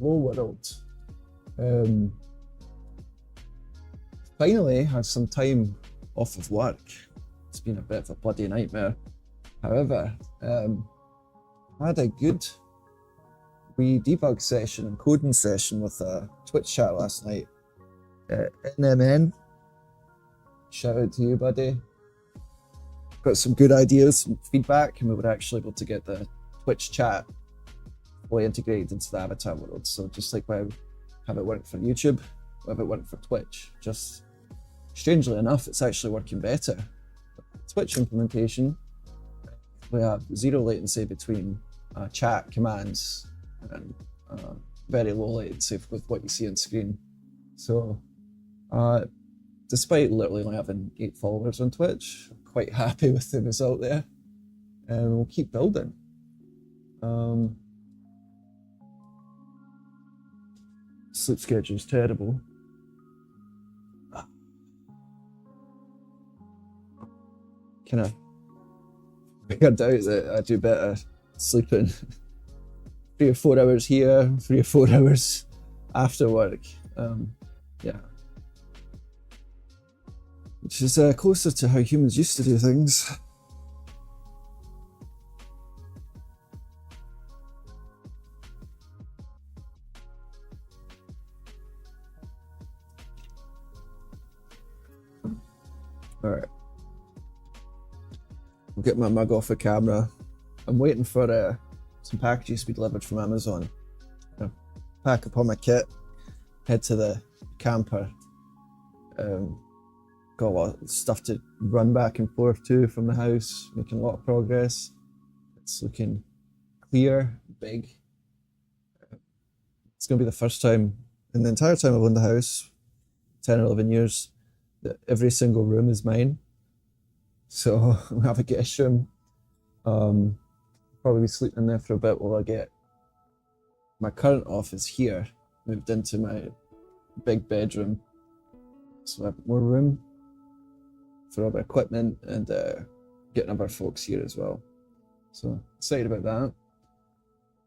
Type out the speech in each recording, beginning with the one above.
hello world. Finally had some time off of work. It's been a bit of a bloody nightmare. However, I had a good wee debug session and coding session with a Twitch chat last night. NMN, shout out to you, buddy. Got some good ideas, some feedback, and we were actually able to get the Twitch chat fully integrated into the avatar world. So just like we have it work for YouTube, we have it work for Twitch. Just strangely enough, it's actually working better. Twitch implementation, we have zero latency between chat commands and very low latency with what you see on screen. So despite literally only having 8 followers on Twitch, I'm quite happy with the result there, and we'll keep building. Sleep schedule is terrible. Kind of figured out that I do better sleeping 3 or 4 hours here, 3 or 4 hours after work. Yeah, which is closer to how humans used to do things. All right. I'll get my mug off the camera. I'm waiting for some packages to be delivered from Amazon. I'll pack up all my kit, head to the camper. Got a lot of stuff to run back and forth to from the house, making a lot of progress. It's looking clear, big. It's going to be the first time in the entire time I've owned the house, 10 or 11 years, that every single room is mine. So I'll have a guest room. Probably be sleeping in there for a bit while I get my current office here moved into my big bedroom. So I have more room for other equipment and getting other folks here as well. So excited about that.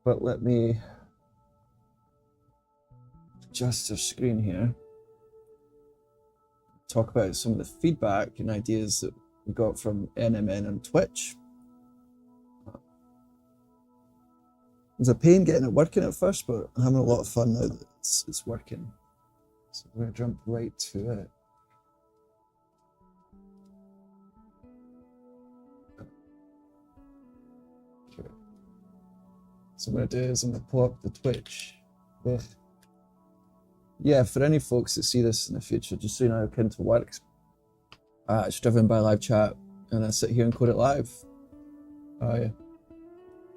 But let me adjust our screen here. Talk about some of the feedback and ideas that we got from NMN and Twitch. It was a pain getting it working at first, but I'm having a lot of fun now that it's working. So we're going to jump right to it. Okay. So what I'm going to do is I'm going to pull up the Twitch. Yeah, for any folks that see this in the future, just so you know how Kindle works, it's driven by live chat, and I sit here and code it live.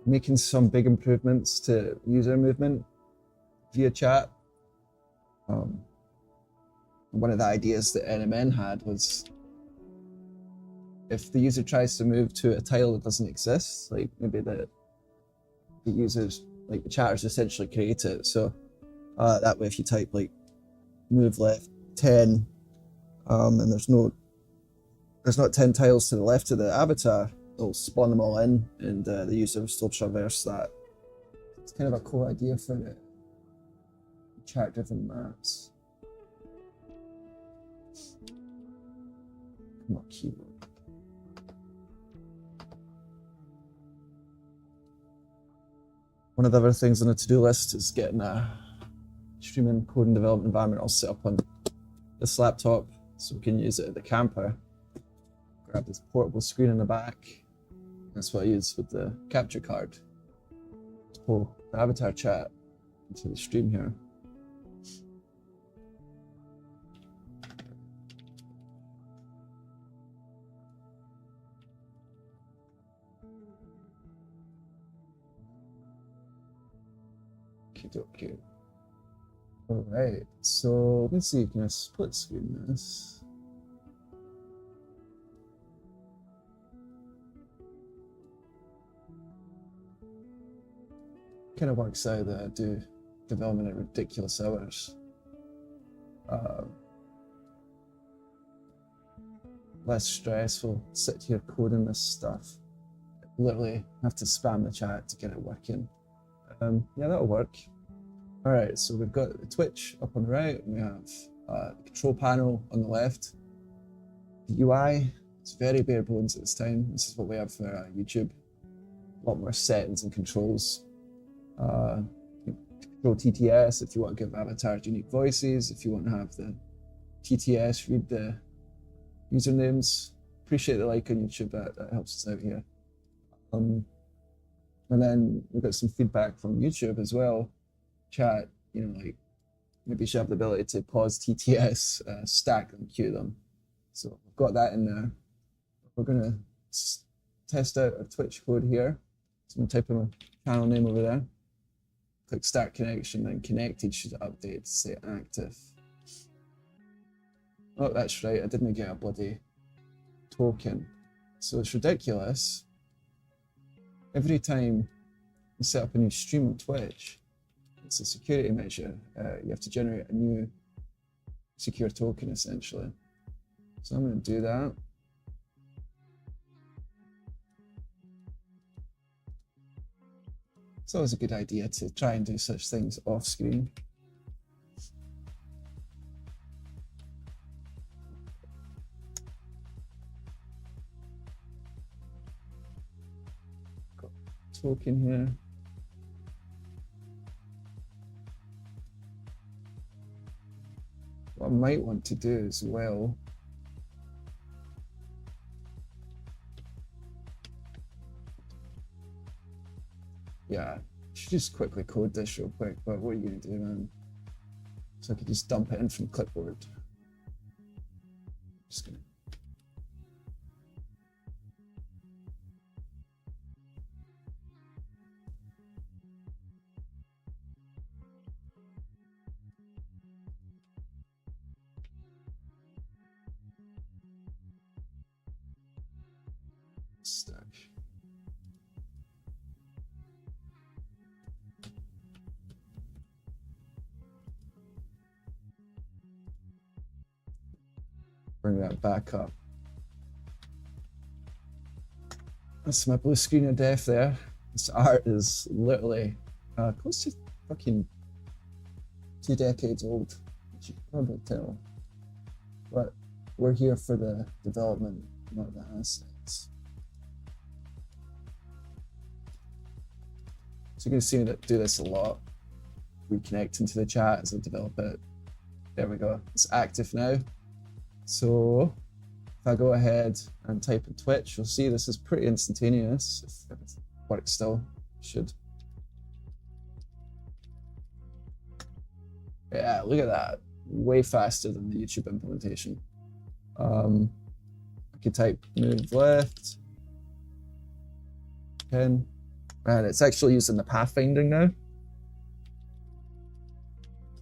Making some big improvements to user movement via chat. One of the ideas that NMN had was if the user tries to move to a tile that doesn't exist, like maybe the users, like the chatters essentially create it. So that way if you type like move left 10 and there's not 10 tiles to the left of the avatar, it'll spawn them all in, and the user will still traverse that. It's kind of a cool idea for the chat-driven maps. Come on, keyboard. One of the other things on the to-do list is getting a streaming code and development environment all set up on this laptop so we can use it at the camper. Grab this portable screen in the back. That's what I use with the capture card to pull the avatar chat into the stream here. Okay. All right, so let me see, can I split screen this? Kind of works out that I do development at ridiculous hours. Less stressful, sit here coding this stuff. Literally have to spam the chat to get it working. Yeah, that'll work. All right, so we've got the Twitch up on the right, and we have the control panel on the left. The UI, it's very bare bones at this time. This is what we have for YouTube. A lot more settings and controls. Control TTS if you want to give avatars unique voices, if you want to have the TTS read the usernames. Appreciate the like on YouTube, that helps us out here. And then we've got some feedback from YouTube as well. Chat, you know, like maybe you should have the ability to pause TTS, stack them, queue them. So we've got that in there. We're gonna test out our Twitch code here. So I'm gonna type in my channel name over there. Click start connection, then connected should update to say active. Oh, that's right, I didn't get a bloody token. So it's ridiculous. Every time you set up a new stream on Twitch, it's a security measure. You have to generate a new secure token essentially. So I'm going to do that. It's always a good idea to try and do such things off screen. Got a token here. What I might want to do as well, yeah, I should just quickly code this real quick, but what are you going to do, man? So I could just dump it in from clipboard. Just gonna. Stack. Bring that back up. That's my blue screen of death there. This art is literally close to fucking 2 decades old, as you can probably tell. But we're here for the development, not the assets. So you're going to see me do this a lot. Reconnect into the chat as I develop it. There we go. It's active now. So if I go ahead and type in Twitch, you'll see this is pretty instantaneous. If it works still, it should. Yeah, look at that. Way faster than the YouTube implementation. I could type move left, 10, and it's actually using the pathfinding now.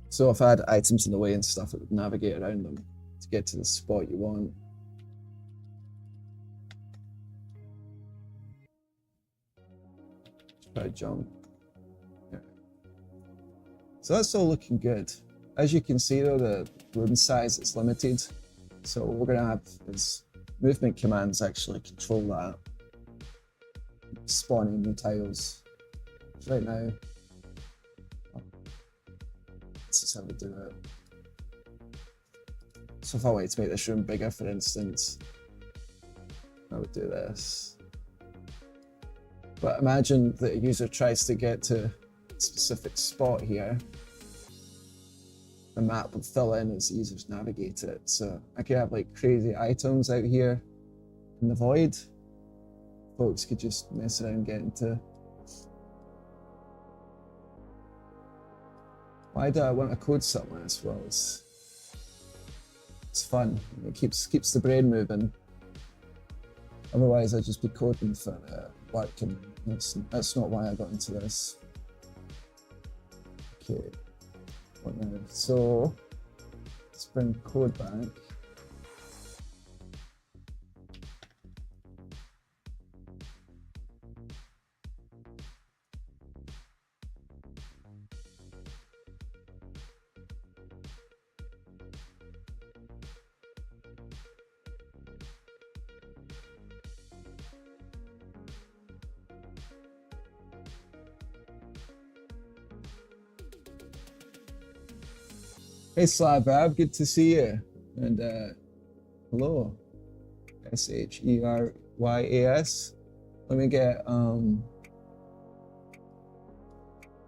So if I had items in the way and stuff, it would navigate around them to get to the spot you want. Try jump. Yeah. So that's all looking good. As you can see though, the room size is limited. So what we're gonna have is movement commands actually control that. Spawning new tiles. Right now, this is how we do it. So if I wanted to make this room bigger, for instance, I would do this. But imagine that a user tries to get to a specific spot here. The map would fill in as users navigate it. So I could have like crazy items out here in the void. Folks could just mess around getting to. Why do I want to code something like this? Well, it's fun. It keeps the brain moving. Otherwise, I'd just be coding for work, and that's not why I got into this. Okay, what now? So let's bring code back. Hey Slabab, good to see you. And hello, SHERYAS. Let me get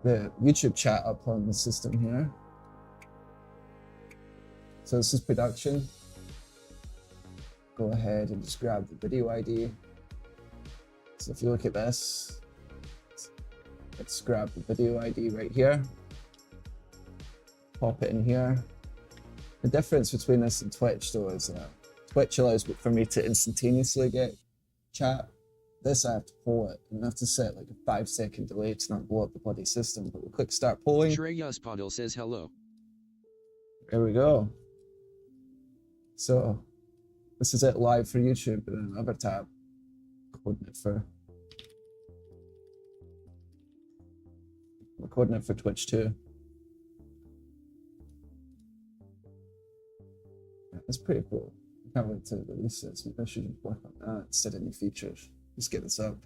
the YouTube chat up on the system here. So this is production. Go ahead and just grab the video ID. So if you look at this, let's grab the video ID right here. Pop it in here. The difference between this and Twitch though is Twitch allows for me to instantaneously get chat. This I have to poll it, and I have to set like a 5-second delay to not blow up the bloody system. But we'll click start polling. Shreyas Patil says hello. There we go. So this is it live for YouTube, and then another tab. We're coding it for Twitch too. Yeah, that's pretty cool. I can't wait to release it. So maybe I should work on that instead of new features. Let's get this up.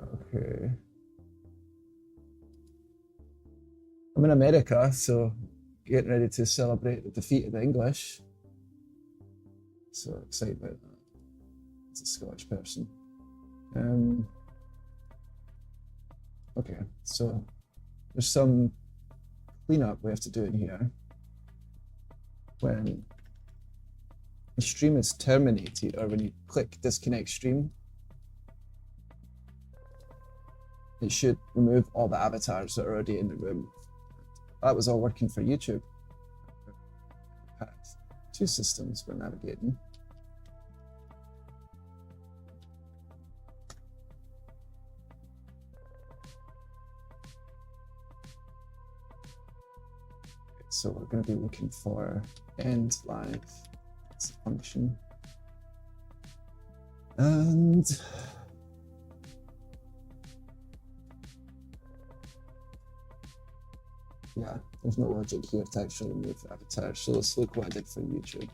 Okay. I'm in America, so getting ready to celebrate the defeat of the English. So excited about that. It's a Scottish person. Okay, so there's some cleanup we have to do in here. When the stream is terminated, or when you click disconnect stream, it should remove all the avatars that are already in the room. That was all working for YouTube. Had two systems we're navigating. So we're going to be looking for end live as a function. And yeah, there's no logic here to actually remove avatars. So let's look what I did for YouTube.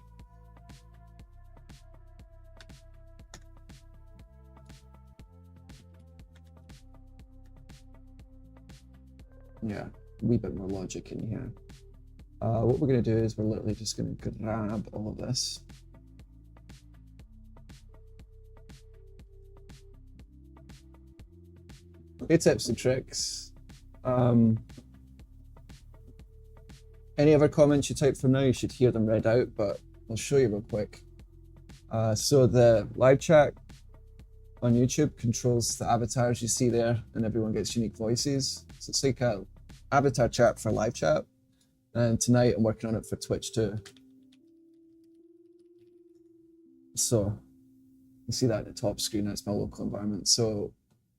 Yeah, a wee bit more logic in here. What we're going to do is we're literally just going to grab all of this. Okay, tips and tricks. Any other comments you type from now, you should hear them read out, but I'll show you real quick. So the live chat on YouTube controls the avatars you see there, and everyone gets unique voices. So it's like a avatar chat for live chat. And tonight I'm working on it for Twitch too. So you see that at the top screen, that's my local environment. So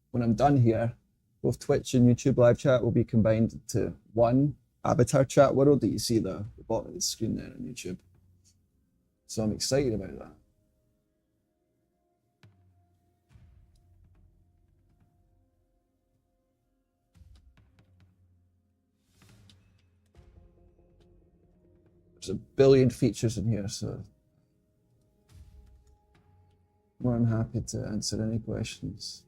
when I'm done here, both Twitch and YouTube live chat will be combined into one avatar chat world that you see the bottom of the screen there on YouTube. So I'm excited about that. There's a billion features in here, so more than happy to answer any questions.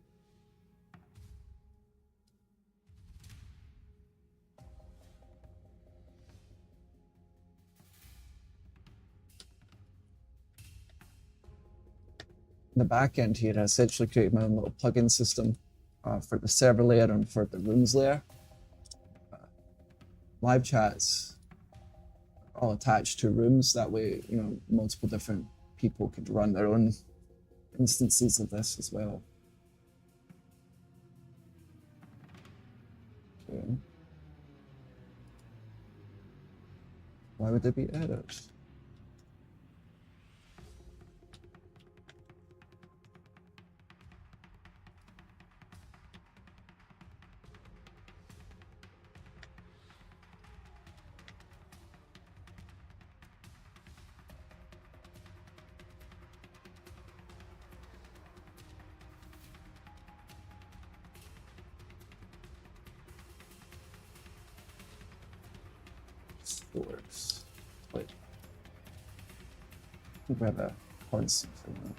The backend here, I essentially created my own little plugin system for the server layer and for the rooms layer. Live chats all attached to rooms. That way, you know, multiple different people could run their own instances of this as well. Okay. Why would there be errors? Works. Wait. We'll grab a constant for that.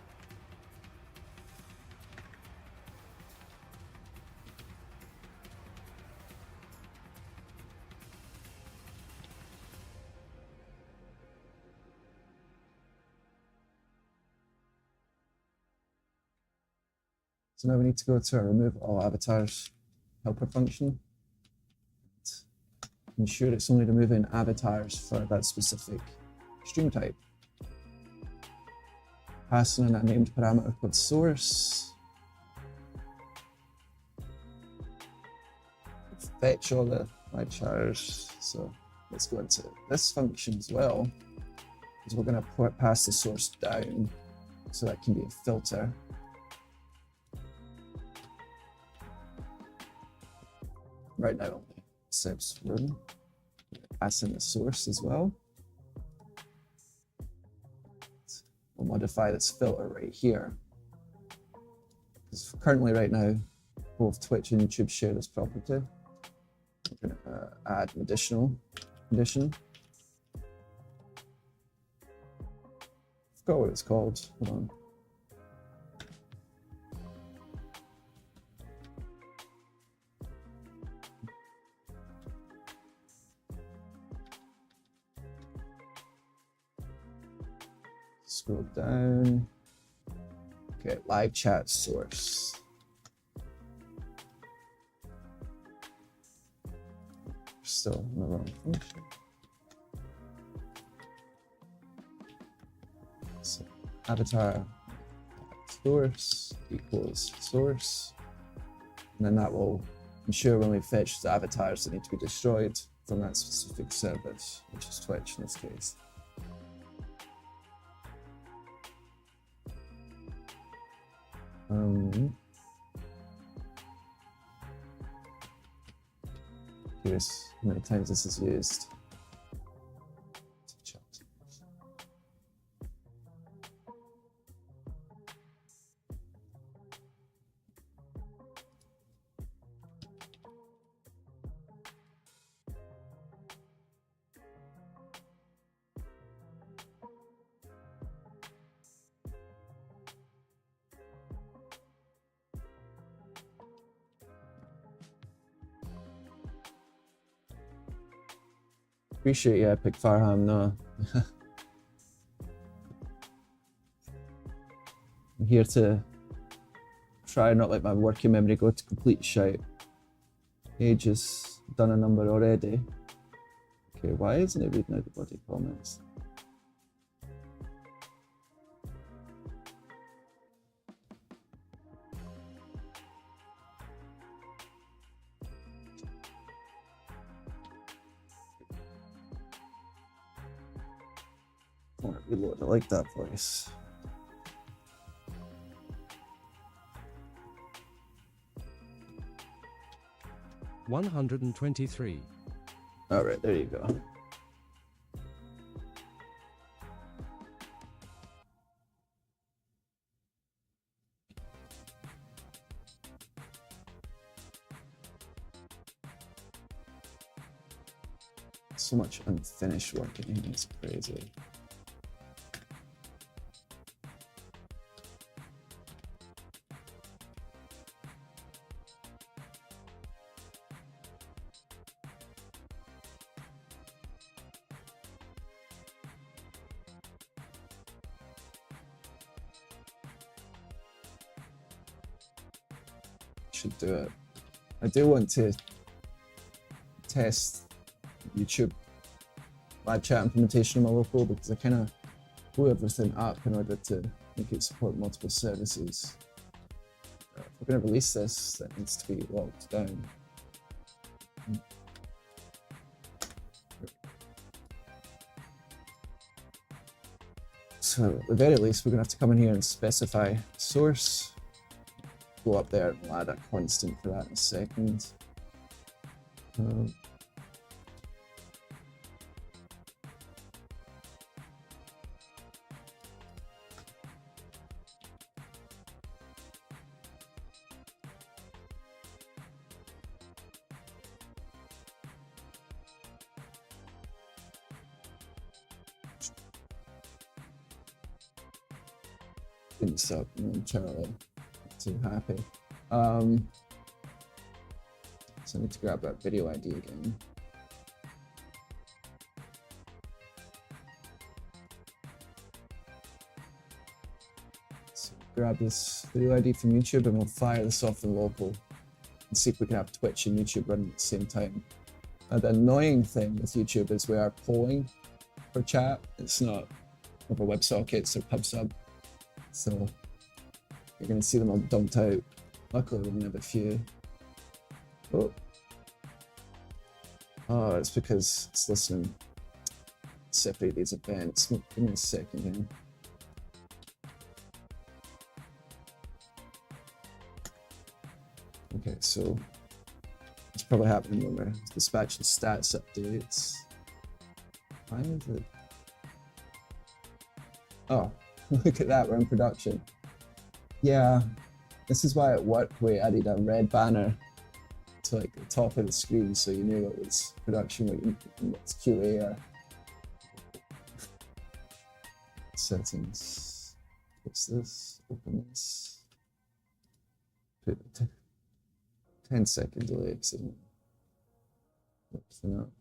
So now we need to go to our remove all avatars helper function. Ensure it's only removing avatars for that specific stream type. Passing in a named parameter called source. Fetch all the live chatters. So let's go into this function as well, because we're going to pass the source down, so that can be a filter. Right now, only accepts room. Pass in the source as well. We'll modify this filter right here, because currently right now both Twitch and YouTube share this property. We're going to add an additional condition. Forgot what it's called. Hold on. Scroll down. Okay, live chat source. Still in the wrong function. So avatar source equals source, and then that will ensure when we fetch the avatars that need to be destroyed from that specific service, which is Twitch in this case. Curious how many times this is used. Appreciate you, Epic Farham. No, I'm here to try not let my working memory go to complete shite. Ages done a number already. Okay, why isn't it reading out the bloody comments? I want to reload. I like that voice. $123. All right, there you go. So much unfinished work in here, it's crazy. Should do it. I do want to test YouTube live chat implementation on my local, because I kind of blew everything up in order to make it support multiple services. If we're going to release this, that needs to be locked down. So at the very least, we're going to have to come in here and specify source. Go up there and we'll add a constant for that in a second. Didn't stop momentarily. Too happy. So I need to grab that video ID again. So grab this video ID from YouTube and we'll fire this off in local and see if we can have Twitch and YouTube running at the same time. The annoying thing with YouTube is we are polling for chat. It's not over WebSockets or PubSub. So you're going to see them all dumped out. Luckily, we only have a few. Oh, it's because it's listening. Separate these events. Give me a second here. Okay, so it's probably happening when we're dispatching stats updates. Why is it? Oh, look at that, we're in production. Yeah, this is why at work we added a red banner to like the top of the screen so you knew what was production, what's QA or settings. What's this? Open this. Put 10-second delay.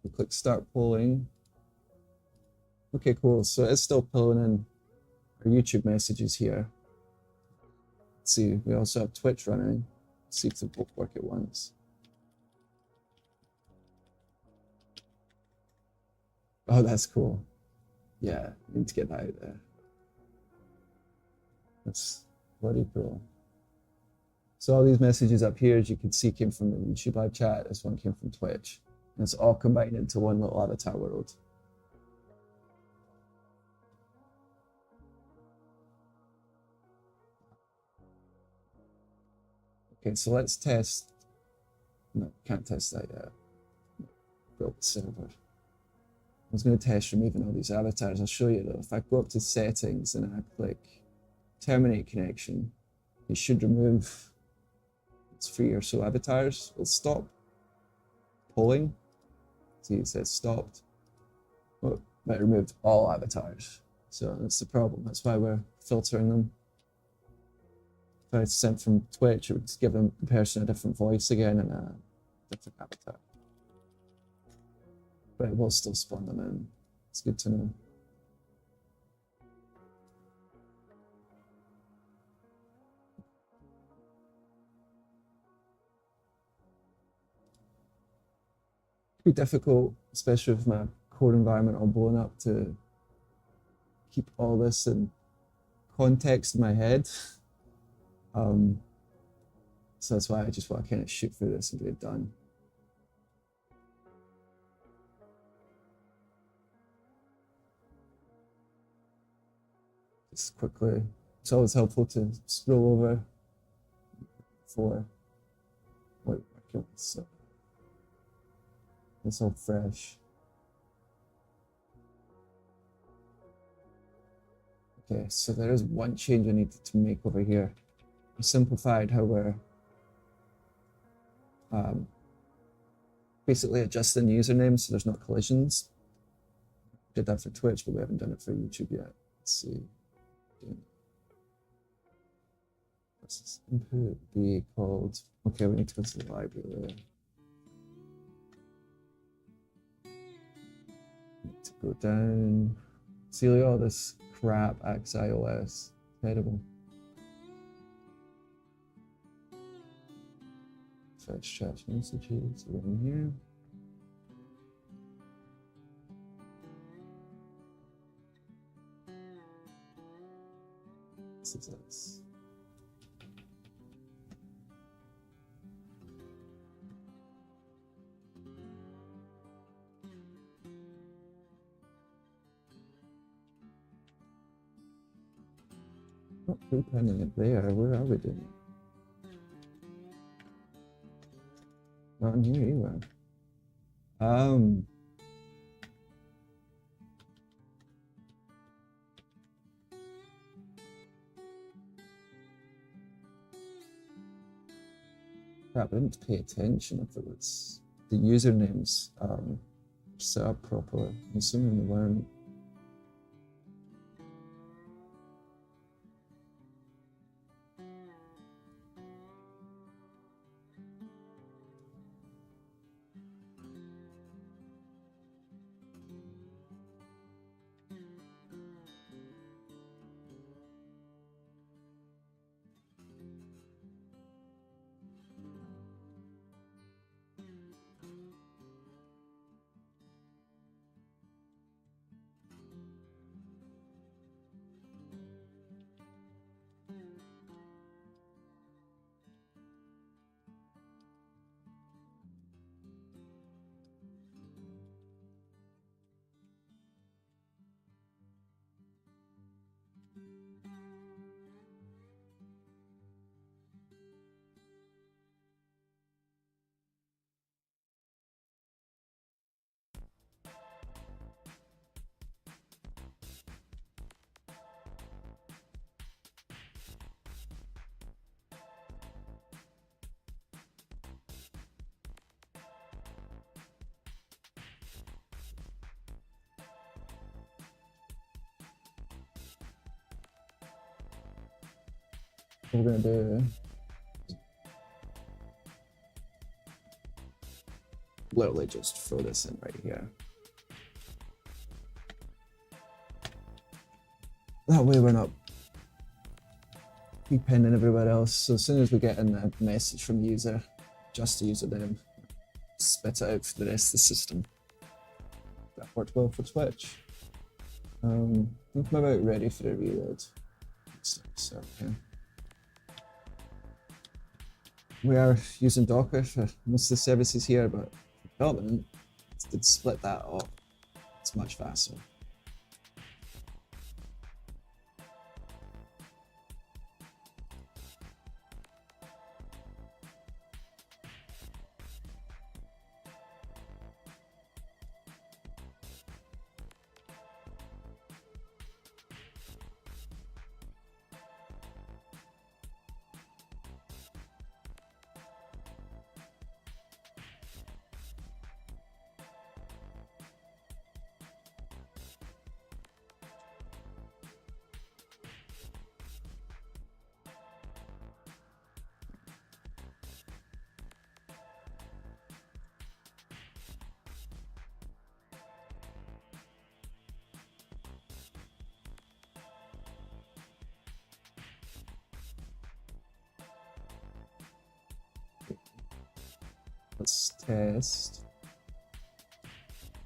We click start polling. Okay, cool. So it's still pulling in our YouTube messages here. Let's see, we also have Twitch running. Let's see if they both work at once. Oh, that's cool. Yeah, we need to get that out there. That's bloody cool. So all these messages up here, as you can see, came from the YouTube live chat. This one came from Twitch. And it's all combined into one little avatar world. Okay, so let's test. No, can't test that yet. Built the server. I was going to test removing all these avatars. I'll show you though. If I go up to settings and I click terminate connection, it should remove its 3 or so avatars. It'll stop polling. See, it says stopped. Oh, but it removed all avatars. So that's the problem. That's why we're filtering them. If I sent from Twitch, it would just give the person a different voice again and a different avatar. But it will still spawn them in. It's good to know. Be difficult, especially with my code environment all blown up, to keep all this in context in my head. So that's why I just want to kind of shoot through this and get it done. Just quickly, it's always helpful to scroll over for what so it's all fresh. Okay, so there is one change I needed to make over here. I simplified how we're basically adjusting usernames so there's no collisions. Did that for Twitch, but we haven't done it for YouTube yet. Let's see. What's this input be called? Okay, we need to go to the library. Need to go down. See all this crap, XiOS. Terrible. Fetch chat messages around here. This is us. Not pre-planning it there. Where are we doing it? Not in here either. Crap, I didn't pay attention if it was the usernames set up properly. I'm assuming they weren't. we're gonna do literally just throw this in right here. That way we're not depending everywhere else. So as soon as we get in a message from the user, just the user name, spit it out for the rest of the system. That worked well for Twitch. I'm about ready for a reload. So okay. We are using Docker for most of the services here, but development did split that up. It's much faster. Let's test.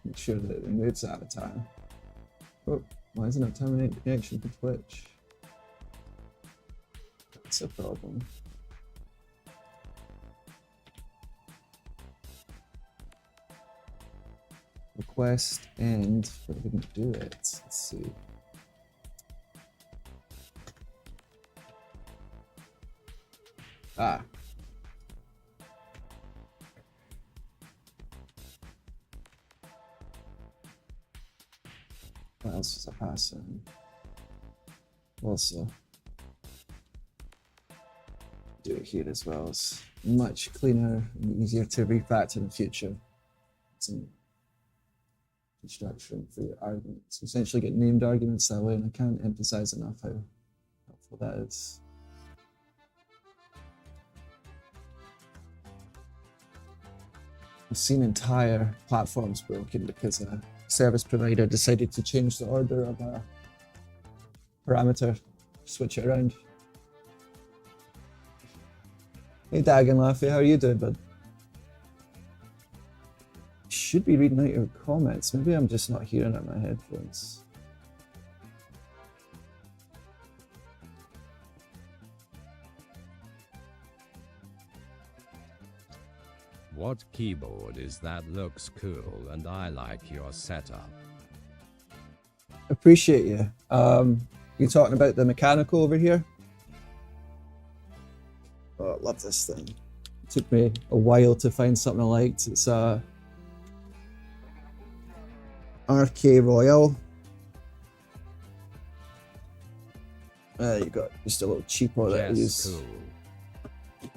Make sure that it removes avatar. Oh, why isn't it terminating connection to Twitch? That's a problem. Request end, but it didn't do it. Let's see. Ah. What else is a passing? Also, do it here as well. It's much cleaner and easier to refactor in the future. Some construction for your arguments. Essentially get named arguments that way, and I can't emphasize enough how helpful that is. I've seen entire platforms broken because a service provider decided to change the order of a parameter, switch it around. Hey Dag and Laffy, how are you doing, bud? Should be reading out your comments. Maybe I'm just not hearing it in my headphones. What keyboard is that? Looks cool and I like your setup. Appreciate you. You talking about the mechanical over here? Oh, I love this thing. It took me a while to find something I liked. It's a RK Royal. You got just a little cheapo that I use Cool.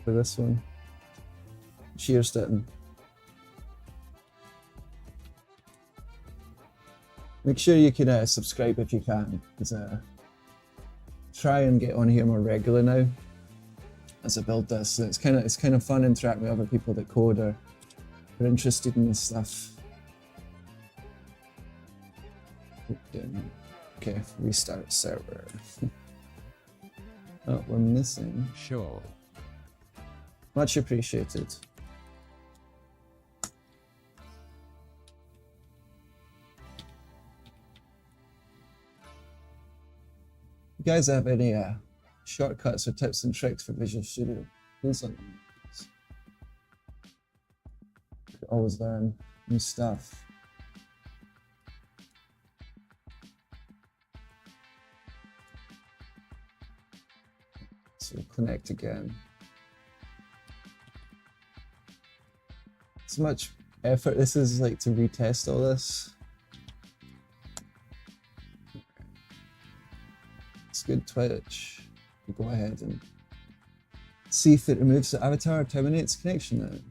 for this one. Cheers to it. Make sure you can subscribe if you can, because try and get on here more regular now as I build this. So it's kind of fun interacting with other people that code or are interested in this stuff. Okay, restart server. Oh, we're missing. Sure. Much appreciated. You guys have any shortcuts or tips and tricks for Visual Studio? Please let me know. You can always learn new stuff. So we'll connect again. So much effort this is like to retest all this. It's good Twitch. We'll go ahead and see if it removes the avatar or terminates connection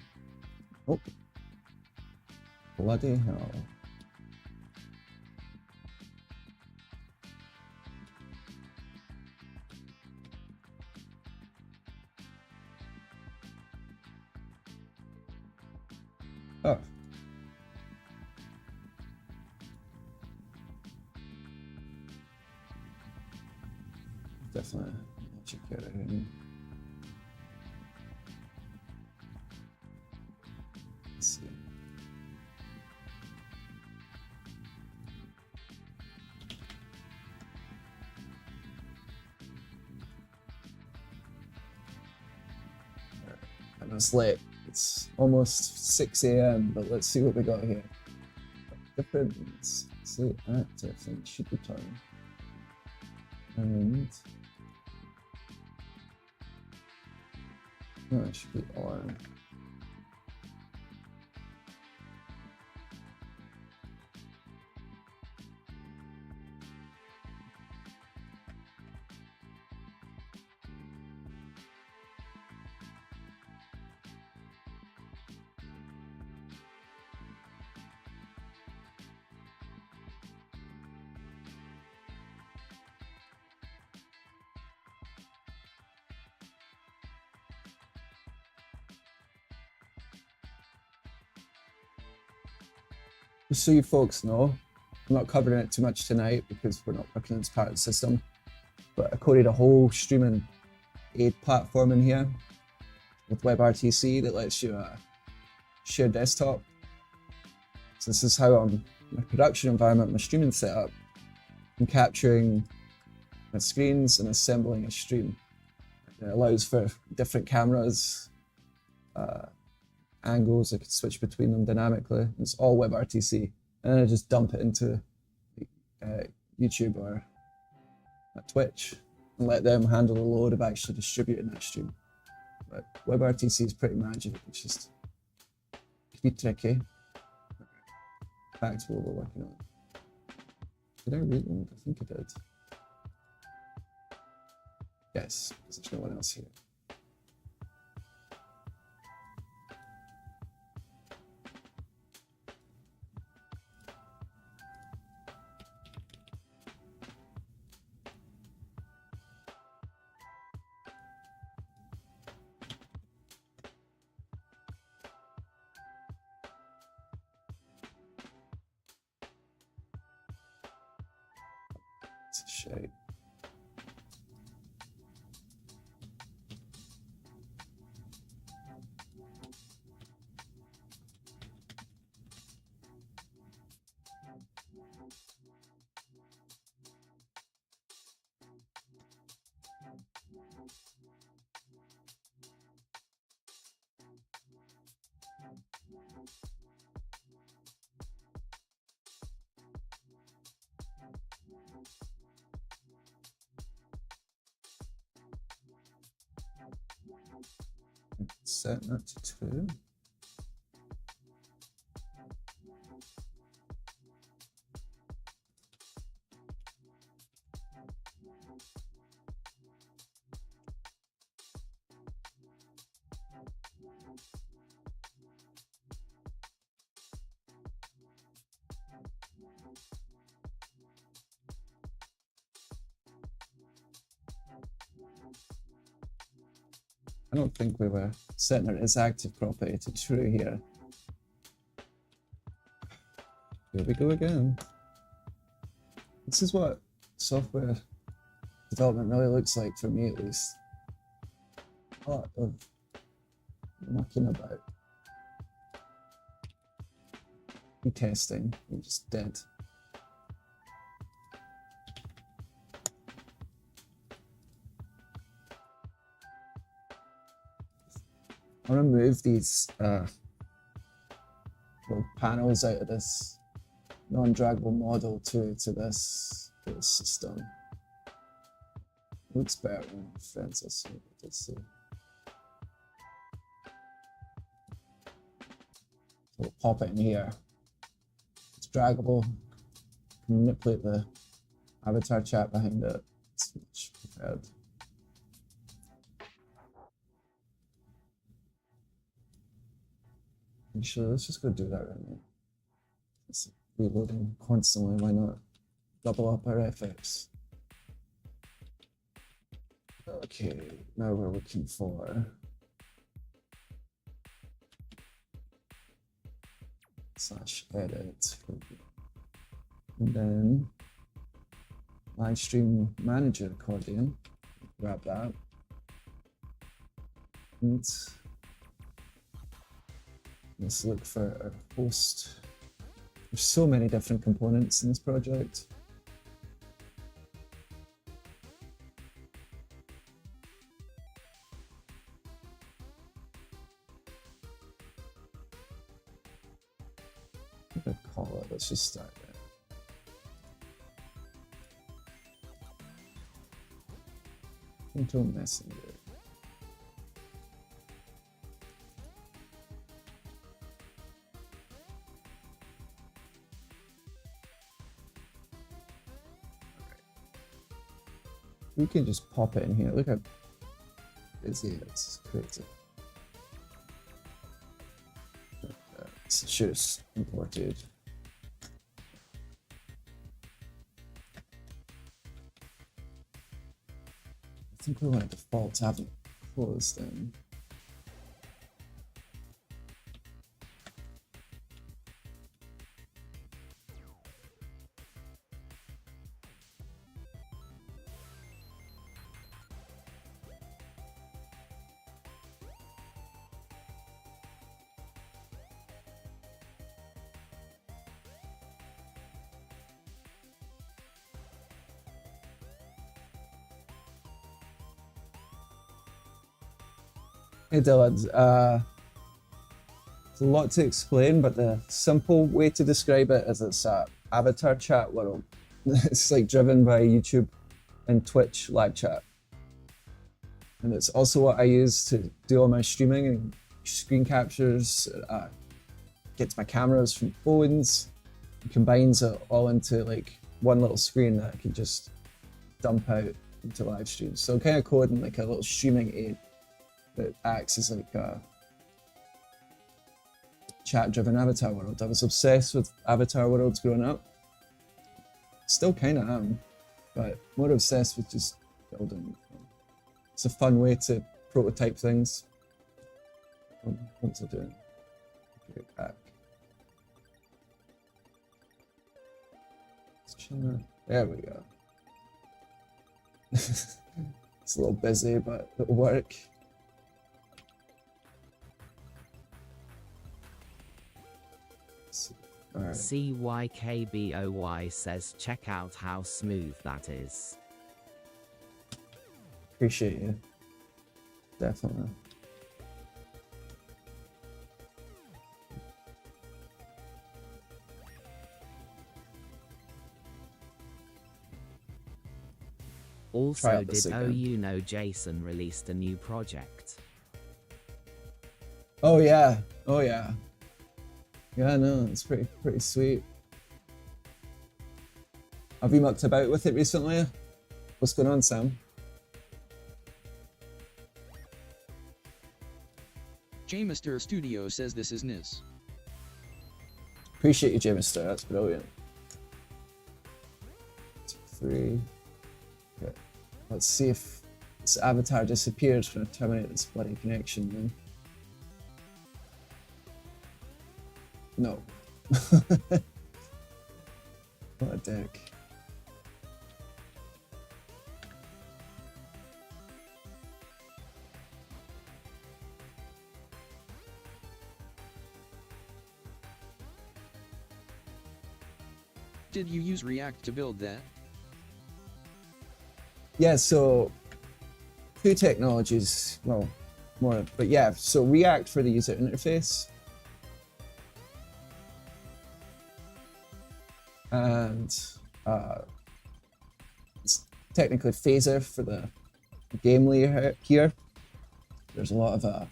now. Oh. Bloody hell. Oh. Definitely check it out. Let's see. I was late. It's almost 6 a.m., but let's see what we got here. Different, let's see, active, and should return. And no, it should be on. Just so you folks know, I'm not covering it too much tonight because we're not working on this part of the system, but I coded a whole streaming aid platform in here with WebRTC that lets you share desktop. So this is how on my production environment, my streaming setup, I'm capturing my screens and assembling a stream. It allows for different cameras, angles. I can switch between them dynamically. It's all WebRTC, and then I just dump it into YouTube or Twitch and let them handle the load of actually distributing that stream. But WebRTC is pretty magic. It's just it can be tricky. Back to what we're working on. Did I read one? I think I did. Yes, because there's no one else here. It's a shame. Set that to 2. I don't think we were setting our isActive property to true here. Here we go again. This is what software development really looks like for me, at least. A lot of mucking about. Retesting, you're just dead. I want to move these little panels out of this non-draggable model to this system. Looks better when it fits us. Let's see. So we'll pop it in here. It's draggable. Manipulate the avatar chat behind it. It's much preferred. Sure, let's just go do that right now. It's reloading constantly, why not double up our FX? Okay, now we're looking for /edit, and then live stream manager accordion. Grab that, and let's look for our host. There's so many different components in this project. What do I call it? Let's just start there. Control messenger. We can just pop it in here. Look how busy it is. It's crazy. Should have imported. I think we want to default to having closed them. Hey Dylan, it's a lot to explain, but the simple way to describe it is it's an avatar chat world. It's like driven by YouTube and Twitch live chat. And it's also what I use to do all my streaming and screen captures, gets my cameras from phones, and combines it all into like one little screen that I can just dump out into live streams. So I'm kind of coding like a little streaming aid that acts as like a chat-driven avatar world. I was obsessed with avatar worlds growing up. Still kind of am, but more obsessed with just building. It's a fun way to prototype things. What's it doing? Okay, back. There we go. It's a little busy, but it'll work. Right. CYKBOY says, check out how smooth that is. Appreciate you. Definitely. Also, did you know Jason released a new project? Oh yeah. Oh yeah. Yeah, no, it's pretty sweet. Have you mucked about with it recently? What's going on, Sam? Jamister Studio says this is Nis. Appreciate you, Jamister. That's brilliant. 2, 3. Okay. Let's see if this avatar disappears when I terminate this bloody connection, then. No. What a dick. Did you use React to build that? Yeah, so 2 technologies, well, more, but yeah, so React for the user interface. And it's technically phaser for the game layer here. There's a lot of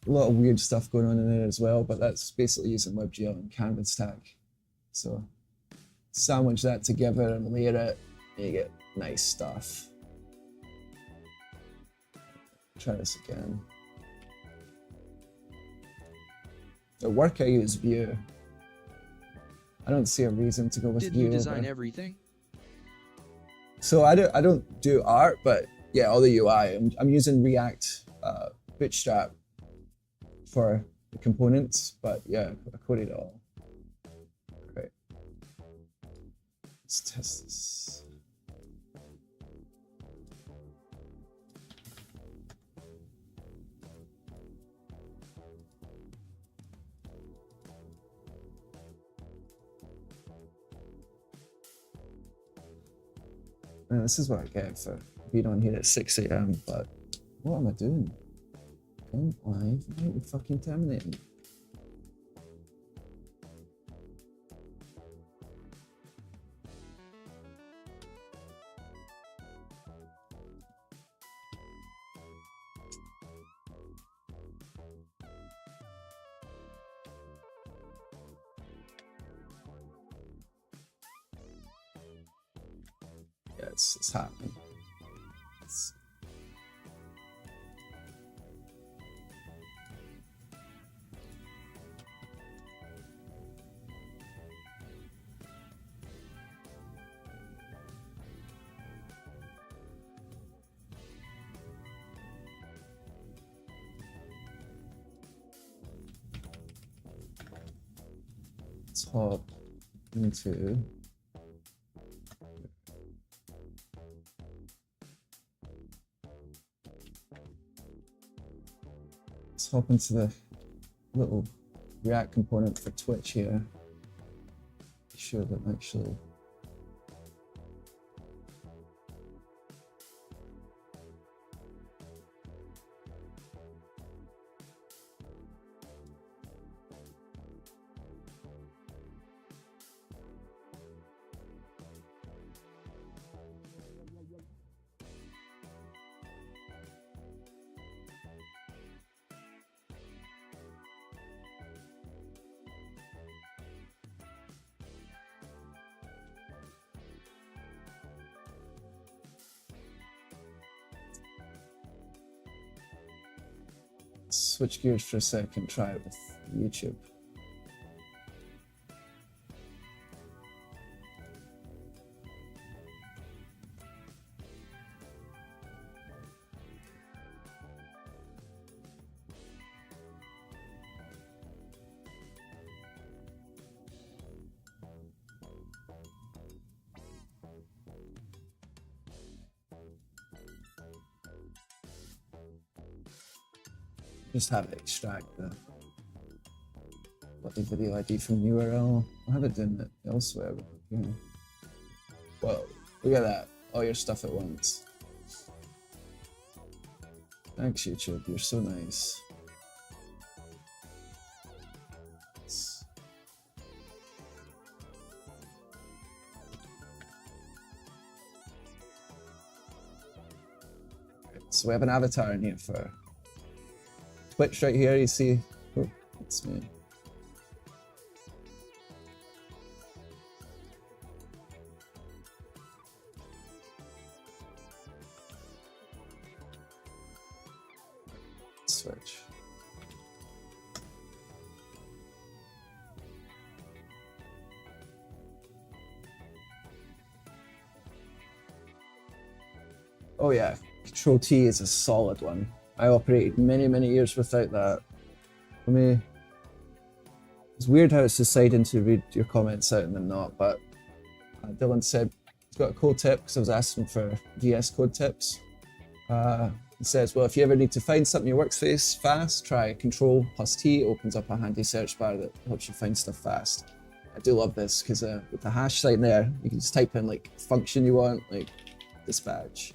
weird stuff going on in there as well, but that's basically using WebGL and Canvas stack. So sandwich that together and layer it, and you get nice stuff. Try this again. The work I use Vue. I don't see a reason to go with Vue. Did you design everything? So I don't do art, but yeah, all the UI. I'm using React Bootstrap for the components, but yeah, I coded it all. Right. Let's test this. Man, this is what I get for being on here at 6 AM, but what am I doing? Going live? Why aren't you fucking terminating? Yeah, it's happening. Let's hop into the little React component for Twitch here. Be sure that actually switch gears for a second, try it with YouTube. Just have it extract the video ID from URL. I have it done it elsewhere, but yeah. Whoa, look at that. All your stuff at once. Thanks, YouTube. You're so nice. So we have an avatar in here for Twitch right here, you see. Oh, that's me. Switch. Oh yeah, Control T is a solid one. I operated many years without that. It's weird how it's deciding to read your comments out and then not, but Dylan said he's got a code tip because I was asking for VS code tips. He says, well, if you ever need to find something in your workspace fast, try Control plus T, opens up a handy search bar that helps you find stuff fast. I do love this because with the hash sign there, you can just type in like function you want, like dispatch,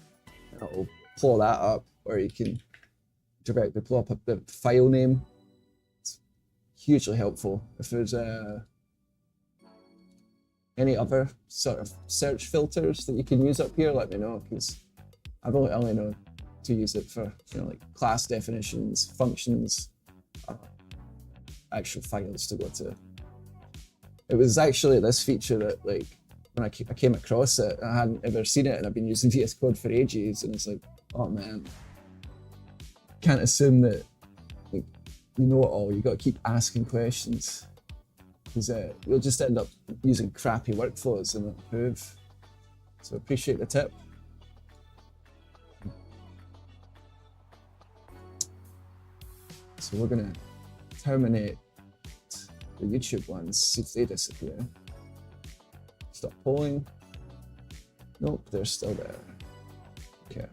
and it'll pull that up, or you can directly pull up the file name. It's hugely helpful. If there's any other sort of search filters that you can use up here, let me know, because I've only know to use it for, you know, like class definitions, functions, actual files to go to. It was actually this feature that, like, when I came across it, I hadn't ever seen it, and I've been using VS Code for ages, and it's like, oh man, can't assume that, like, you know it all. You got to keep asking questions, because you'll just end up using crappy workflows and improve. So appreciate the tip. So we're gonna terminate the YouTube ones, see if they disappear. Stop polling. Nope, they're still there. Okay.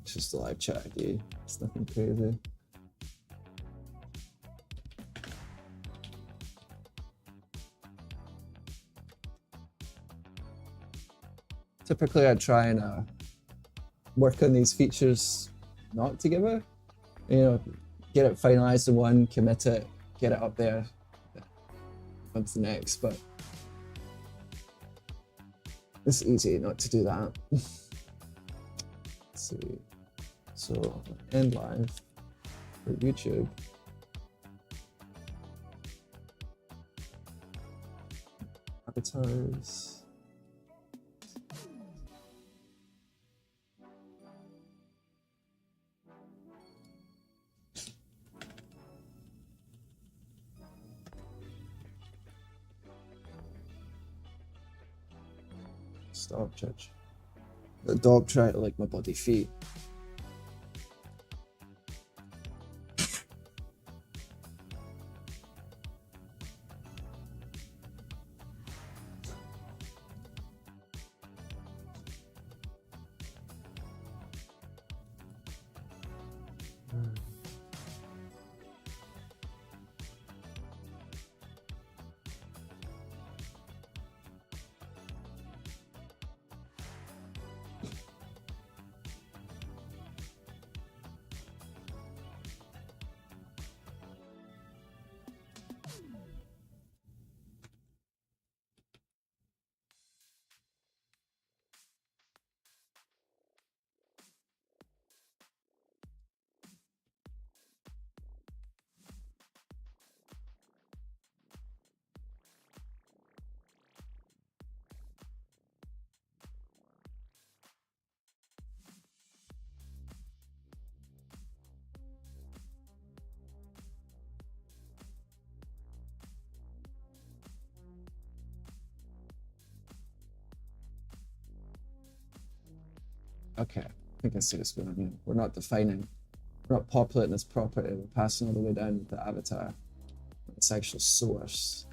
It's just a live chat ID. It's nothing crazy. Typically, I try and work on these features not together. You know, get it finalized in one, commit it, get it up there, on to the next. But it's easy not to do that. Let's see. So end live for YouTube. Avatars. Stop, judge. The dog tried to lick my bloody feet. Okay, I think I see what's going on here. We're not defining, we're not populating this property, we're passing all the way down the avatar. It's actual source.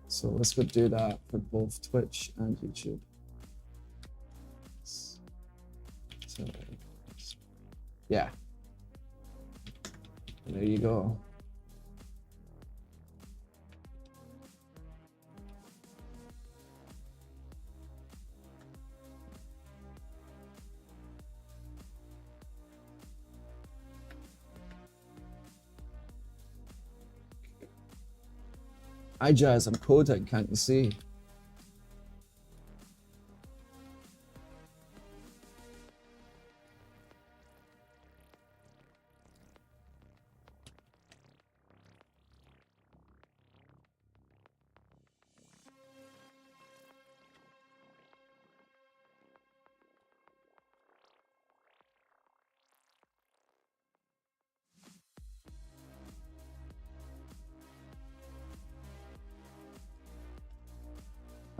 So let's go do that for both Twitch and YouTube. So, yeah. There you go. Hi Jazz, I'm coding, can't you see?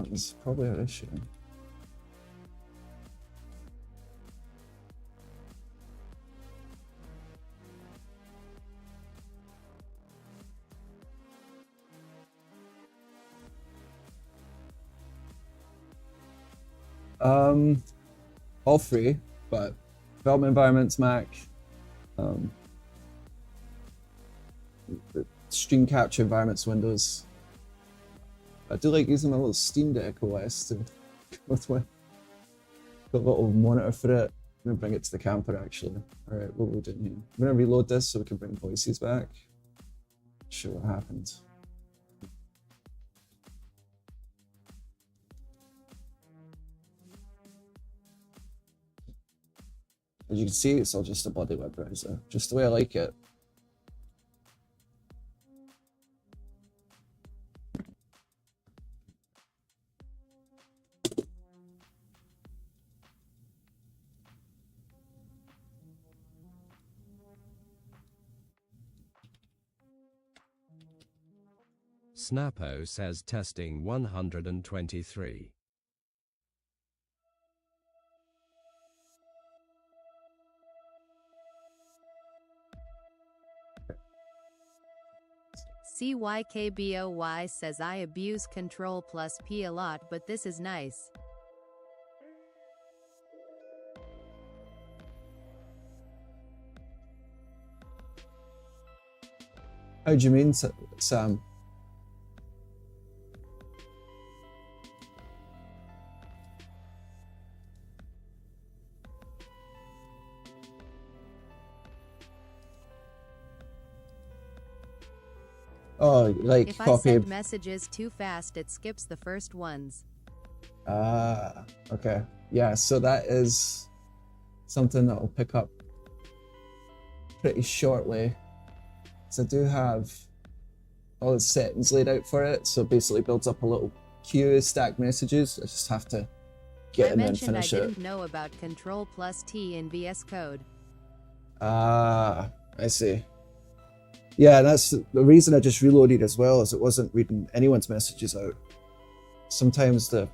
That's probably an issue. All three, but development environments, Mac, the stream capture environments, Windows. I do like using my little Steam Deck OS to with my got a little monitor for it. I'm gonna bring it to the camper actually. All right, what are we doing here? I'm gonna reload this so we can bring voices back. Show what happened. As you can see, it's all just a body web browser, just the way I like it. Snappo says testing 123. CYKBOY says I abuse Control plus P a lot, but this is nice. How do you mean, Sam? Oh, like If I copy. send messages too fast, it skips the first ones. Ah, okay. Yeah, so that is something that will pick up pretty shortly. So I do have all the settings laid out for it. So it basically builds up a little queue of stacked messages. I just have to get in there and finish I it. didn't know about Control plus T in VS Code. Ah, I see. Yeah, that's the reason I just reloaded as well, is it wasn't reading anyone's messages out. Sometimes the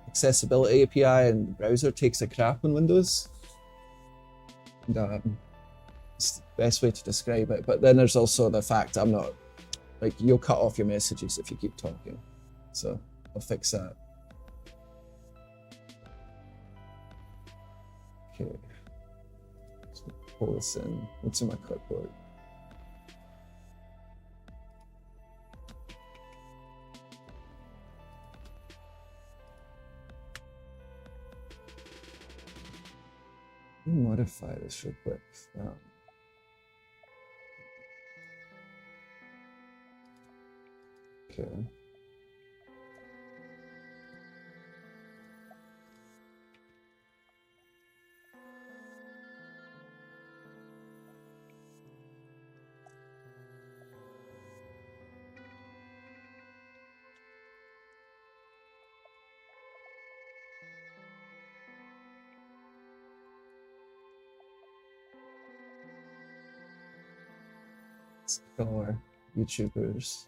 accessibility API in the browser takes a crap on Windows. And, it's the best way to describe it. But then there's also the fact I'm not, like, you'll cut off your messages if you keep talking. So I'll fix that. Okay. So pull this in. What's in my clipboard? Modify this real quick. Okay. Or YouTubers.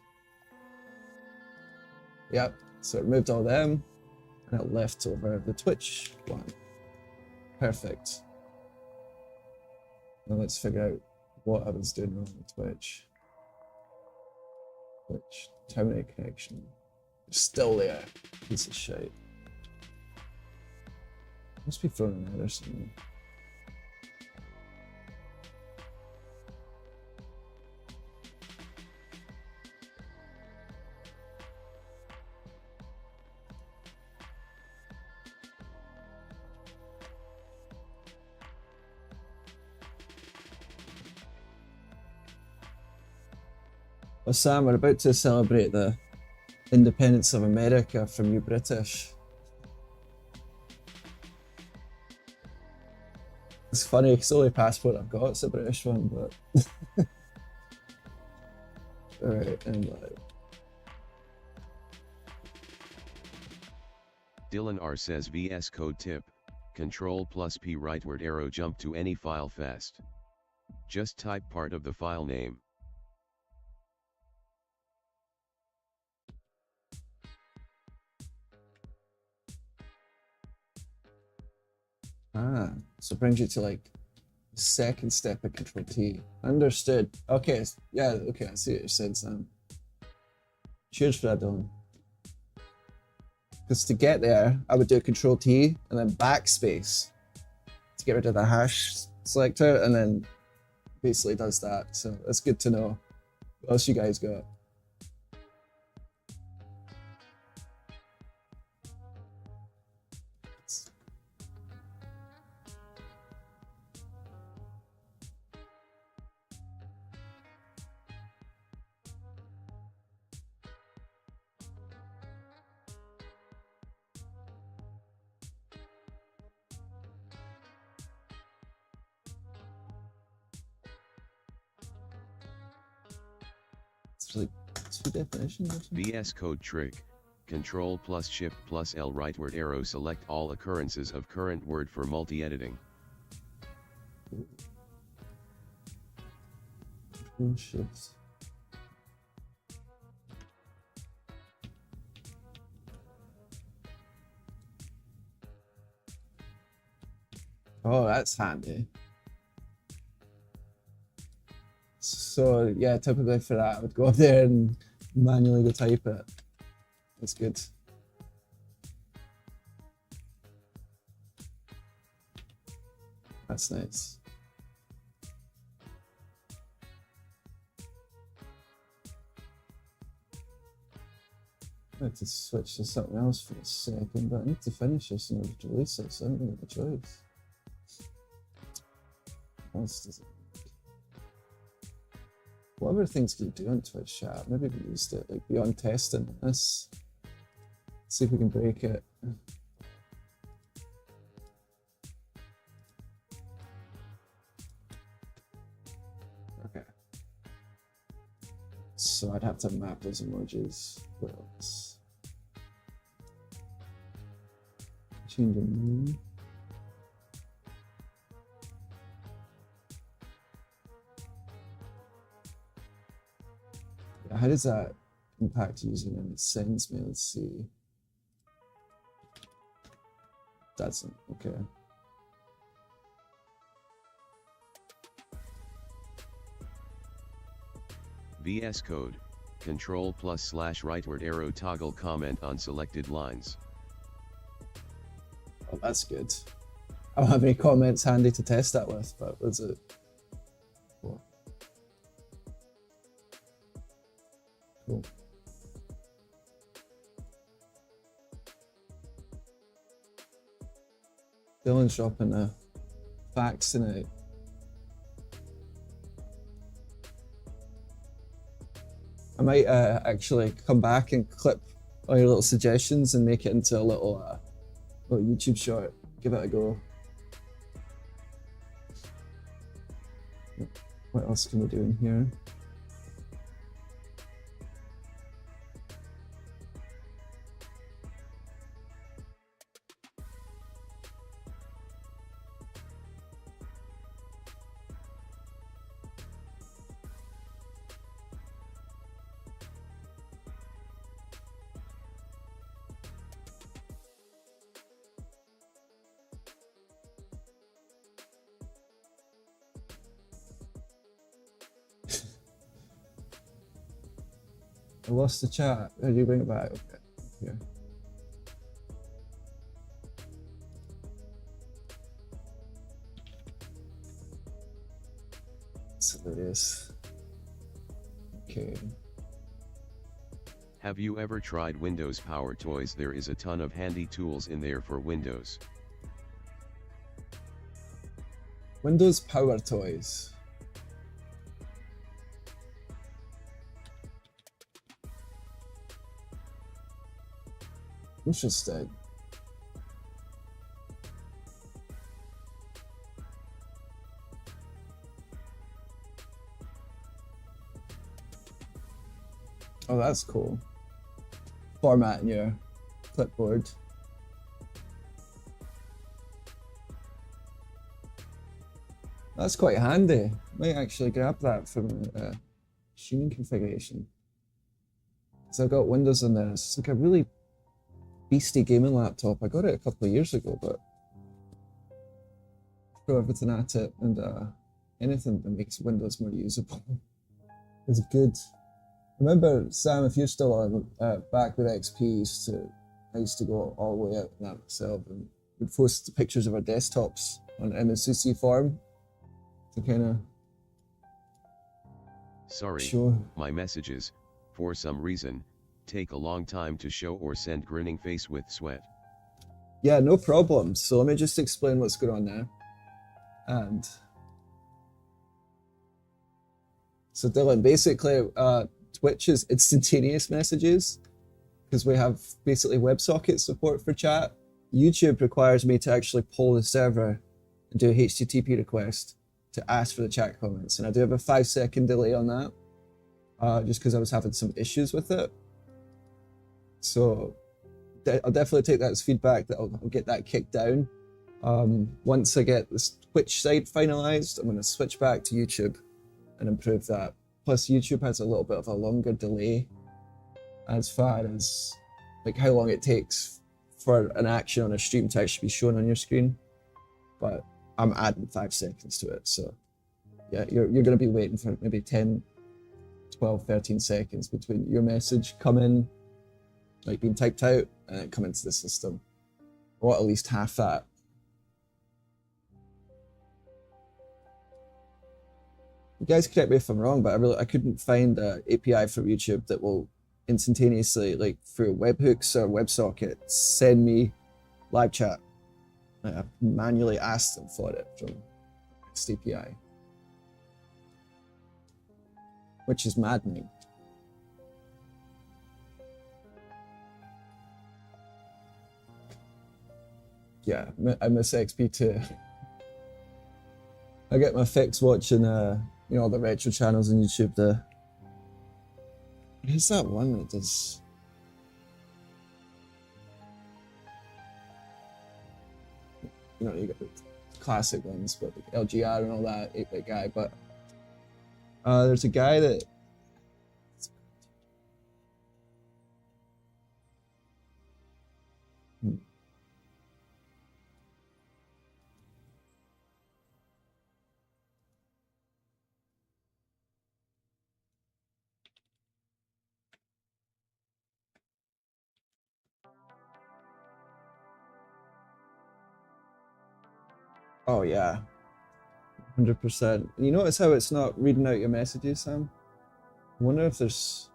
Yep, so it removed all them and it left over the Twitch one. Perfect. Now let's figure out what I was doing wrong with Twitch. Twitch, terminate connection. It's still there. Piece of shit. Must be throwing an error somewhere. Well, Sam, we're about to celebrate the independence of America from you British. It's funny, it's the only passport I've got, it's a British one, but... Alright, and live. Dylan R says VS Code tip, Control plus P rightward arrow jump to any file fast. Just type part of the file name. Ah, so it brings you to like the second step of Control T. Understood. Okay, yeah, okay, I see what you're saying, Sam. Cheers for that, Dylan. Because to get there, I would do Control T and then backspace to get rid of the hash selector, and then basically does that. So that's good to know. What else you guys got? Like two definitions or something? VS Code trick, Control plus Shift plus L rightward arrow select all occurrences of current word for multi-editing. Control Shift. Oh, that's handy. So yeah, typically for that, I would go up there and manually go type it. That's good. That's nice. I need to switch to something else for a second, but I need to finish this in order to release it, so I don't really have a choice. What else does it make? What other things can you do on Twitch chat? Maybe we used it like beyond testing this. Let's see if we can break it. Okay. So I'd have to map those emojis. What else? Change the name. Yeah, how does that impact username? It sends me. Let's see. Doesn't. Okay. VS Code, Control+/rightward arrow toggle comment on selected lines. Oh, that's good. I don't have any comments handy to test that with, but was it? Cool. Cool. Dylan's dropping a fax tonight. I might actually come back and clip all your little suggestions and make it into a little YouTube short. Give it a go. What else can we do in here? I lost the chat. How do you bring it back? Okay, here. So there it is. Okay. Have you ever tried Windows Power Toys? There is a ton of handy tools in there for Windows. Windows Power Toys. Interesting. Oh, that's cool. Formatting your clipboard. That's quite handy. Might actually grab that from streaming configuration. So I've got Windows in there. It's like a really beastie gaming laptop. I got it a couple of years ago, but throw everything at it, and anything that makes Windows more usable is good. Remember, Sam, if you're still on back with XP, I used to go all the way out on that myself, and we'd post pictures of our desktops on MSCC forum to kind of Sorry, my messages, for some reason, take a long time to show or send. Grinning face with sweat. Yeah, no problem. So let me just explain what's going on now. And so Dylan, basically Twitch is instantaneous messages because we have basically WebSocket support for chat. YouTube requires me to actually pull the server and do a HTTP request to ask for the chat comments. And I do have a 5-second delay on that just because I was having some issues with it. So I'll definitely take that as feedback that I'll get that kicked down. Once I get this Twitch side finalized, I'm going to switch back to YouTube and improve that. Plus YouTube has a little bit of a longer delay as far as like how long it takes for an action on a stream to actually be shown on your screen. But I'm adding 5 seconds to it. So yeah, you're going to be waiting for maybe 10, 12, 13 seconds between your message coming, like being typed out, and it come into the system. Or at least half that. You guys correct me if I'm wrong, but I couldn't find an API from YouTube that will instantaneously, like through webhooks or WebSockets, send me live chat. I manually asked them for it from Next API, which is maddening. Yeah, I miss XP too. I get my fix watching, you know, the retro channels on YouTube. Who's that one that does? You know, you got the classic ones, but like LGR and all that, 8-bit guy. But there's a guy that. Oh yeah, 100%. You notice how it's not reading out your messages, Sam? I wonder if there's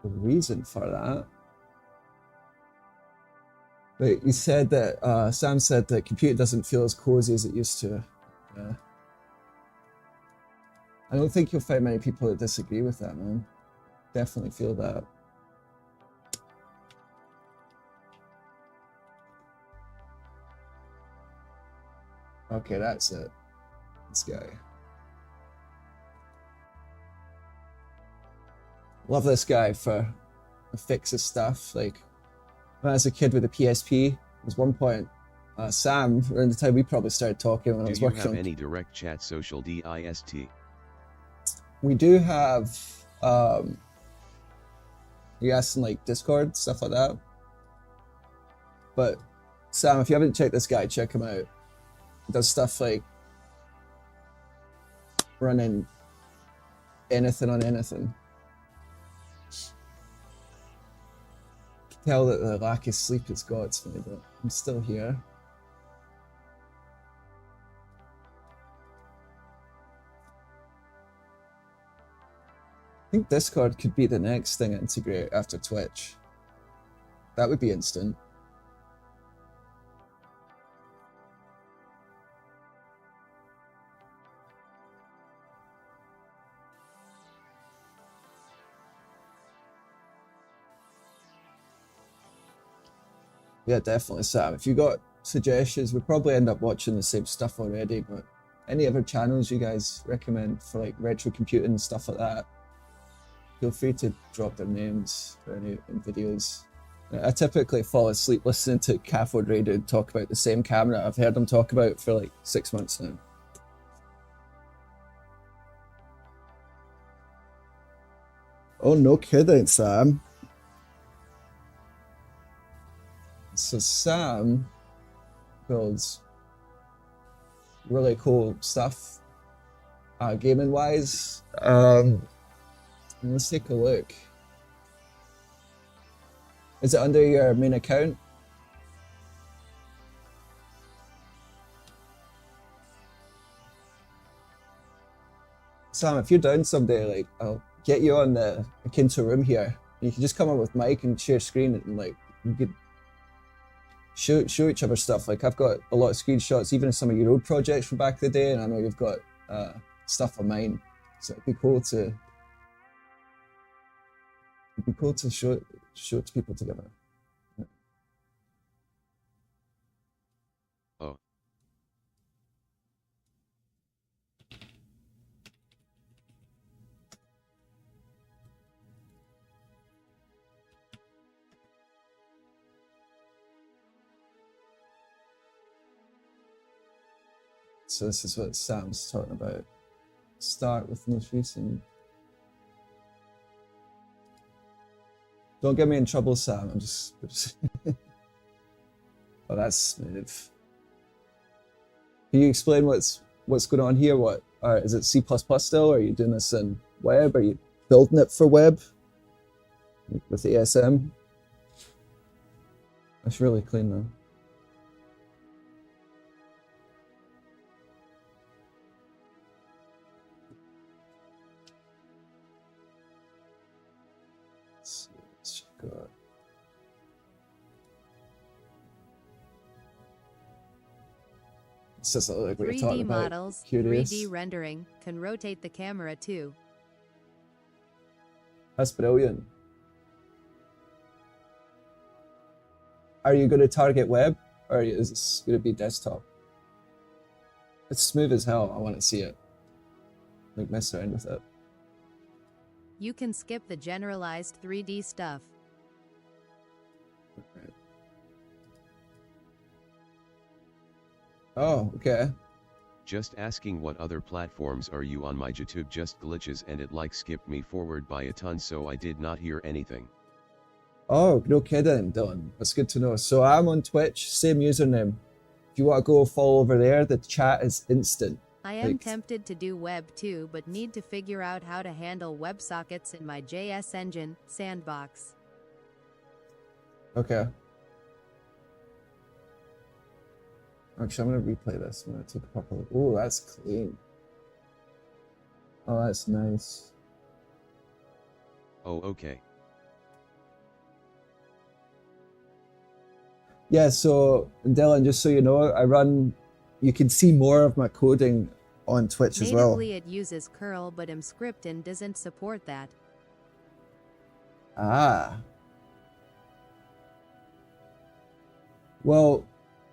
a reason for that. But you said that, Sam said that computer doesn't feel as cozy as it used to. Yeah. I don't think you'll find many people that disagree with that, man. Definitely feel that. Okay, that's it. This guy. Love this guy for fixes stuff. Like, when I was a kid with a PSP, there was one point, Sam, around the time we probably started talking when I was working on... Do you have any direct chat social dist? We do have, you asking like Discord, stuff like that. But Sam, if you haven't checked this guy, check him out. He does stuff like running anything on anything. Tell that the lack of sleep has got to me, but I'm still here. I think Discord could be the next thing to integrate after Twitch. That would be instant. Yeah, definitely, Sam. If you got suggestions, we'll probably end up watching the same stuff already, but any other channels you guys recommend for like retro computing and stuff like that, feel free to drop their names for any videos. I typically fall asleep listening to Cathode Ray Dude talk about the same camera I've heard him talk about for like 6 months now. Oh, no kidding, Sam. So Sam builds really cool stuff, gaming wise. Let's take a look. Is it under your main account? Sam, if you're down someday, like I'll get you on the Akinto room here. You can just come on with Mike and share screen and like you could show each other stuff. Like I've got a lot of screenshots, even of some of your old projects from back in the day, and I know you've got stuff of mine. So it'd be cool to show it to people together. Oh. So this is what Sam's talking about. Start with the most recent. Don't get me in trouble, Sam. I'm just... Oh, that's smooth. Can you explain what's going on here? What is it C++ still? Or are you doing this in web? Are you building it for web with the ASM? That's really clean though. Let's check out. It's just like what you're talking 3D about. models, Curious. 3D rendering, can rotate the camera too. That's brilliant. Are you going to target web, or is this going to be desktop? It's smooth as hell. I want to see it. Like mess around with it. You can skip the generalized 3D stuff. Okay. Oh, okay. Just asking what other platforms are you on? My YouTube just glitches and it like skipped me forward by a ton, so I did not hear anything. Oh, no kidding, Dylan. That's good to know. So I'm on Twitch, same username. If you want to go follow over there, the chat is instant. I am tempted to do web too, but need to figure out how to handle WebSockets in my JS engine, Sandbox. Okay. Actually, I'm going to replay this. I'm going to take a proper look. Oh, that's clean. Oh, that's nice. Oh, okay. Yeah, so Dylan, just so you know, you can see more of my coding on Twitch as well. Natively it uses curl, but mscripton doesn't support that. Ah. Well,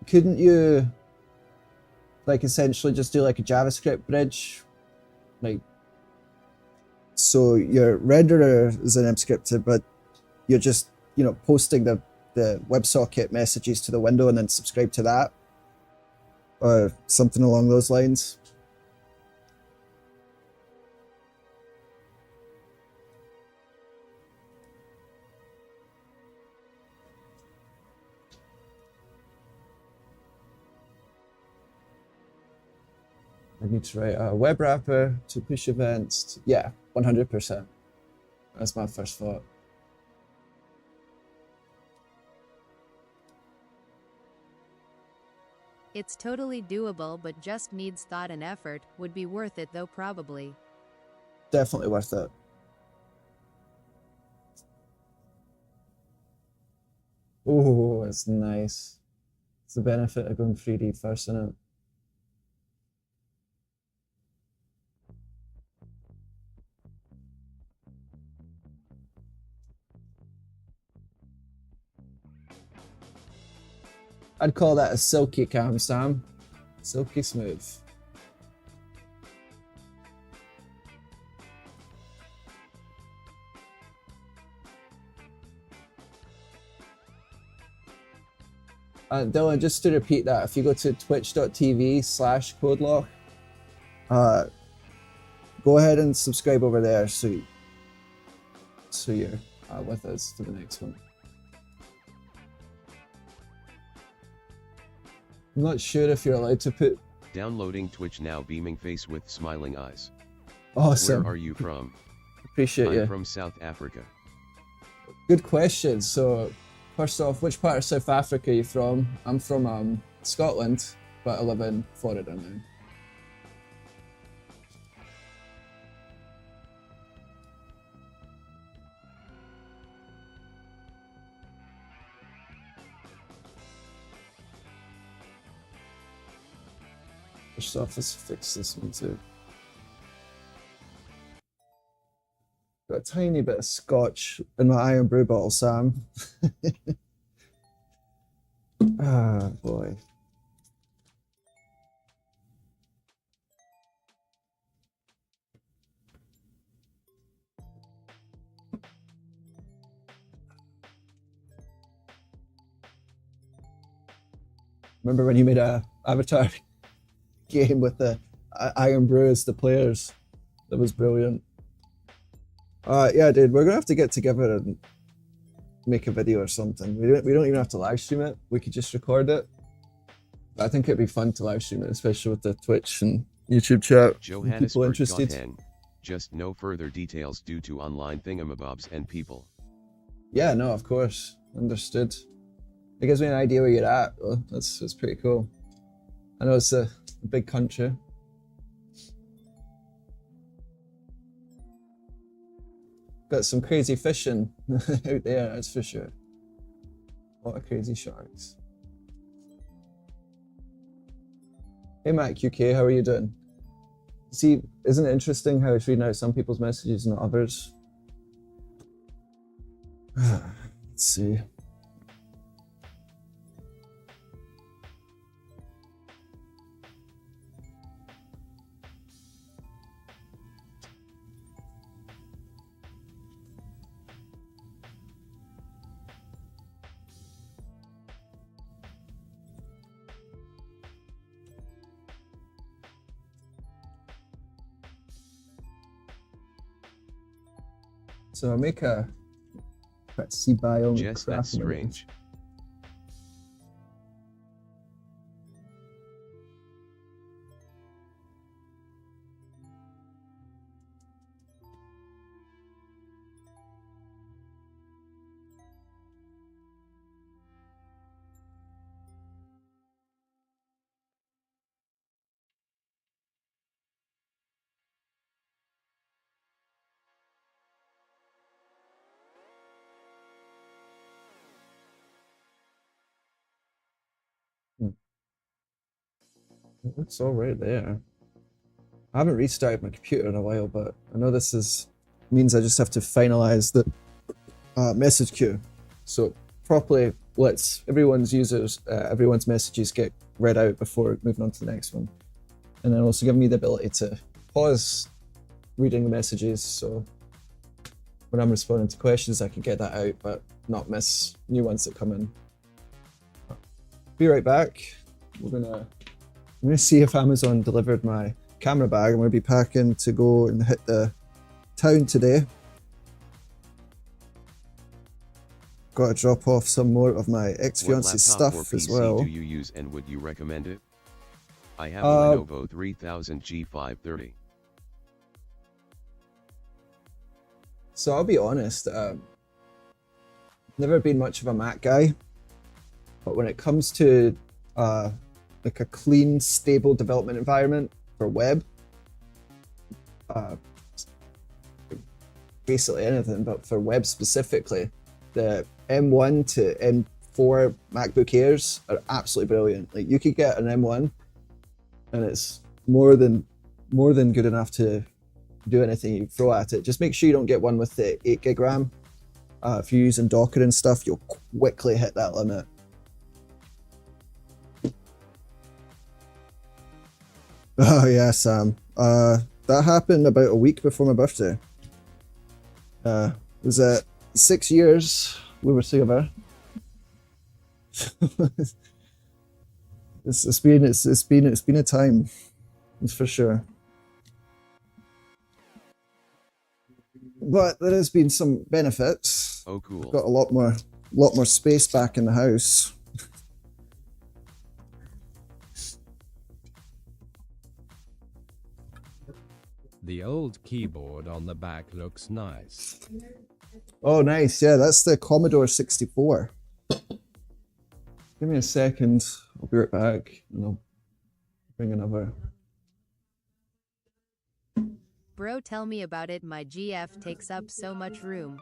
couldn't you like essentially just do like a JavaScript bridge? Like, so your renderer is an mscripted, but you're just, posting the WebSocket messages to the window and then subscribe to that, or something along those lines. I need to write a web wrapper to push events. Yeah, 100%. That's my first thought. It's totally doable, but just needs thought and effort. Would be worth it though, probably. Definitely worth it. Oh, it's nice. It's the benefit of going 3D first, isn't it? I'd call that a silky cam, Sam. Silky smooth. Dylan, just to repeat that, if you go to twitch.tv/codelock, go ahead and subscribe over there so you're with us for the next one. I'm not sure if you're allowed to put... Downloading Twitch now, beaming face with smiling eyes. Awesome. Where are you from? Appreciate you. I'm from South Africa. Good question. So, first off, which part of South Africa are you from? I'm from Scotland, but I live in Florida now. First off, let's fix this one too. Got a tiny bit of scotch in my iron brew bottle, Sam. Ah, boy. Remember when you made a Avatar game with the Iron Brew as the players? That was brilliant. Yeah, dude, we're gonna have to get together and make a video or something. We don't even have to live stream it. We could just record it I think it'd be fun to live stream it, especially with the Twitch and YouTube chat. People Johannesburg interested. .n. Just no further details due to online thingamabobs and people. Yeah, no, of course. Understood. It gives me an idea where you're at, though. That's pretty cool. I know it's a big country. Got some crazy fishing out there, that's for sure. A lot of crazy sharks. Hey Mac UK, how are you doing? See, isn't it interesting how it's reading out some people's messages and not others? Let's see. So I make a see biome. Jess, that's strange. It looks all right there. I haven't restarted my computer in a while, but I know this means I just have to finalize the message queue. So properly lets everyone's messages get read out before moving on to the next one. And then also give me the ability to pause reading the messages, so when I'm responding to questions I can get that out but not miss new ones that come in. Be right back. I'm gonna see if Amazon delivered my camera bag. I'm gonna be packing to go and hit the town today. Got to drop off some more of my ex-fiance's stuff as well. What laptop or PC do you use and would you recommend it? I have a Lenovo 3000 G530. So I'll be honest, never been much of a Mac guy, but when it comes to like a clean, stable development environment for web, basically anything, but for web specifically, the M1 to M4 MacBook Airs are absolutely brilliant. Like you could get an M1 and it's more than good enough to do anything you throw at it. Just make sure you don't get one with the 8 gig RAM. If you're using Docker and stuff, you'll quickly hit that limit. Oh yeah, Sam. That happened about a week before my birthday. It was 6 years we were together. It's been a time, that's for sure. But there has been some benefits. Oh, cool. Got a lot more space back in the house. The old keyboard on the back looks nice. Oh, nice. Yeah, that's the Commodore 64. Give me a second. I'll be right back and I'll bring another. Bro, tell me about it. My GF takes up so much room.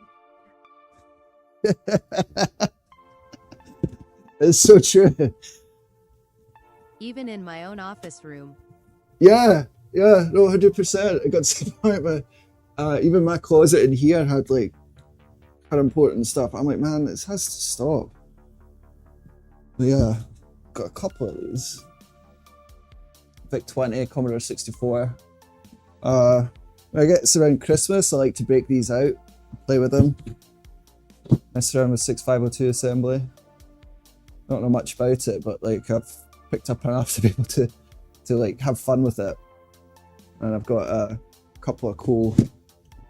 It's so true. Even in my own office room. Yeah, no, 100%. I got to the point where even my closet in here had like important stuff. I'm like, man, this has to stop. But yeah, got a couple of these. VIC-20, Commodore 64. When I get around Christmas, I like to break these out, play with them. Mess around with 6502 assembly. Don't know much about it, but like I've picked up enough to be able to like have fun with it. And I've got a couple of cool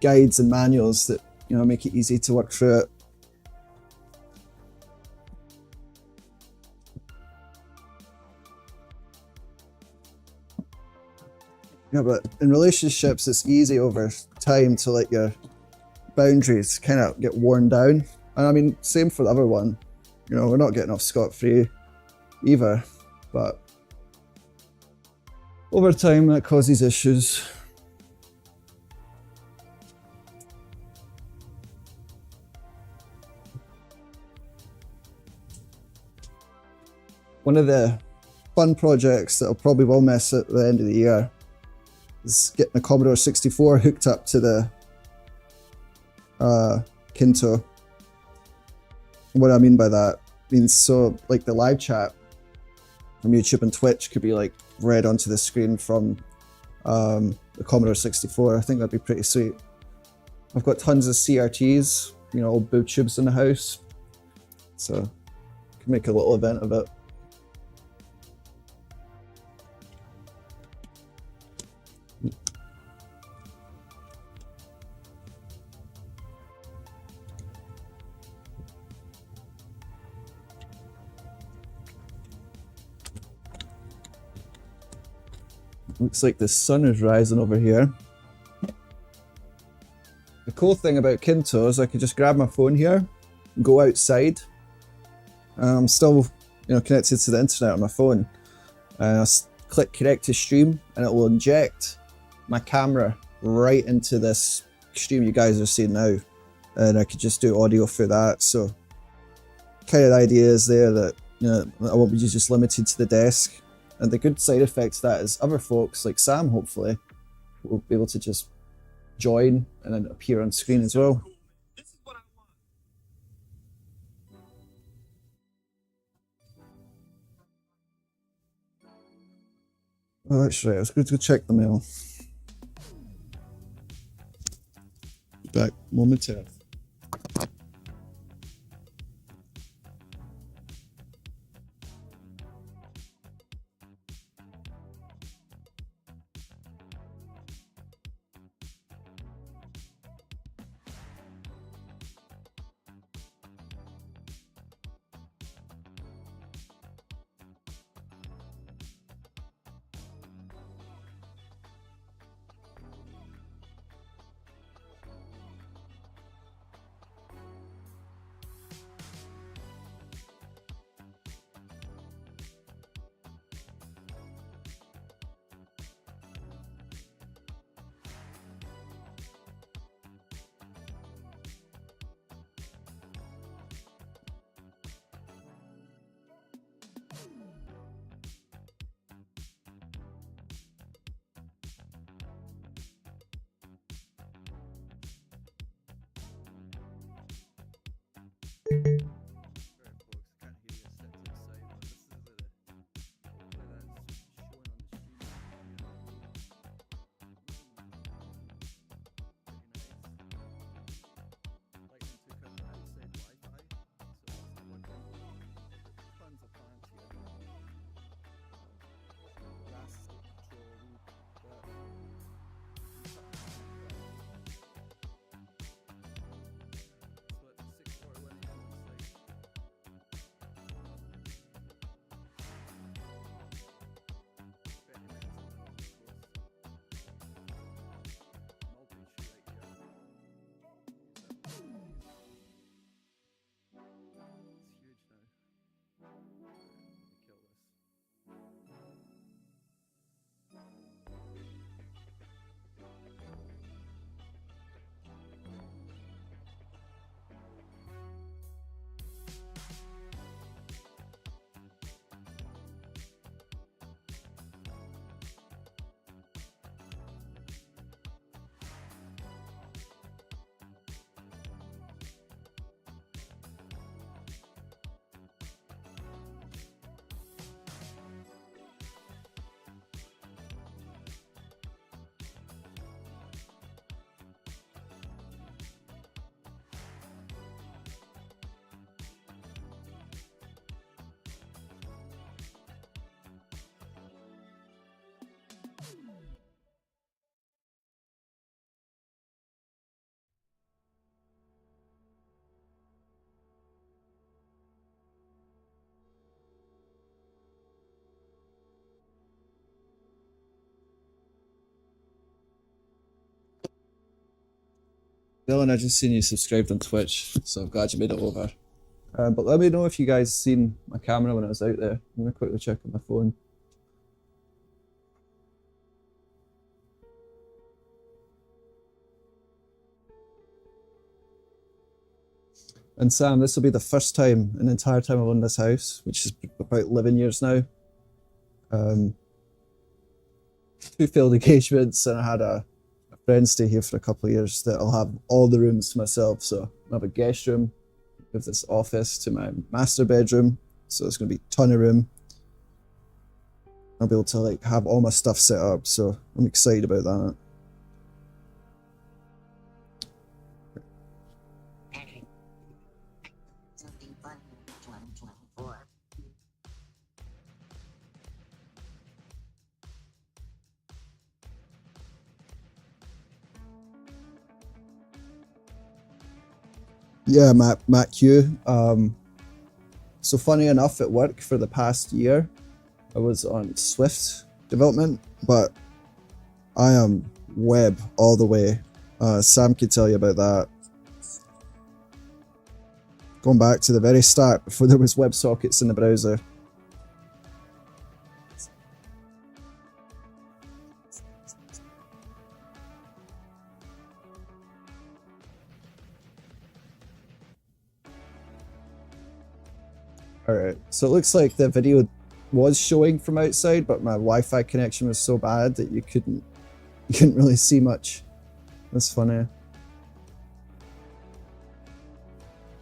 guides and manuals that, you know, make it easy to work through it. Yeah, but in relationships, it's easy over time to let your boundaries kind of get worn down. And I mean, same for the other one. You know, we're not getting off scot-free either, but over time that causes issues. One of the fun projects that I probably will miss at the end of the year is getting a Commodore 64 hooked up to the Kinto. What I mean by that means, so like the live chat from YouTube and Twitch could be like read onto the screen from the Commodore 64. I think that'd be pretty sweet. I've got tons of CRTs, you know, old boob tubes in the house, so I can make a little event of it. Looks like the sun is rising over here. The cool thing about Kinto is I could just grab my phone here and go outside. I'm still, you know, connected to the internet on my phone. I'll click connect to stream and it will inject my camera right into this stream you guys are seeing now. And I could just do audio through that. So kind of the idea is there that, you know, I won't be just limited to the desk. And the good side effect to that is other folks, like Sam, hopefully, will be able to just join and then appear on screen as well. Oh, that's right. I was going to go check the mail. Back momentarily. Dylan, I just seen you subscribed on Twitch, so I'm glad you made it over. But let me know if you guys seen my camera when I was out there. I'm gonna quickly check on my phone. And Sam, this will be the first time in the entire time I've owned this house, which is about 11 years now. 2 failed engagements, and I had a friend stay here for a couple of years that I'll have all the rooms to myself. So I'll have a guest room with this office to my master bedroom. So it's going to be a ton of room. I'll be able to like have all my stuff set up. So I'm excited about that. Yeah, Matt Q. So funny enough, at work for the past year, I was on Swift development, but I am web all the way. Sam could tell you about that. Going back to the very start, before there was WebSockets in the browser. Alright, so it looks like the video was showing from outside, but my Wi-Fi connection was so bad that you couldn't really see much. That's funny.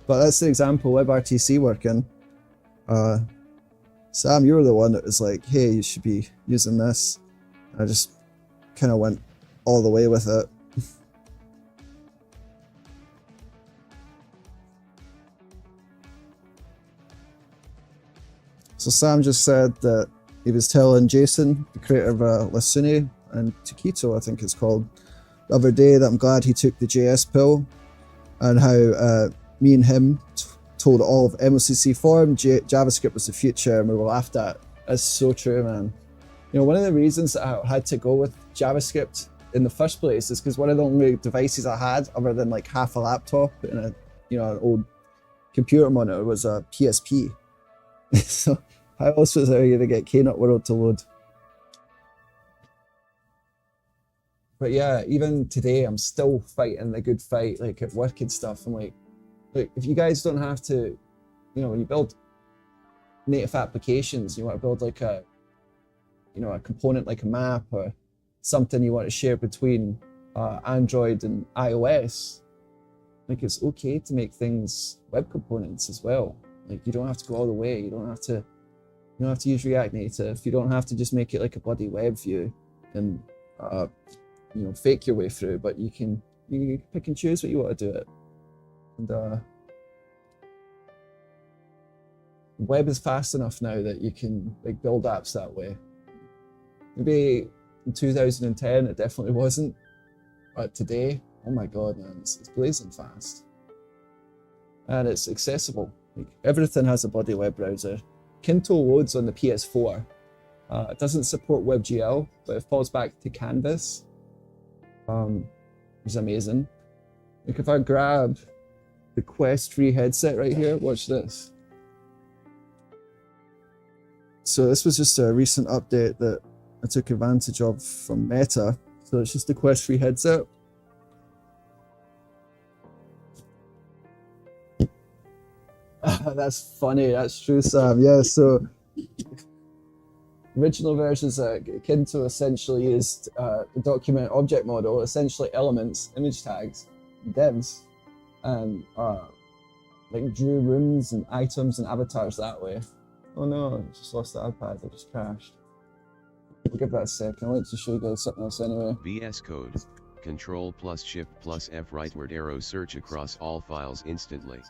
But that's the example WebRTC working. Sam, you were the one that was like, hey, you should be using this. I just kind of went all the way with it. So Sam just said that he was telling Jason, the creator of Lasuni and Taquito, I think it's called, the other day that I'm glad he took the JS pill, and how me and him told all of MLCC forum JavaScript was the future, and we were laughed at. That's so true, man. You know, one of the reasons that I had to go with JavaScript in the first place is because one of the only devices I had, other than like half a laptop and a, you know, an old computer monitor, was a PSP. So how else was I going to get Knut World to load? But yeah, even today I'm still fighting the good fight, like at work and stuff. I'm like, look, if you guys don't have to, you know, when you build native applications, you want to build like a, you know, a component like a map or something you want to share between Android and iOS, like it's okay to make things web components as well. Like you don't have to go all the way. You don't have to use React Native. You don't have to just make it like a bloody web view and you know, fake your way through. But you can pick and choose what you want to do it. And web is fast enough now that you can like build apps that way. Maybe in 2010 it definitely wasn't, but today, oh my god, man, it's blazing fast, and it's accessible. Like, everything has a bloody web browser. Kinto loads on the PS4. It doesn't support WebGL, but it falls back to Canvas, which is amazing. Like if I grab the Quest 3 headset right here, watch this. So this was just a recent update that I took advantage of from Meta. So it's just a Quest 3 headset. That's funny, that's true, Sam. Yeah, so original versions of Kinto essentially used the document object model, essentially elements, image tags, divs, and like drew rooms and items and avatars that way. Oh no, I just lost the iPad, I just crashed. I'll give that a second. I wanted to show you guys something else anyway. VS Code. Control plus Shift plus F rightward arrow search across all files instantly.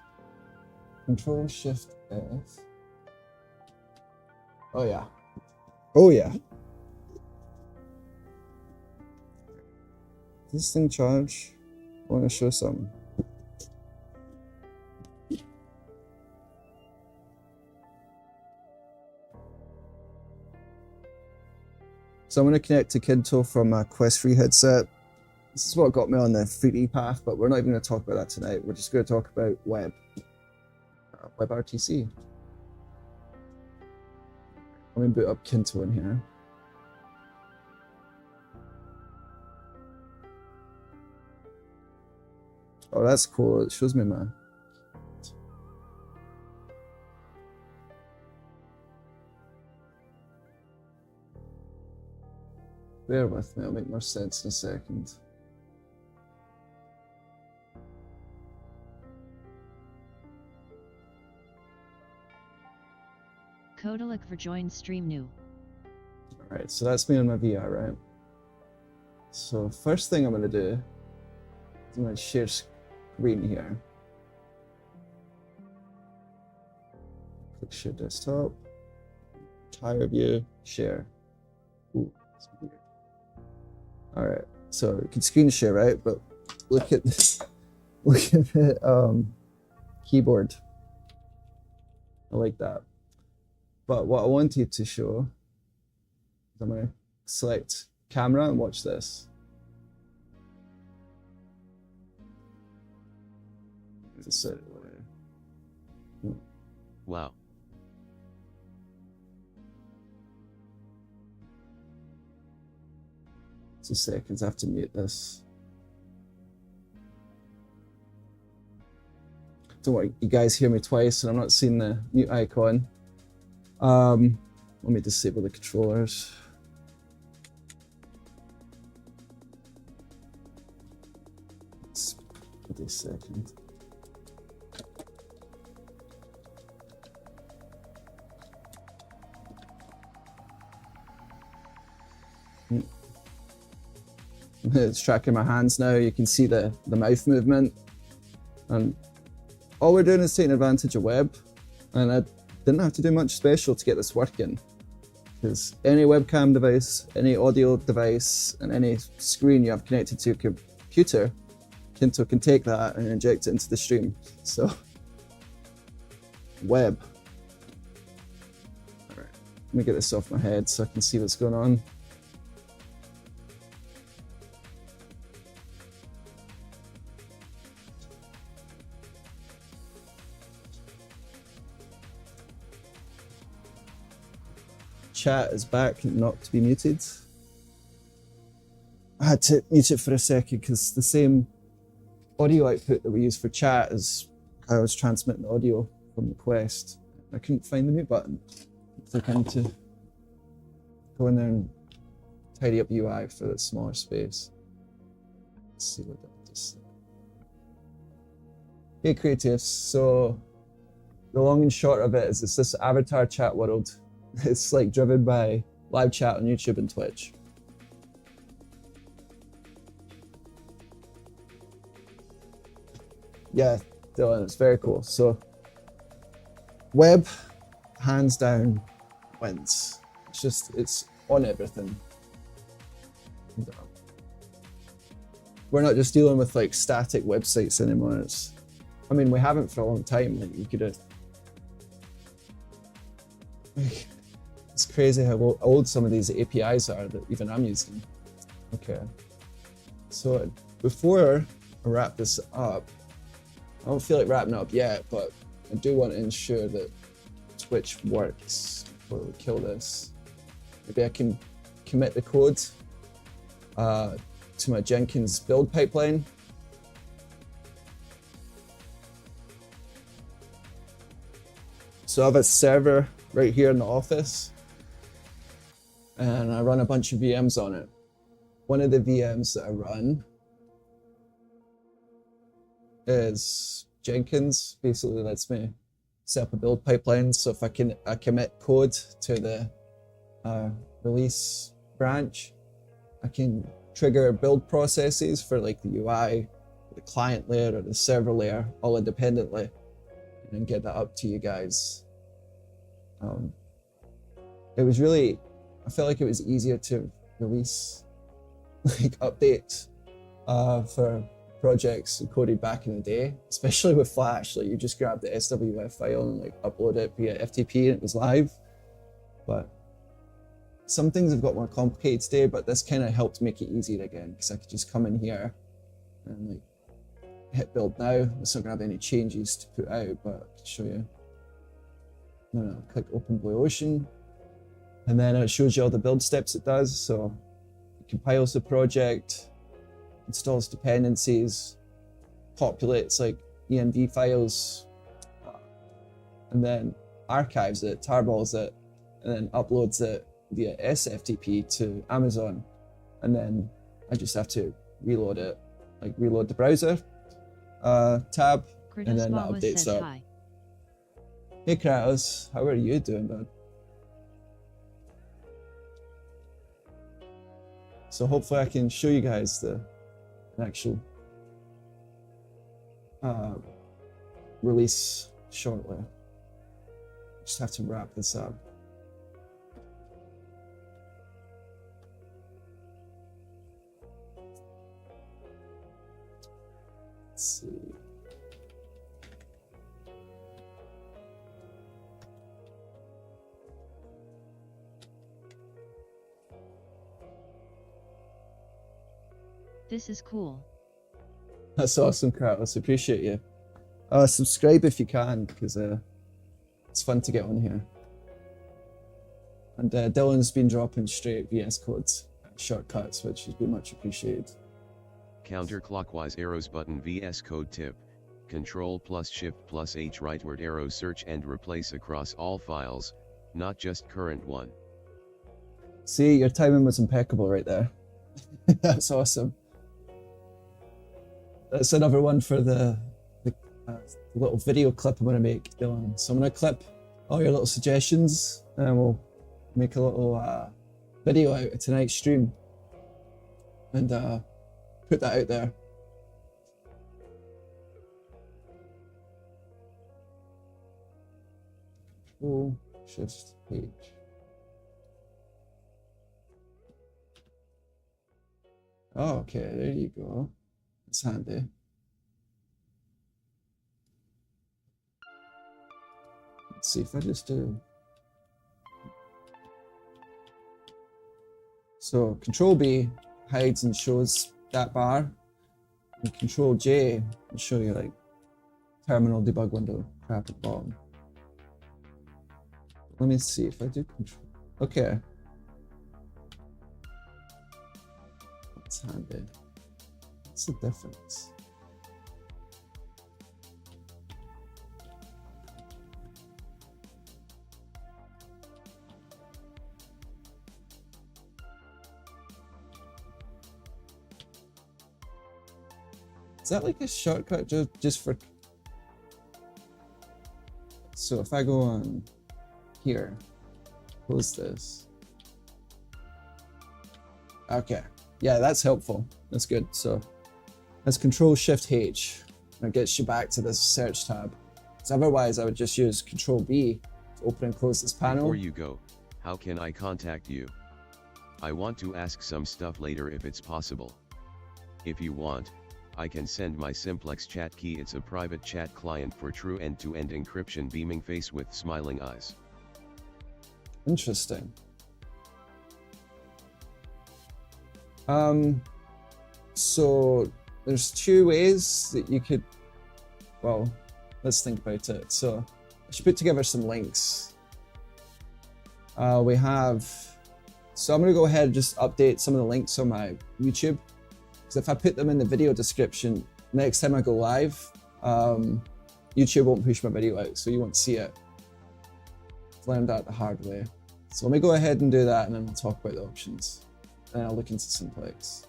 Control Shift F. Oh yeah. Oh yeah. This thing charge? I want to show something. So I'm going to connect to Kinto from a Quest 3 headset. This is what got me on the 3D path, but we're not even going to talk about that tonight. We're just going to talk about WebRTC. Let me boot up Kinto in here. Oh, that's cool. It shows me my... Bear with me, it'll make more sense in a second. Kodalik for join stream new. Alright, so that's me on my VR, right? So first thing I'm going to do is I'm going to share screen here. Click share desktop, entire view, share. Ooh, that's weird. Alright, so you can screen share, right? But look at this. Look at the keyboard. I like that. But what I wanted to show is I'm going to select camera and watch this. Wow. Just a second, I have to mute this. Don't worry, you guys hear me twice and I'm not seeing the mute icon. Let me disable the controllers. Wait a second. It's tracking my hands now. You can see the mouth movement. And all we're doing is taking advantage of web. And I didn't have to do much special to get this working. Because any webcam device, any audio device, and any screen you have connected to your computer, Kinto can take that and inject it into the stream. So, web. All right, let me get this off my head so I can see what's going on. Chat is back, not to be muted. I had to mute it for a second because the same audio output that we use for chat is how I was transmitting the audio from the Quest. I couldn't find the mute button. So I need to go in there and tidy up UI for that smaller space. Let's see what that just said. Hey creatives, so the long and short of it is it's this avatar chat world. It's like driven by live chat on YouTube and Twitch. Yeah, Dylan, it's very cool. So, web, hands down, wins. It's on everything. We're not just dealing with like static websites anymore. I mean, we haven't for a long time. Like, you could have. It's crazy how old some of these APIs are that even I'm using. Okay. So before I wrap this up, I don't feel like wrapping it up yet, but I do want to ensure that Twitch works before we kill this. Maybe I can commit the code to my Jenkins build pipeline. So I have a server right here in the office, and I run a bunch of VMs on it. One of the VMs that I run is Jenkins. Basically lets me set up a build pipeline. So if I commit code to the release branch, I can trigger build processes for like the UI, the client layer, or the server layer, all independently, and then get that up to you guys. It was really, I felt like it was easier to release like updates for projects coded back in the day, especially with Flash. Like you just grab the SWF file and like upload it via FTP and it was live. But some things have got more complicated today, but this kind of helped make it easier again, because I could just come in here and like hit build now. It's not gonna have any changes to put out, but I can show you. No, click open Blue Ocean, and then it shows you all the build steps it does. So it compiles the project, installs dependencies, populates like env files, and then archives it, tarballs it, and then uploads it via SFTP to Amazon. And then I just have to reload it, like reload the browser tab, and then that updates up. Hi. Hey Kratos, how are you doing, bud? So hopefully I can show you guys the actual release shortly. Just have to wrap this up. Let's see. This is cool. That's awesome, Kratos. Appreciate you. Subscribe if you can, because it's fun to get on here. And Dylan's been dropping straight VS codes, shortcuts, which has been much appreciated. Counterclockwise arrows button VS Code tip. Control plus Shift plus H rightward arrow search and replace across all files, not just current one. See, your timing was impeccable right there. That's awesome. That's another one for the little video clip I'm going to make, Dylan. So I'm going to clip all your little suggestions, and we'll make a little video out of tonight's stream and put that out there. Control Shift H. Oh, okay, there you go. That's handy. Let's see if I just do. So Control B hides and shows that bar, and Control J will show you like terminal debug window crap at the bottom. Let me see if I do Control. Okay. That's handy. What's the difference? Is that like a shortcut just for... So if I go on here, close this. Okay, yeah, that's helpful. That's good. So that's Control Shift H. That gets you back to this search tab. So otherwise I would just use Control B to open and close this panel. Before you go, how can I contact you? I want to ask some stuff later if it's possible. If you want, I can send my simplex chat key. It's a private chat client for true end-to-end encryption, beaming face with smiling eyes. Interesting. So there's two ways that you could, well, let's think about it. So I should put together some links. We have, so I'm gonna go ahead and just update some of the links on my YouTube. Because if I put them in the video description, next time I go live, YouTube won't push my video out, so you won't see it. I've learned that the hard way. So let me go ahead and do that, and then we'll talk about the options. And I'll look into simplex.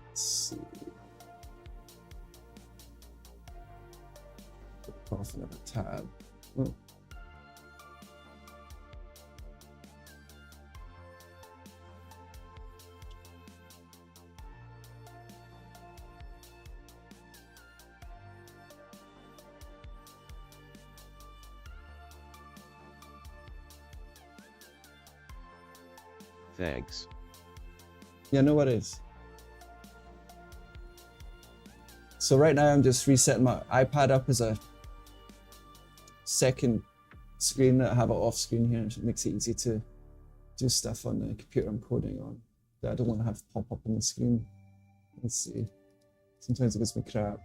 Let's see. Off another tab. Oh. Thanks. Yeah, no worries. So right now I'm just resetting my iPad up as a second screen that I have it off screen here. It makes it easy to do stuff on the computer I'm coding on that I don't want to have pop up on the screen. Let's see. Sometimes it gives me crap.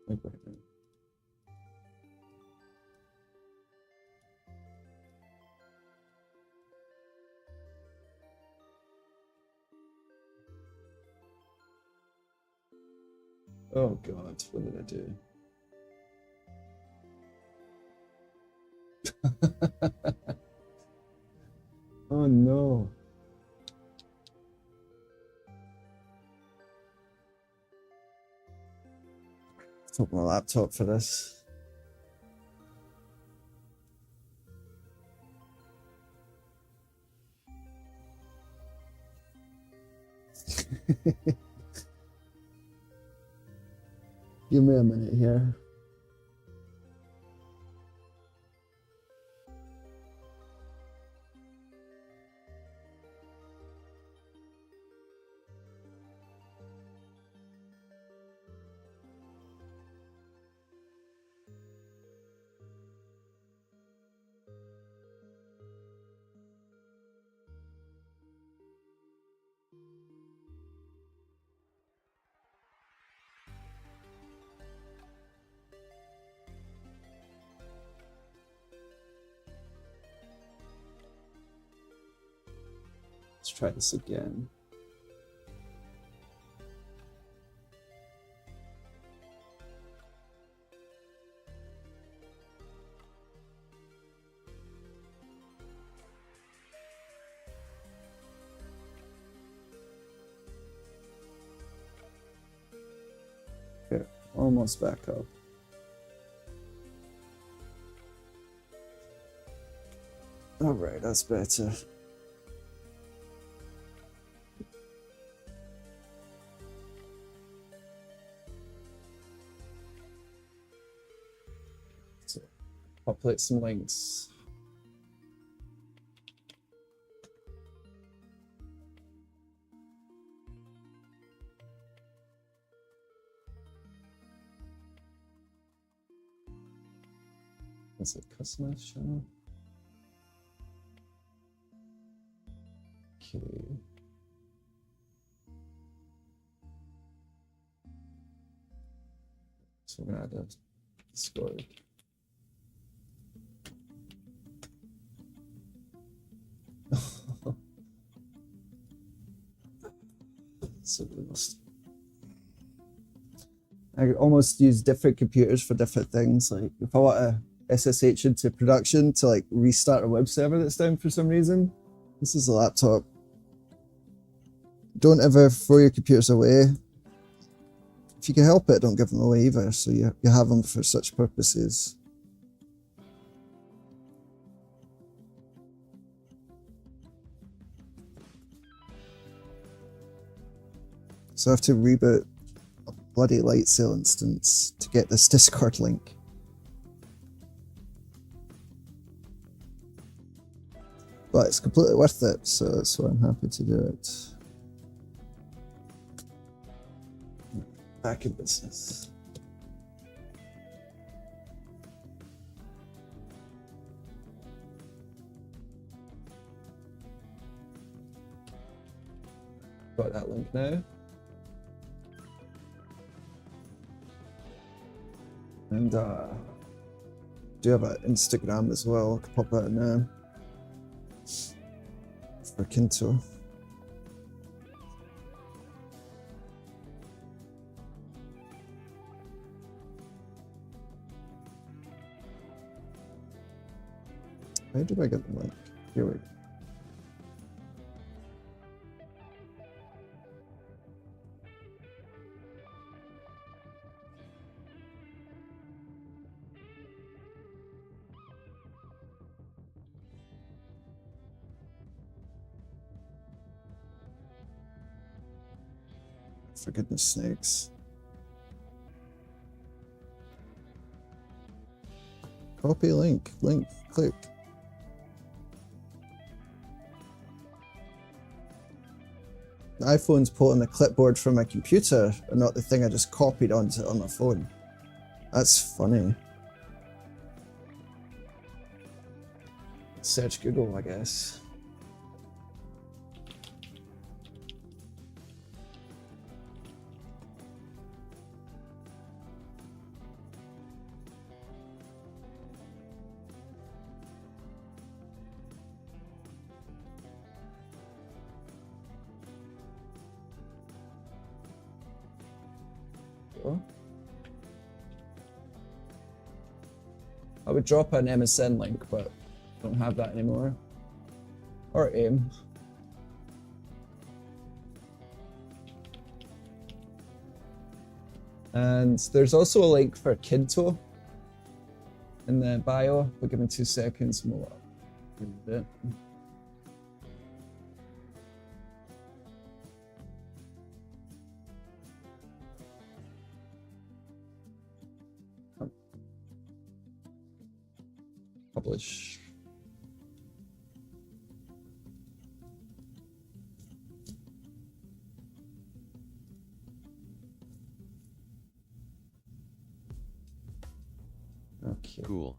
Like right now. Oh God, what did I do? Oh no. Let's open my laptop for this. Give me a minute here. Let's try this again. Okay, almost back up. All right, that's better. Populate some links. Is it customize channel? Okay. So we're gonna add a Discord. So we must. I could almost use different computers for different things. Like if I want to SSH into production to like restart a web server that's down for some reason, this is a laptop. Don't ever throw your computers away. If you can help it, don't give them away either. So you have them for such purposes. So I have to reboot a bloody light sail instance to get this Discord link. But it's completely worth it, so that's why I'm happy to do it. Back in business. Got that link now. And do have an Instagram as well. I can pop that in there for Kinto. How do I get the link? Here we go. For goodness sakes. Copy link, click. The iPhone's pulling the clipboard from my computer and not the thing I just copied onto on my phone. That's funny. Search Google, I guess. I would drop an MSN link, but I don't have that anymore. Or AIM. And there's also a link for Kinto in the bio, but give me 2 seconds and we'll read it. Publish. Okay. Cool.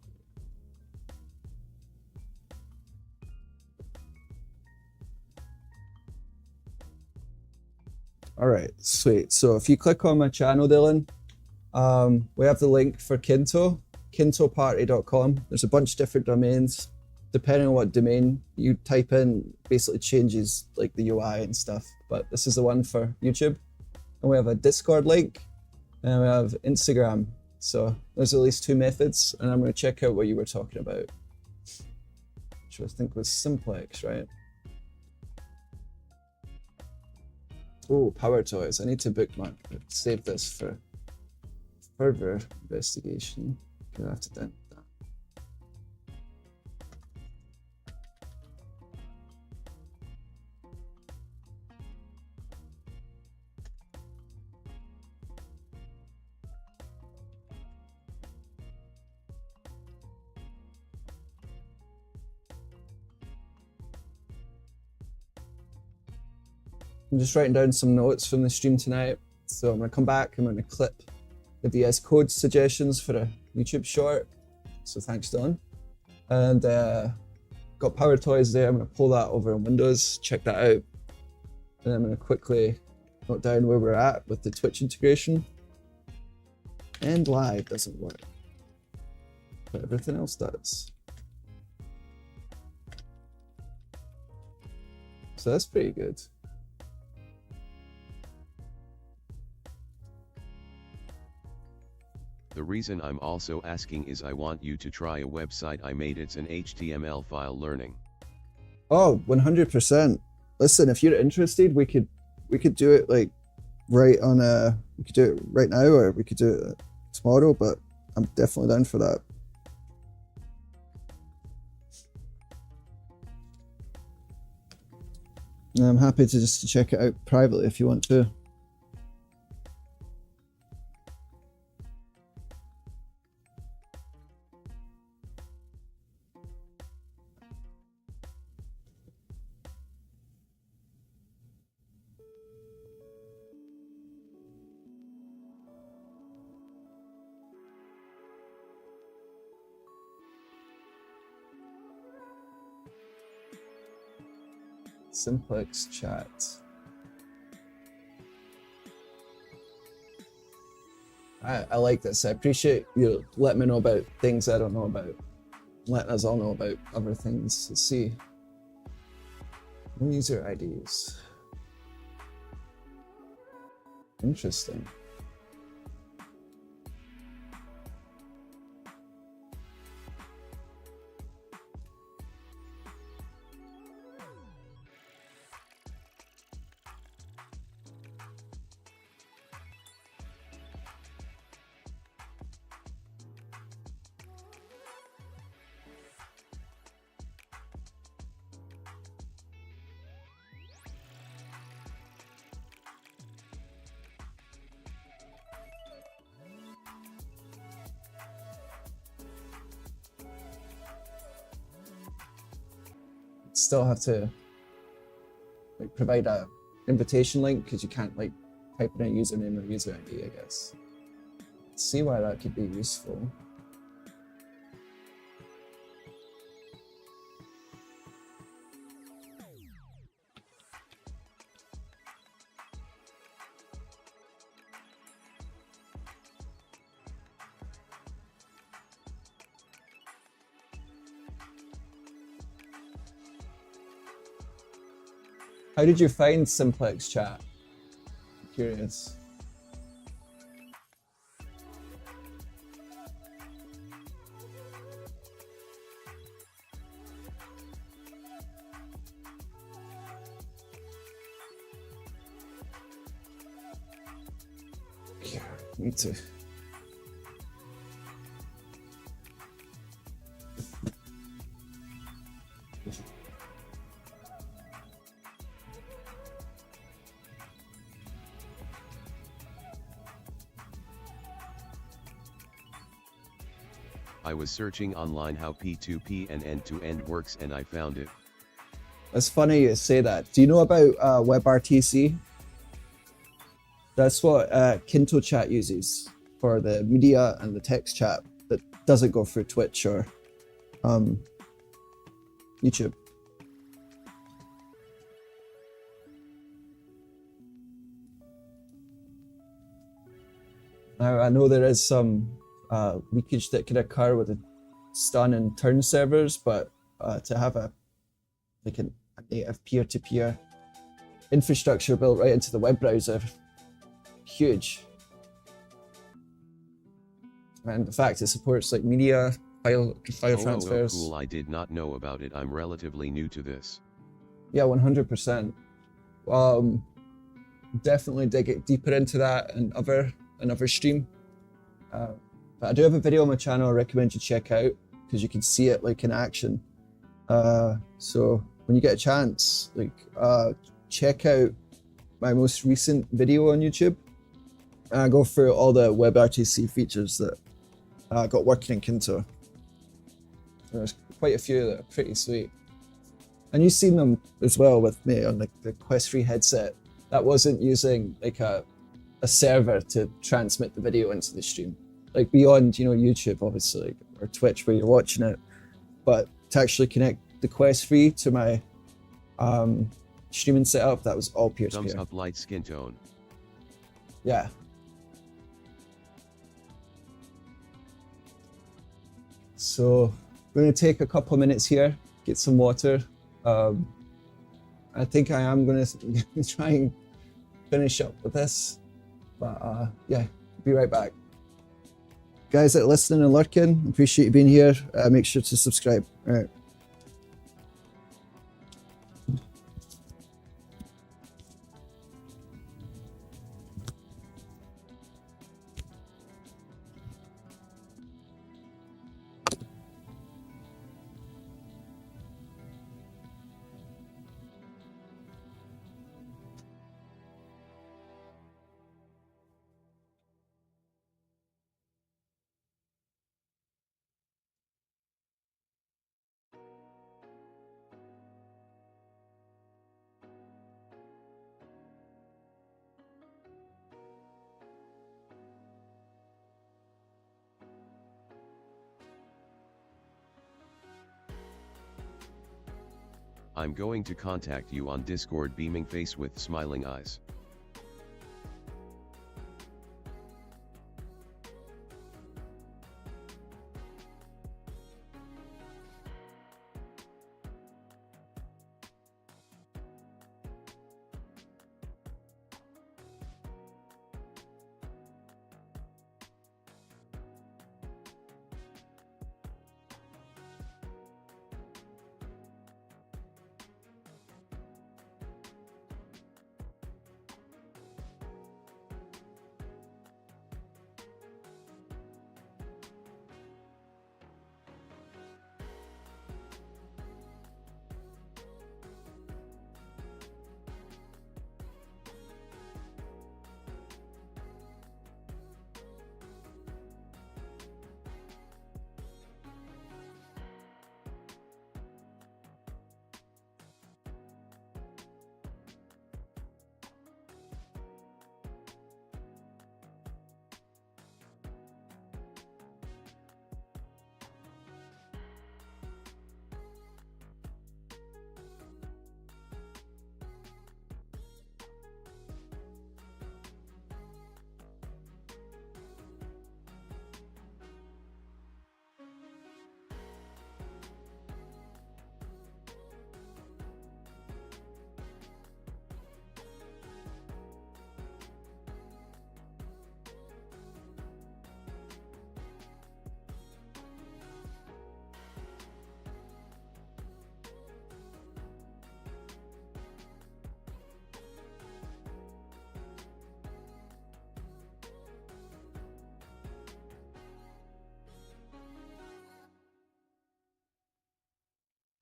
All right, sweet. So if you click on my channel, Dylan, we have the link for Kinto, kintoparty.com. There's a bunch of different domains. Depending on what domain you type in, basically changes like the UI and stuff. But this is the one for YouTube. And we have a Discord link and we have Instagram. So there's at least 2 methods, and I'm going to check out what you were talking about, which I think was simplex, right? Oh, power toys. I need to bookmark it. Save this for further investigation. I have to dent that. I'm just writing down some notes from the stream tonight. So I'm going to come back, I'm going to clip the VS Code suggestions for a YouTube short. So thanks, Don. And got Power Toys there. I'm going to pull that over in Windows, check that out. And I'm going to quickly note down where we're at with the Twitch integration. And live doesn't work, but everything else does. So that's pretty good. The reason I'm also asking is I want you to try a website I made. It's an HTML file learning. Oh, 100%. Listen, if you're interested, we could do it like right on we could do it right now, or we could do it tomorrow, but I'm definitely down for that. And I'm happy to just check it out privately if you want to. Simplex chat. I like this. I appreciate you letting me know about things I don't know about. Letting us all know about other things. Let's see. No user IDs. Interesting. Still have to like provide a invitation link because you can't like type in a username or user ID, I guess. Let's see why that could be useful. How did you find simplex chat? I'm curious. Yeah, me too. I was searching online how P2P and end-to-end works and I found it. It's funny you say that. Do you know about WebRTC? That's what Kinto Chat uses for the media and the text chat that doesn't go through Twitch or YouTube. Now, I know there is some leakage that can occur with the stun and turn servers, but to have a native peer-to-peer infrastructure built right into the web browser, huge. And the fact it supports like media file transfers. Cool, I did not know about it. I'm relatively new to this. Yeah, 100%. Definitely dig it deeper into that and another stream. But I do have a video on my channel I recommend you check out because you can see it like in action. So when you get a chance, like check out my most recent video on YouTube. And I go through all the WebRTC features that I got working in Kinto. There's quite a few that are pretty sweet. And you've seen them as well with me on like the Quest 3 headset. That wasn't using like a server to transmit the video into the stream. Like beyond, you know, YouTube obviously, or Twitch where you're watching it. But to actually connect the Quest 3 to my streaming setup, that was all peer-to-peer. Thumbs up, light skin tone. Yeah. So we're going to take a couple of minutes here, get some water. I think I am going to try and finish up with this. But yeah, be right back. Guys that are listening and lurking, appreciate you being here. Make sure to subscribe. All right. I'm going to contact you on Discord, beaming face with smiling eyes.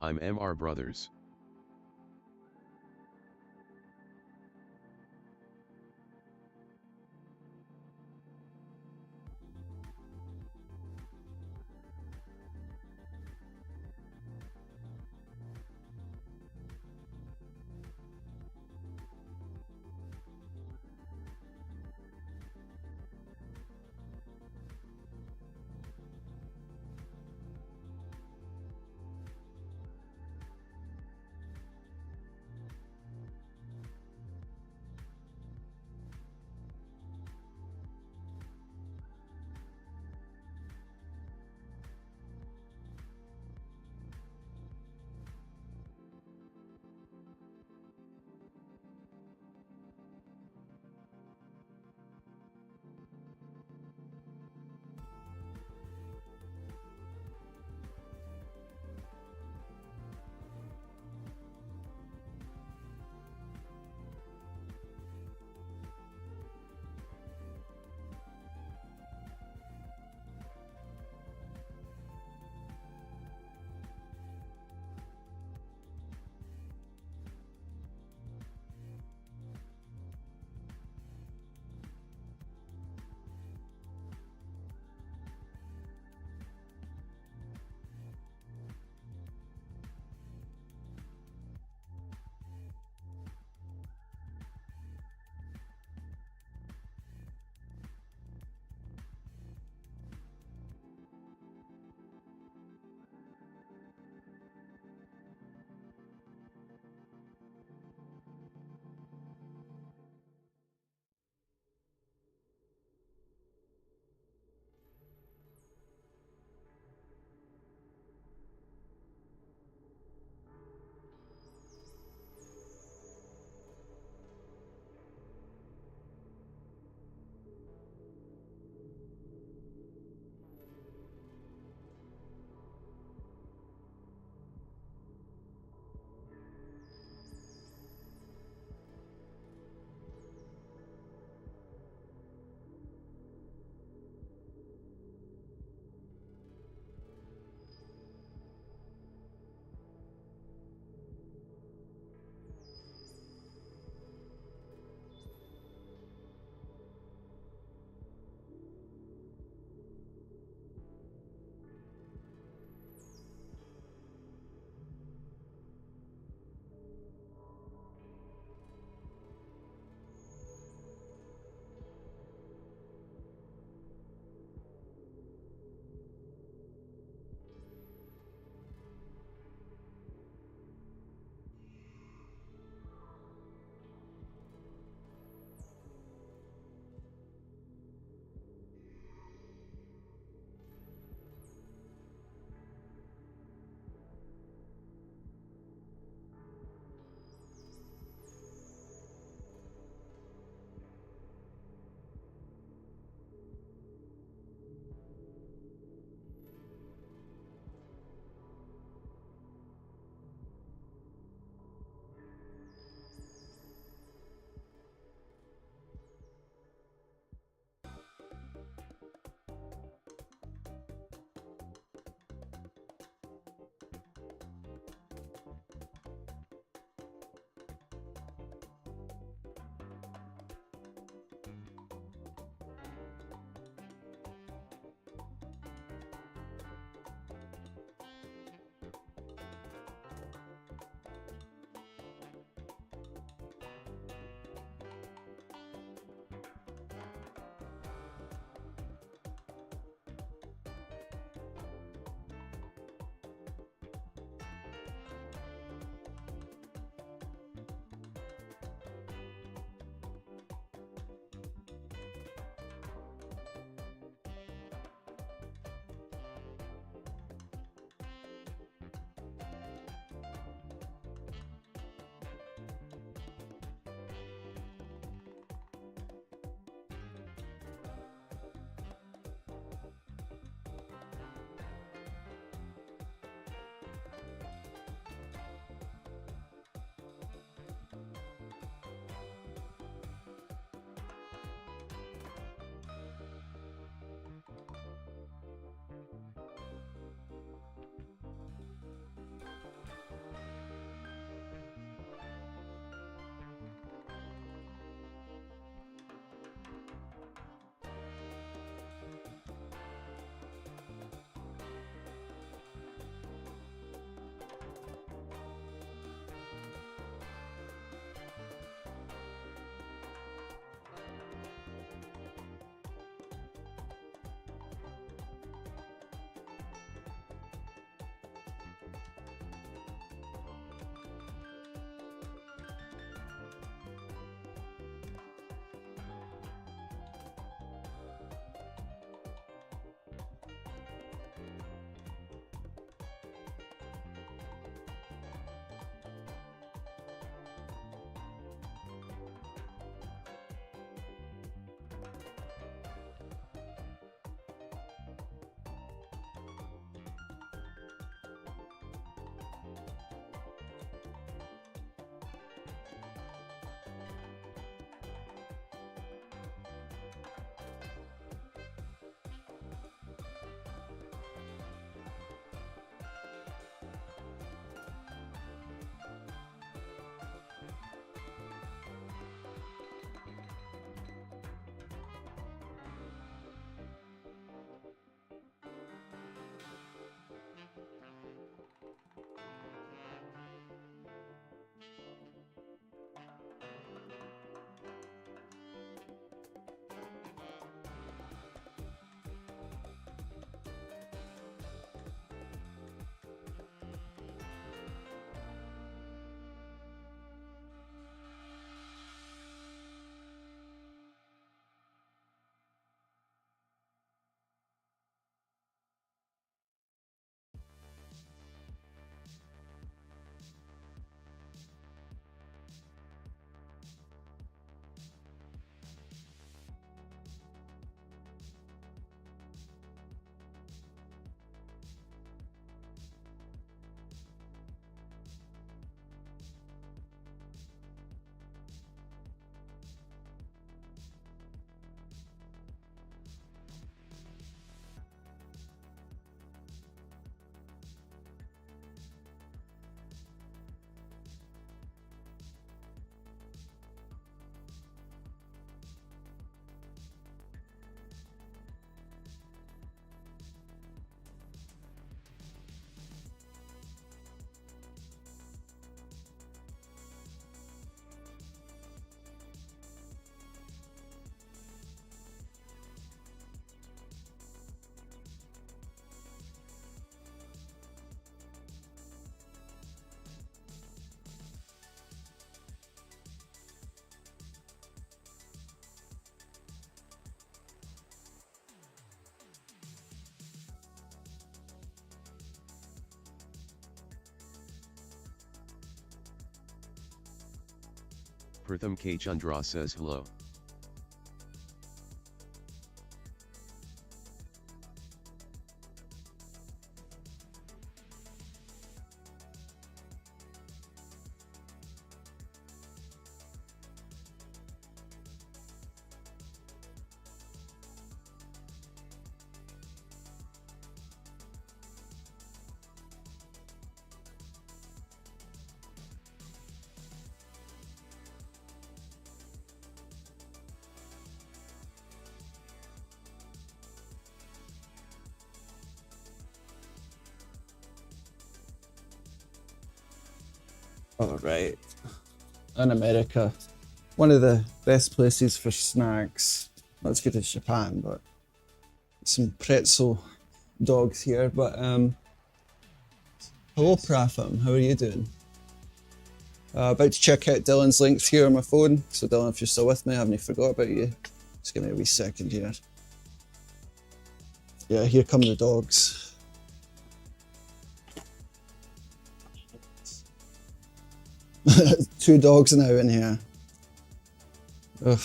I'm MR Brothers. Pratham K. Chandra says hello. All right. In America, one of the best places for snacks. Not as good as Japan, but some pretzel dogs here. But hello, Pratham. How are you doing? About to check out Dylan's links here on my phone. So Dylan, if you're still with me, I haven't forgot about you. Just give me a wee second here. Yeah, here come the dogs. Two dogs now in here. Ugh.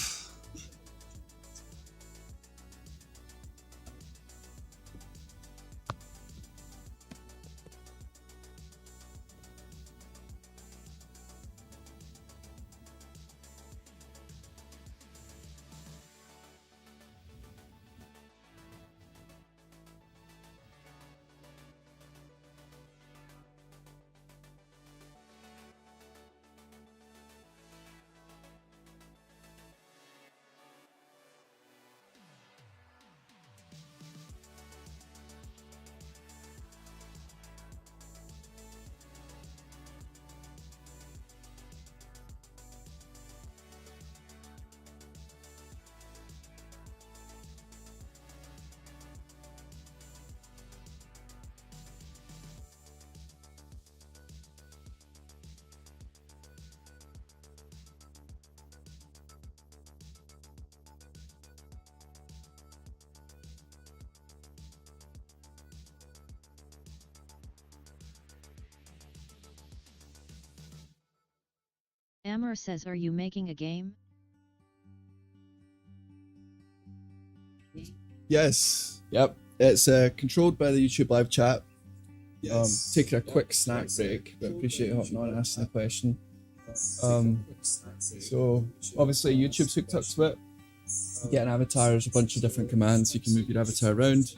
Amar says, are you making a game? Yes. Yep. It's controlled by the YouTube live chat. Taking a quick snack break, but appreciate you hopping on and asking the question. So obviously YouTube's hooked up to it. You get an avatar, there's a bunch of different commands, you can move your avatar around.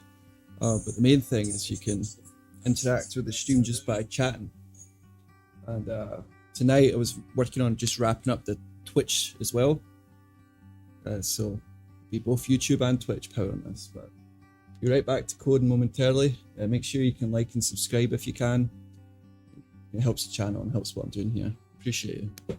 But the main thing is you can interact with the stream just by chatting. And tonight I was working on just wrapping up the Twitch as well. So be both YouTube and Twitch power on this. But be right back to coding momentarily. Make sure you can like and subscribe if you can. It helps the channel and helps what I'm doing here. Appreciate it.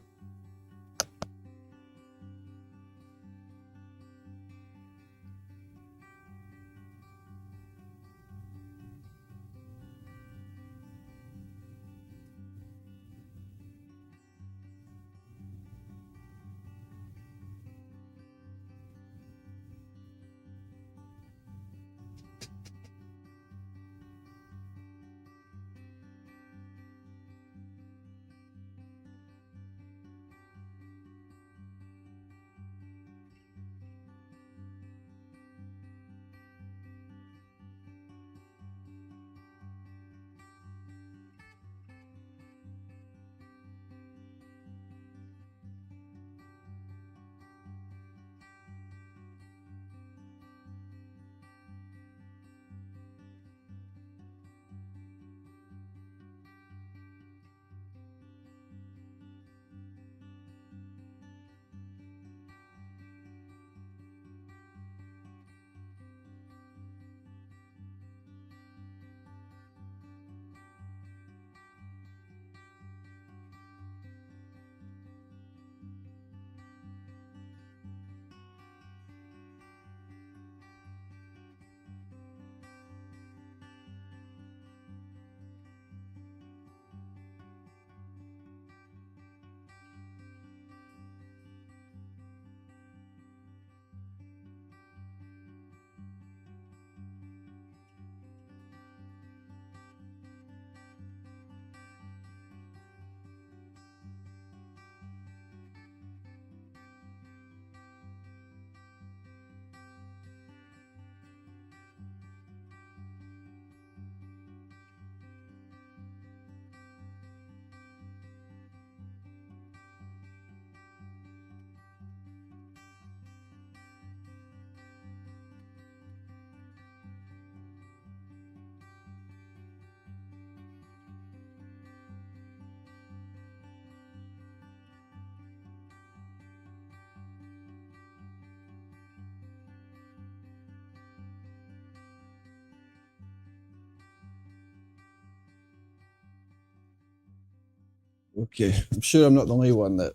Okay, I'm sure I'm not the only one that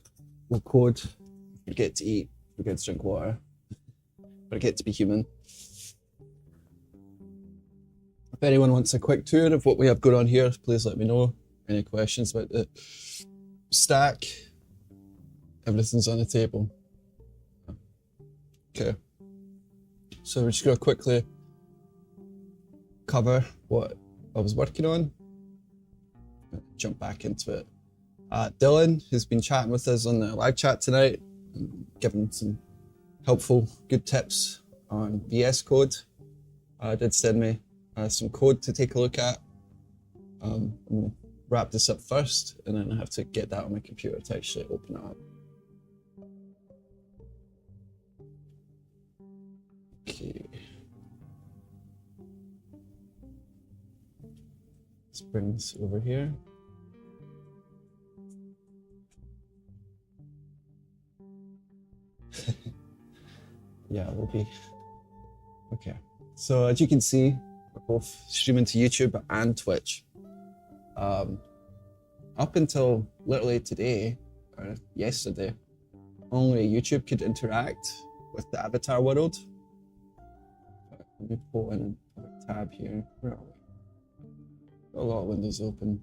will code, forget to eat, forget to drink water, forget to be human. If anyone wants a quick tour of what we have going on here, please let me know. Any questions about the stack? Everything's on the table. Okay. So we're just going to quickly cover what I was working on. Jump back into it. Dylan, who's been chatting with us on the live chat tonight, giving some helpful, good tips on VS Code, did send me some code to take a look at. I'm going to wrap this up first, and then I have to get that on my computer to actually open it up. Okay. Let's bring this over here. Yeah, we'll be okay. So as you can see, we're both streaming to YouTube and Twitch. Up until literally today or yesterday, only YouTube could interact with the avatar world. Let me pull in a tab here. Where are we? Got a lot of windows open.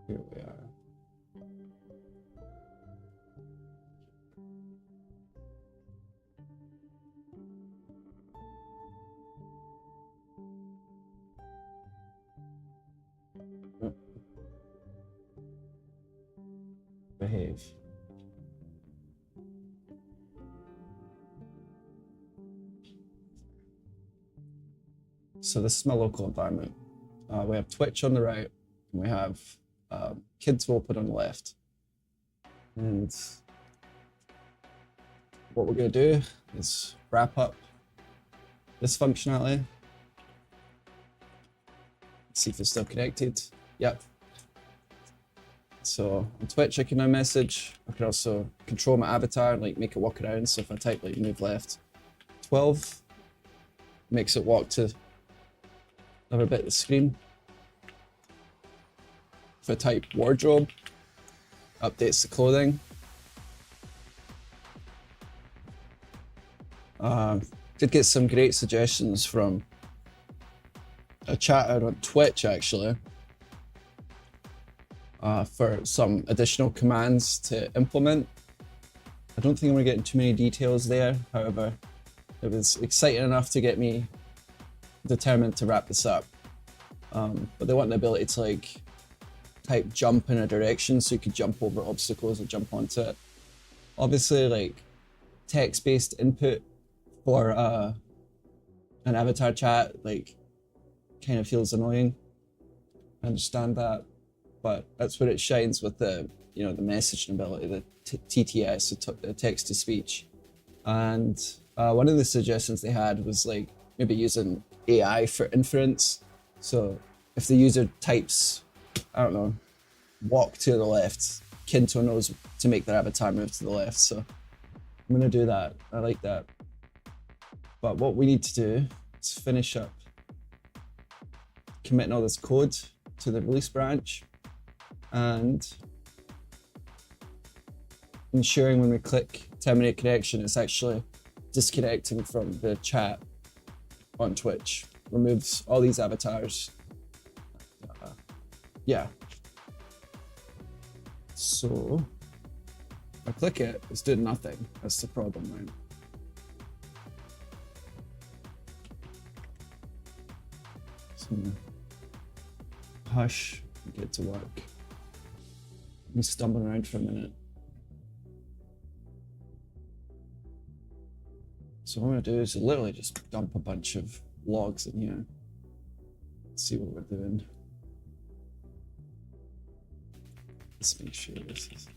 Here we are. Behave. So this is my local environment. We have Twitch on the right, and we have Kids Open on the left. And what we're going to do is wrap up this functionality. See if it's still connected. Yep. So on Twitch, I can now message. I can also control my avatar, like make it walk around. So if I type like move left 12, makes it walk to another bit of the screen. If I type wardrobe, updates the clothing. Did get some great suggestions from a chatter on Twitch actually. For some additional commands to implement. I don't think I'm going to get into too many details there. However, it was exciting enough to get me determined to wrap this up. But they want the ability to like type jump in a direction so you could jump over obstacles or jump onto it. Obviously, like text-based input for an avatar chat like kind of feels annoying. I understand that. But that's where it shines with the, the messaging ability, the TTS, the text to speech. And one of the suggestions they had was like maybe using AI for inference. So if the user types, I don't know, walk to the left, Kinto knows to make their avatar move to the left. So I'm gonna do that. I like that. But what we need to do is finish up committing all this code to the release branch. And ensuring when we click terminate connection, it's actually disconnecting from the chat on Twitch. Removes all these avatars. Yeah. So, if I click it, it's doing nothing. That's the problem, right? So, hush, get to work. Me stumbling around for a minute. So what I'm gonna do is literally just dump a bunch of logs in here. Let's see what we're doing. Let's make sure this is.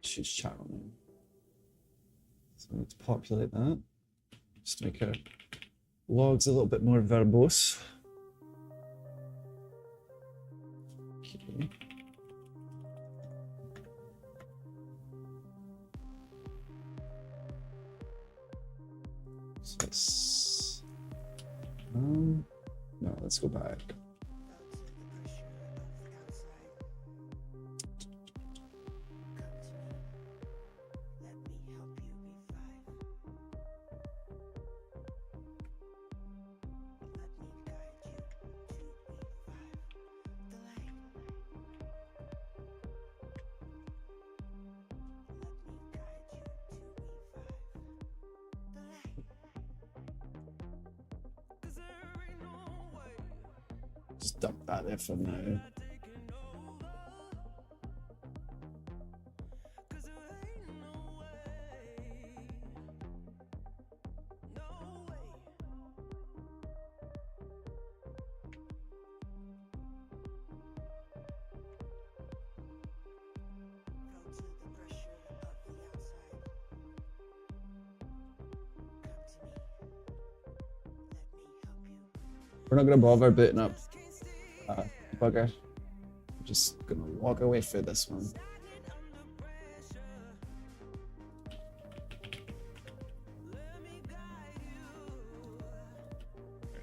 Choose channel name. So I need to populate that. Just to make our logs a little bit more verbose. Okay. So let's, no, let's go back. Just dump that there for now. We're not going to bother booting up Debugger. I'm just going to walk away through this one.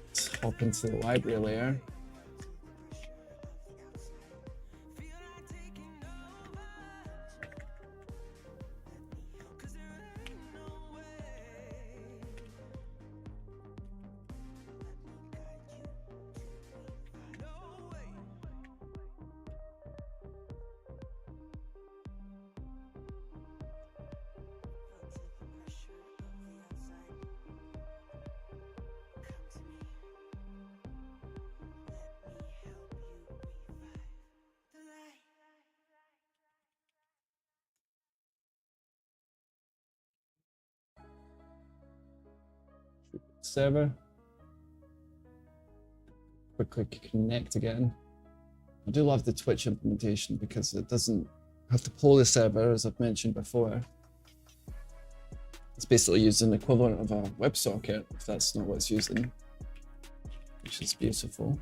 Let's hop into the library layer. Server. Quickly connect again. I do love the Twitch implementation because it doesn't have to pull the server, as I've mentioned before. It's basically using the equivalent of a WebSocket, if that's not what it's using, which is beautiful.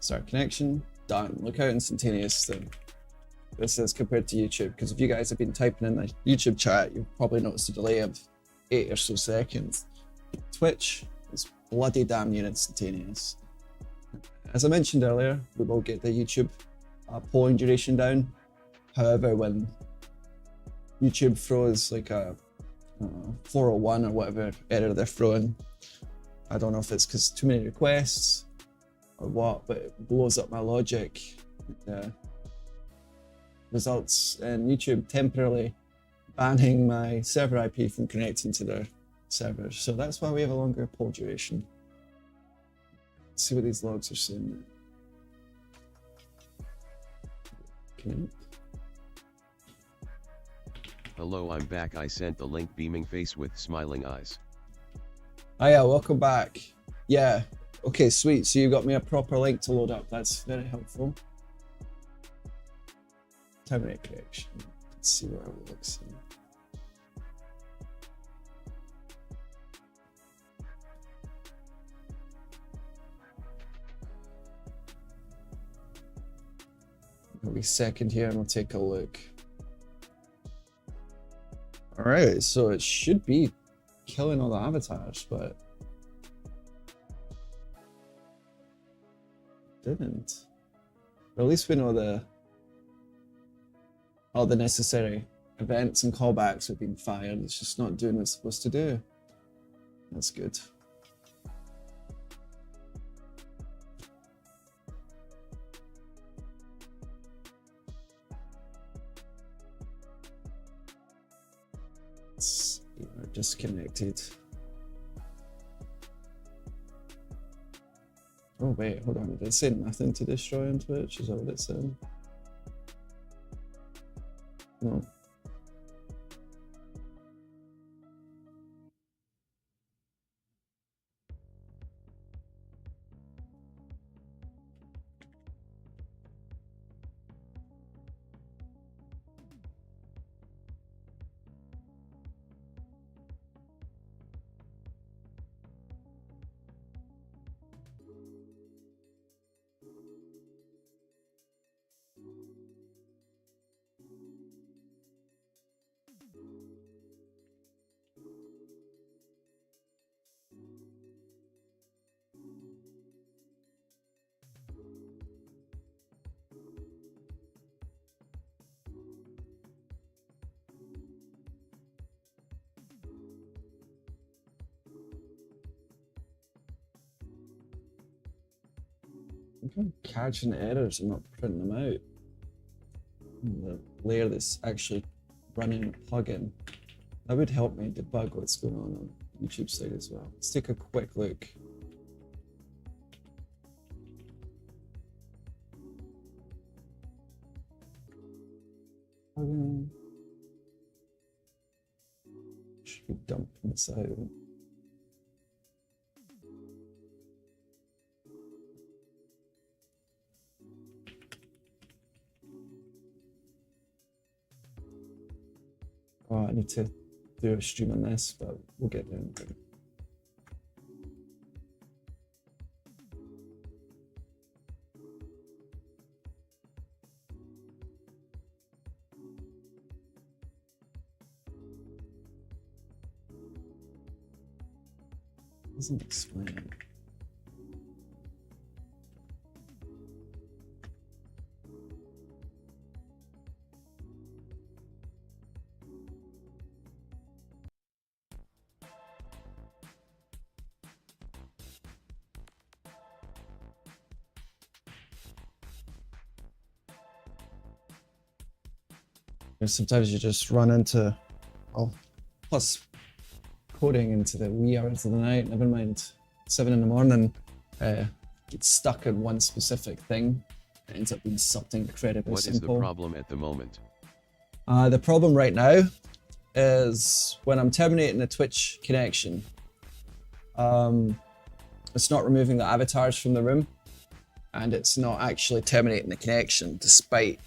Start connection, done. Look how instantaneous this is compared to YouTube, because if you guys have been typing in the YouTube chat, you've probably noticed a delay of 8 or so seconds. Twitch is bloody damn near instantaneous. As I mentioned earlier, we will get the YouTube polling duration down. However, when YouTube throws like a 401 or whatever error they're throwing, I don't know if it's because too many requests or what, but it blows up my logic. Results in YouTube temporarily banning my server IP from connecting to their servers. So that's why we have a longer poll duration. Let's see what these logs are saying. Okay. Hello, I'm back. I sent the link beaming face with smiling eyes. Oh yeah, welcome back. Yeah, okay, sweet. So you got me a proper link to load up. That's very helpful. Terminate connection. Let's see where it looks. Maybe second here and we'll take a look. All right, so it should be killing all the avatars, but didn't. Or at least we know all the necessary events and callbacks have been fired. It's just not doing what it's supposed to do. That's good. We're disconnected. Oh wait, hold on. Did it say nothing to destroy on Twitch? Is that what it said? No. I'm catching errors and not printing them out. The layer that's actually running a plugin. That would help me debug what's going on YouTube side as well. Let's take a quick look. Should be dumping this out. Oh, I need to do a stream on this, but we'll get there. Doesn't explain it. Sometimes you just run into, oh, plus coding into the wee hours of the night, never mind 7 in the morning, get stuck in one specific thing. It ends up being something incredibly simple. What is the problem at the moment? The problem right now is when I'm terminating the Twitch connection, it's not removing the avatars from the room, and it's not actually terminating the connection despite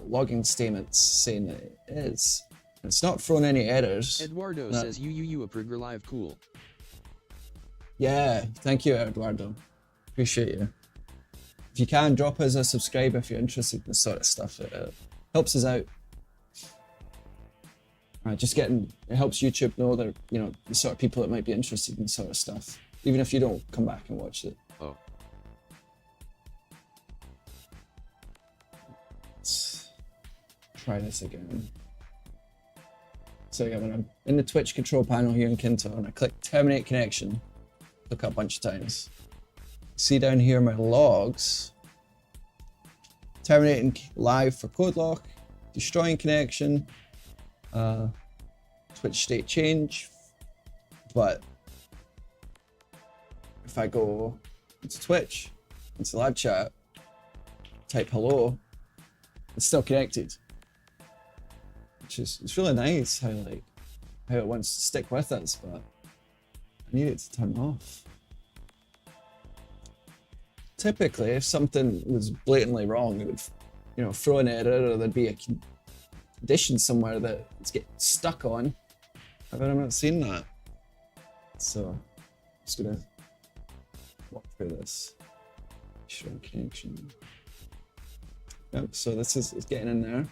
logging statements saying that it is. It's not throwing any errors. Eduardo says youtubelive cool. Yeah, thank you, Eduardo. Appreciate you. If you can, drop us a subscribe if you're interested in this sort of stuff. It helps us out. It helps YouTube know that, you know, the sort of people that might be interested in this sort of stuff, even if you don't come back and watch it. Oh. Let's try this again. So yeah, when I'm in the Twitch control panel here in Kinto and I click terminate connection, look up a bunch of times. See down here my logs, terminating live for code lock, destroying connection, Twitch state change. But if I go into Twitch, into live chat, type hello, it's still connected. It's really nice how it wants to stick with us, but I need it to turn off. Typically, if something was blatantly wrong, it would, you know, throw an error, or there'd be a condition somewhere that it's getting stuck on. But I'm not seeing that. So I'm just gonna walk through this. Show connection. Yep, so this is getting in there.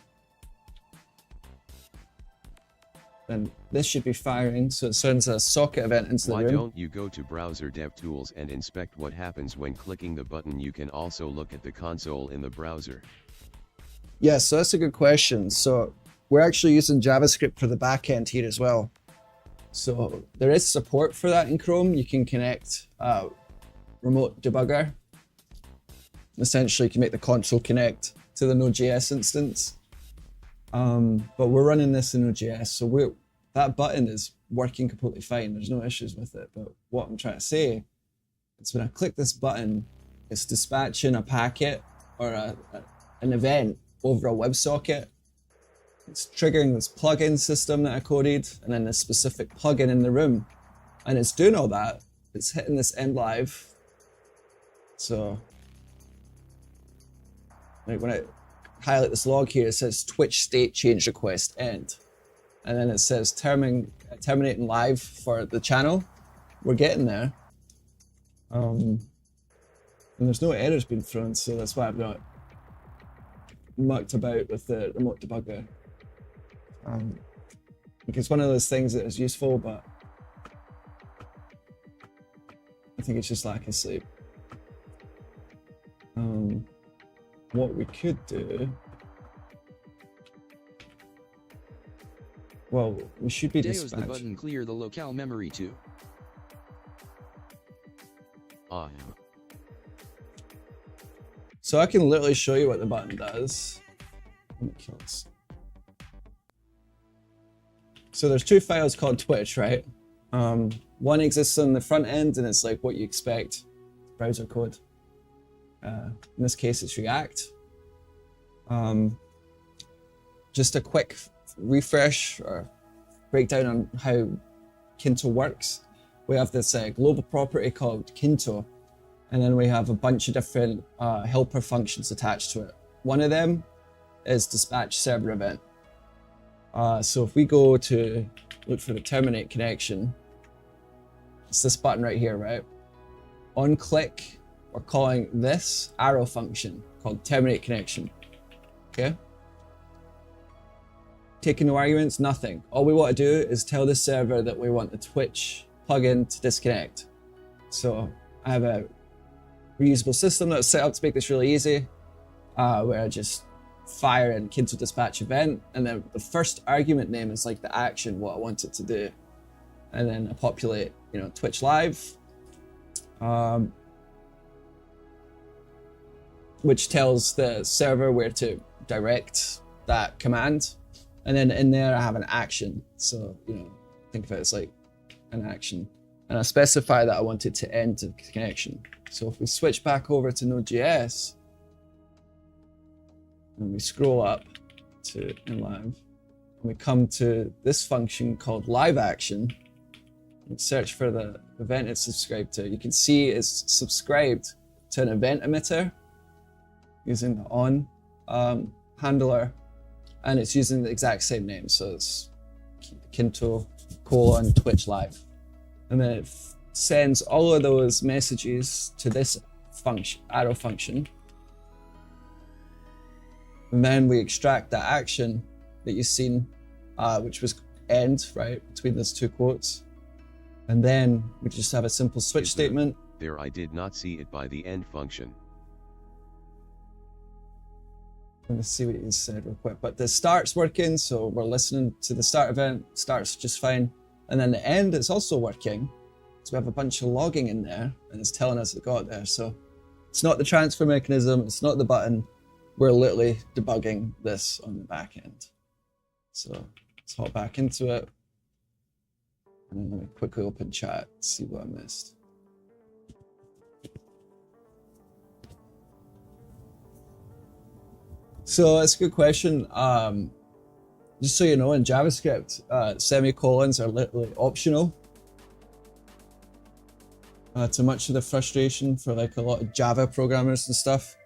Then this should be firing, so it sends a socket event into the room. Why don't you go to Browser DevTools and inspect what happens when clicking the button? You can also look at the console in the browser. Yeah, so that's a good question. So we're actually using JavaScript for the backend here as well. So there is support for that in Chrome. You can connect remote debugger. Essentially, you can make the console connect to the Node.js instance. But we're running this in Node.js, so that button is working completely fine. There's no issues with it. But what I'm trying to say is when I click this button, it's dispatching a packet or an event over a WebSocket. It's triggering this plugin system that I coded, and then this specific plugin in the room. And it's doing all that. It's hitting this end live. So like when I highlight this log here, it says Twitch state change request end. And then it says terminating live for the channel. We're getting there. And there's no errors being thrown, so that's why I've not mucked about with the remote debugger. It's one of those things that is useful, but I think it's just lacking sleep. What we could do, well, we should be Deo's the dispatched. button clear the locale memory too. So I can literally show you what the button does. Let me kill this. So there's two files called Twitch, right? One exists on the front end and it's like what you expect, browser code. In this case, it's React. Just a quick refresh or breakdown on how Kinto works. We have this global property called Kinto, and then we have a bunch of different helper functions attached to it. One of them is dispatch server event. So if we go to look for the terminate connection, it's this button right here, right? On click, we're calling this arrow function called terminate connection. Okay? Taking no arguments, nothing. All we want to do is tell the server that we want the Twitch plugin to disconnect. So I have a reusable system that's set up to make this really easy, where I just fire in Kinto dispatch event, and then the first argument name is like the action, what I want it to do. And then I populate, you know, Twitch live, which tells the server where to direct that command. And then in there I have an action. So, you know, think of it as like an action. And I specify that I want it to end the connection. So if we switch back over to Node.js, and we scroll up to in live, and we come to this function called live action, and search for the event it's subscribed to. You can see it's subscribed to an event emitter using the on handler, and it's using the exact same name. So it's Kinto Twitch live. And then it sends all of those messages to this function, arrow function. And then we extract that action that you've seen, which was end, right, between those two quotes. And then we just have a simple switch statement. There, I did not see it by the end function. Let's see what he said real quick. But the start's working, so we're listening to the start event, starts just fine. And then the end is also working. So we have a bunch of logging in there, and it's telling us it got there. So it's not the transfer mechanism, it's not the button. We're literally debugging this on the back end. So let's hop back into it. And then let me quickly open chat, see what I missed. So that's a good question. Just so you know, in JavaScript, semicolons are literally optional. To much of the frustration for like a lot of Java programmers and stuff.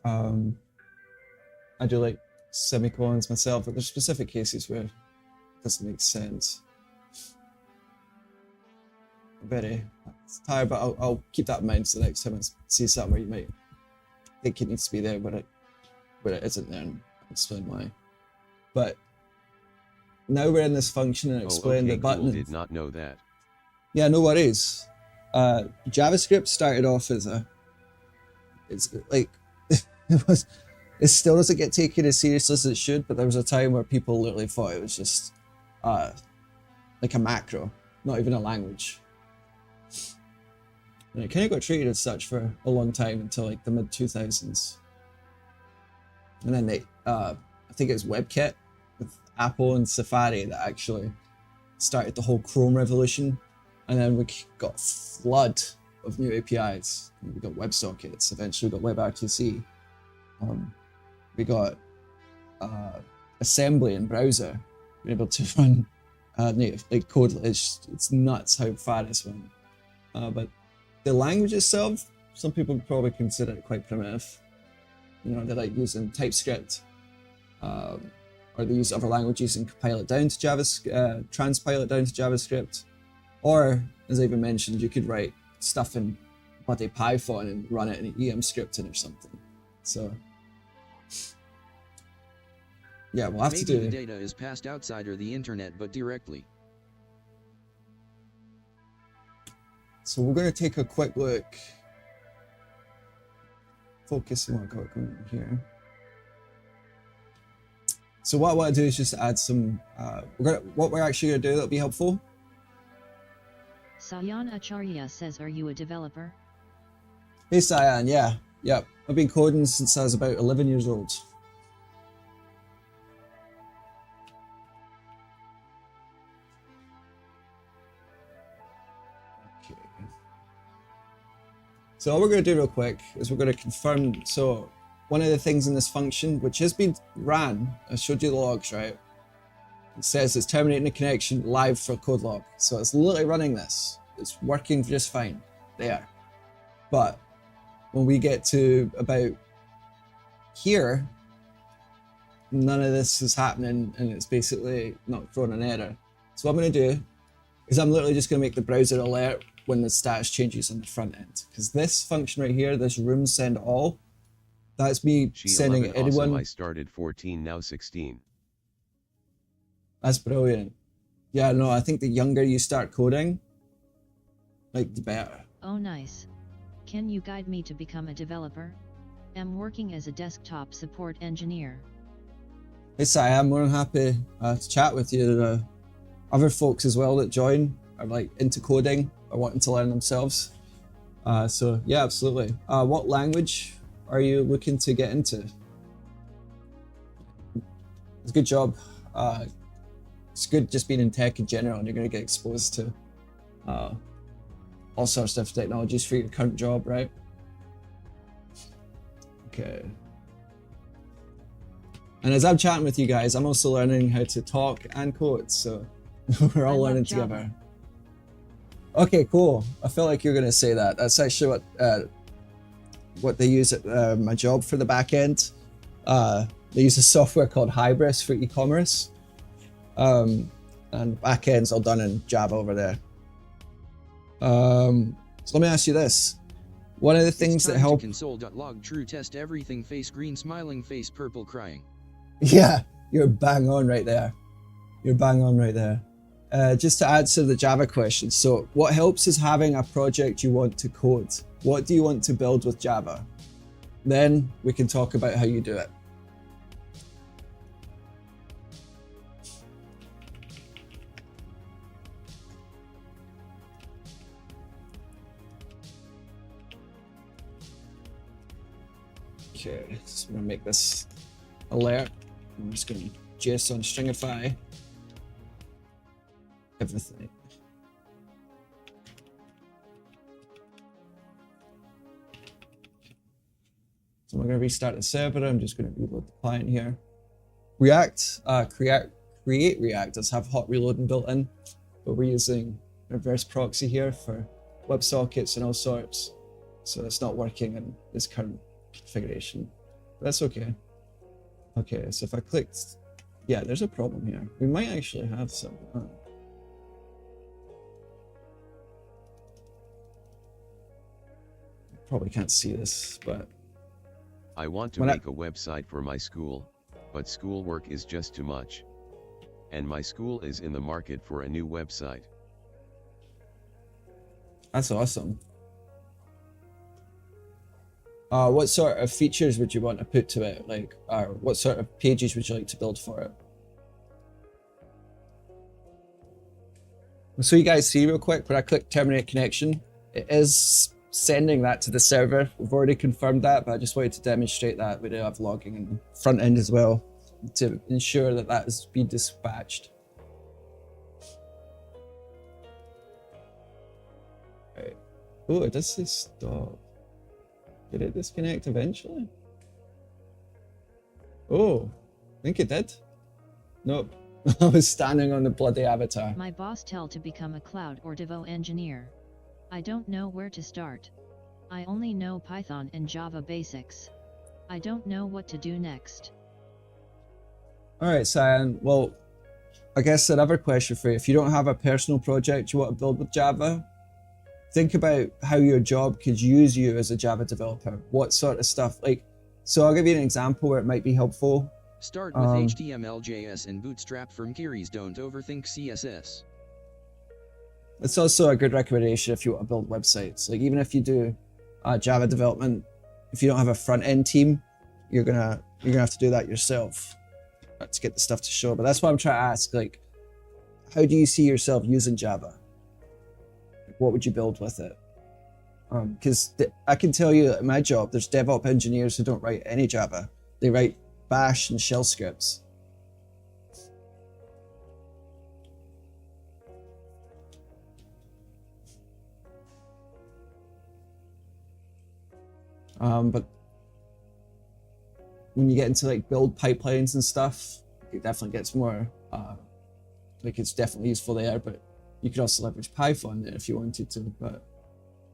I do like semicolons myself, but there's specific cases where it doesn't make sense. I'm very tired, but I'll keep that in mind so the next time I see something where you might think it needs to be there, but it isn't there, and I'll explain why. But now we're in this function and explain the button. Cool. Did not know that. Yeah, no worries. JavaScript started off as it's like, it still doesn't get taken as seriously as it should, but there was a time where people literally thought it was just like a macro, not even a language. And it kind of got treated as such for a long time until like the mid-2000s. And then they, I think it was WebKit with Apple and Safari that actually started the whole Chrome revolution. And then we got a flood of new APIs. We got WebSockets, eventually we got WebRTC. We got assembly in browser, being able to run native like code. It's nuts how far this went. But the language itself, some people would probably consider it quite primitive. You know, they like using TypeScript, or they use other languages and compile it down to JavaScript, transpile it down to JavaScript. Or, as I even mentioned, you could write stuff in bloody Python and run it in an EM scripting or something. So, yeah, we'll have to do. Maybe the data is passed outside or the internet, but directly. So we're going to take a quick look. Focus on what I've got going on here. So what I want to do is just add some. What we're actually going to do that'll be helpful. Sayan Acharya says, are you a developer? Hey Sayan, yeah. Yep, I've been coding since I was about 11 years old. Okay. So all we're going to do real quick is we're going to confirm. So one of the things in this function, which has been ran, I showed you the logs, right? It says it's terminating the connection live for code log. So it's literally running this. It's working just fine there. But when we get to about here, none of this is happening and it's basically not throwing an error. So what I'm going to do is I'm literally just going to make the browser alert when the status changes on the front end. Because this function right here, this room send all, that's me sending anyone. Awesome. I started 14, now 16. That's brilliant. Yeah, no, I think the younger you start coding, like the better. Oh nice. Can you guide me to become a developer? I'm working as a desktop support engineer. Hey Si, I'm more than happy to chat with you. Other folks as well that join are like into coding or wanting to learn themselves. So yeah, absolutely. What language are you looking to get into? It's a good job. It's good just being in tech in general, and you're going to get exposed to all sorts of technologies for your current job, right? Okay. And as I'm chatting with you guys, I'm also learning how to talk and code, so we're all learning together. Okay, cool. I feel like you're going to say that. That's actually what they use at my job for the backend. They use a software called Hybris for e-commerce. And backend's all done in Java over there. So let me ask you this. One of the things that help... Console.log true test everything face green smiling face purple crying. Yeah, you're bang on right there. You're bang on right there. Just to answer the Java question. So what helps is having a project you want to code. What do you want to build with Java? Then we can talk about how you do it. Okay, so I'm gonna make this alert. I'm just gonna JSON stringify everything. So I'm gonna restart the server. I'm just gonna reload the client here. React, create React does have hot reloading built in, but we're using reverse proxy here for WebSockets and all sorts. So it's not working in this current configuration. That's okay. Okay, so if I clicked, yeah, there's a problem here. We might actually have some. Probably can't see this, but I want to make a website for my school, but schoolwork is just too much. And my school is in the market for a new website. That's awesome. What sort of features would you want to put to it? Like, what sort of pages would you like to build for it? So you guys see real quick, when I click terminate connection, it is sending that to the server. We've already confirmed that, but I just wanted to demonstrate that we do have logging in the front end as well to ensure that that is being dispatched. Right. Oh, it does say stop. Did it disconnect eventually? Oh, I think it did. Nope. I was standing on the bloody avatar. My boss tell to become a cloud or Devo engineer. I don't know where to start. I only know Python and Java basics. I don't know what to do next. Alright, Cyan. Well, I guess another question for you. If you don't have a personal project you want to build with Java, think about how your job could use you as a Java developer. What sort of stuff, like, so I'll give you an example where it might be helpful. Start with HTML, JS, and Bootstrap from queries. Don't overthink CSS. It's also a good recommendation if you want to build websites. Like, even if you do Java development, if you don't have a front end team, you're gonna have to do that yourself to get the stuff to show. But that's what I'm trying to ask. Like, how do you see yourself using Java? What would you build with it? Because I can tell you at my job, there's DevOps engineers who don't write any Java. They write Bash and shell scripts. But when you get into like build pipelines and stuff, it definitely gets more, like it's definitely useful there, but you could also leverage Python there if you wanted to. But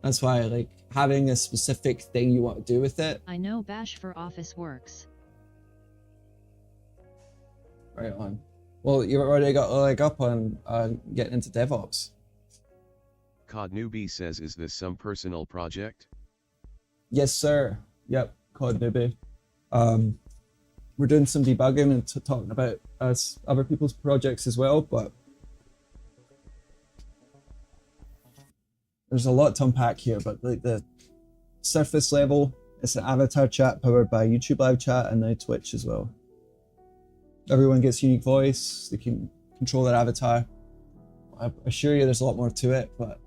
that's why like having a specific thing you want to do with it. I know Bash for Office works. Right on. Well, you've already got a leg up on getting into DevOps. Cod Newbie says, is this some personal project? Yes, sir. Yep, Cod Newbie. We're doing some debugging and talking about other people's projects as well, but there's a lot to unpack here. But like the surface level, it's an avatar chat powered by YouTube live chat and now Twitch as well. Everyone gets unique voice. They can control their avatar. I assure you, there's a lot more to it, but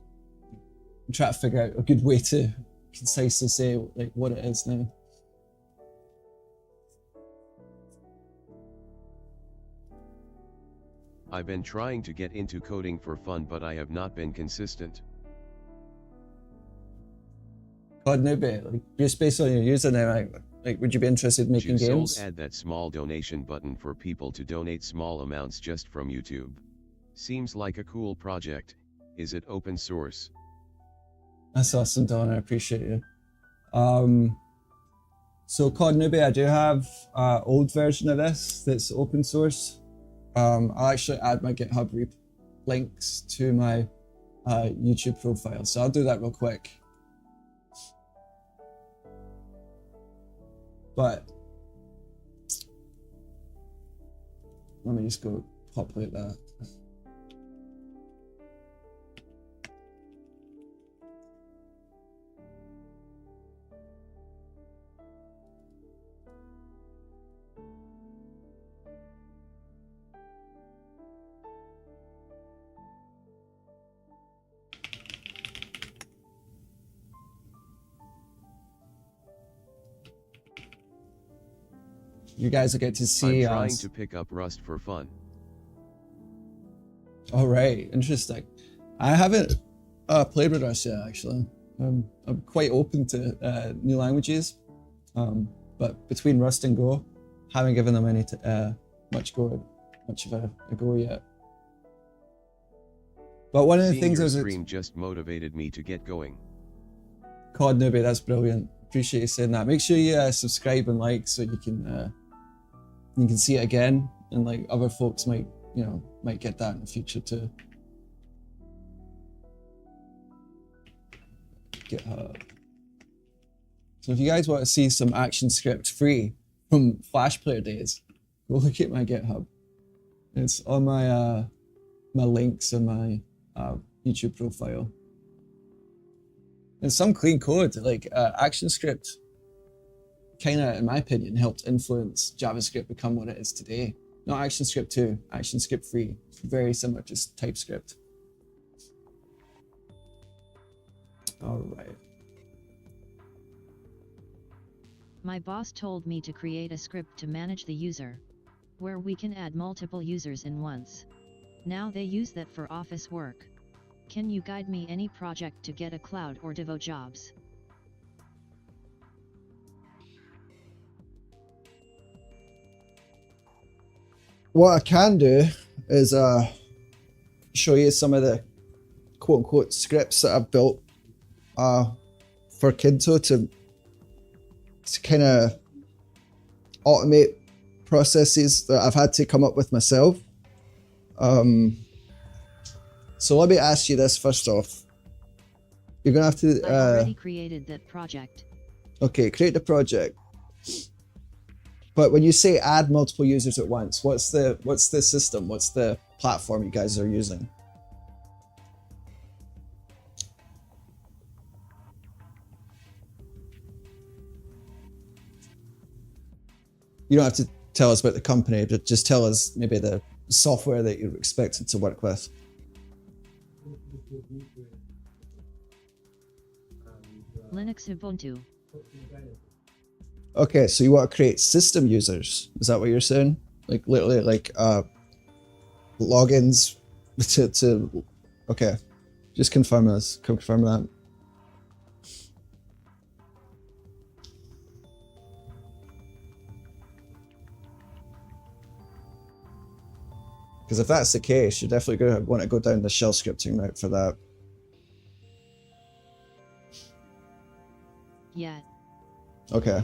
I'm trying to figure out a good way to concisely say like what it is now. I've been trying to get into coding for fun, but I have not been consistent. God, Newbie, like just based on your username, like would you be interested in making games? Add that small donation button for people to donate small amounts just from YouTube. Seems like a cool project. Is it open source? That's awesome, Don. I appreciate you. So Cod Newbie, I do have an old version of this that's open source. I'll actually add my GitHub links to my YouTube profile, so I'll do that real quick. But let me just go populate that. You guys will get to see. I'm trying to pick up Rust for fun. All right, interesting. I haven't played with Rust yet, actually. I'm quite open to new languages, but between Rust and Go, haven't given them any much of a go yet. But one of the things I was stream just motivated me to get going. Cod Newbie, that's brilliant. Appreciate you saying that. Make sure you subscribe and like so you can see it again, and like other folks might get that in the future too. GitHub. So if you guys want to see some ActionScript free from Flash Player days, go look at my GitHub. It's on my my links in my YouTube profile. And some clean code, like ActionScript, kind of, in my opinion, helped influence JavaScript become what it is today. Not ActionScript 2, ActionScript 3. Very similar to TypeScript. All right. My boss told me to create a script to manage the user, where we can add multiple users in once. Now they use that for office work. Can you guide me any project to get a cloud or Devo jobs? What I can do is show you some of the quote-unquote scripts that I've built for Kinto to kind of automate processes that I've had to come up with myself. So let me ask you this first off. You're gonna have to. I already created that project. Okay, create the project. But when you say add multiple users at once, what's the system? What's the platform you guys are using? You don't have to tell us about the company, but just tell us maybe the software that you're expected to work with. Linux Ubuntu. Okay, so you want to create system users. Is that what you're saying? Like literally like logins to okay. Just confirm this. Confirm that. Because if that's the case, you're definitely going to want to go down the shell scripting route for that. Yeah. Okay.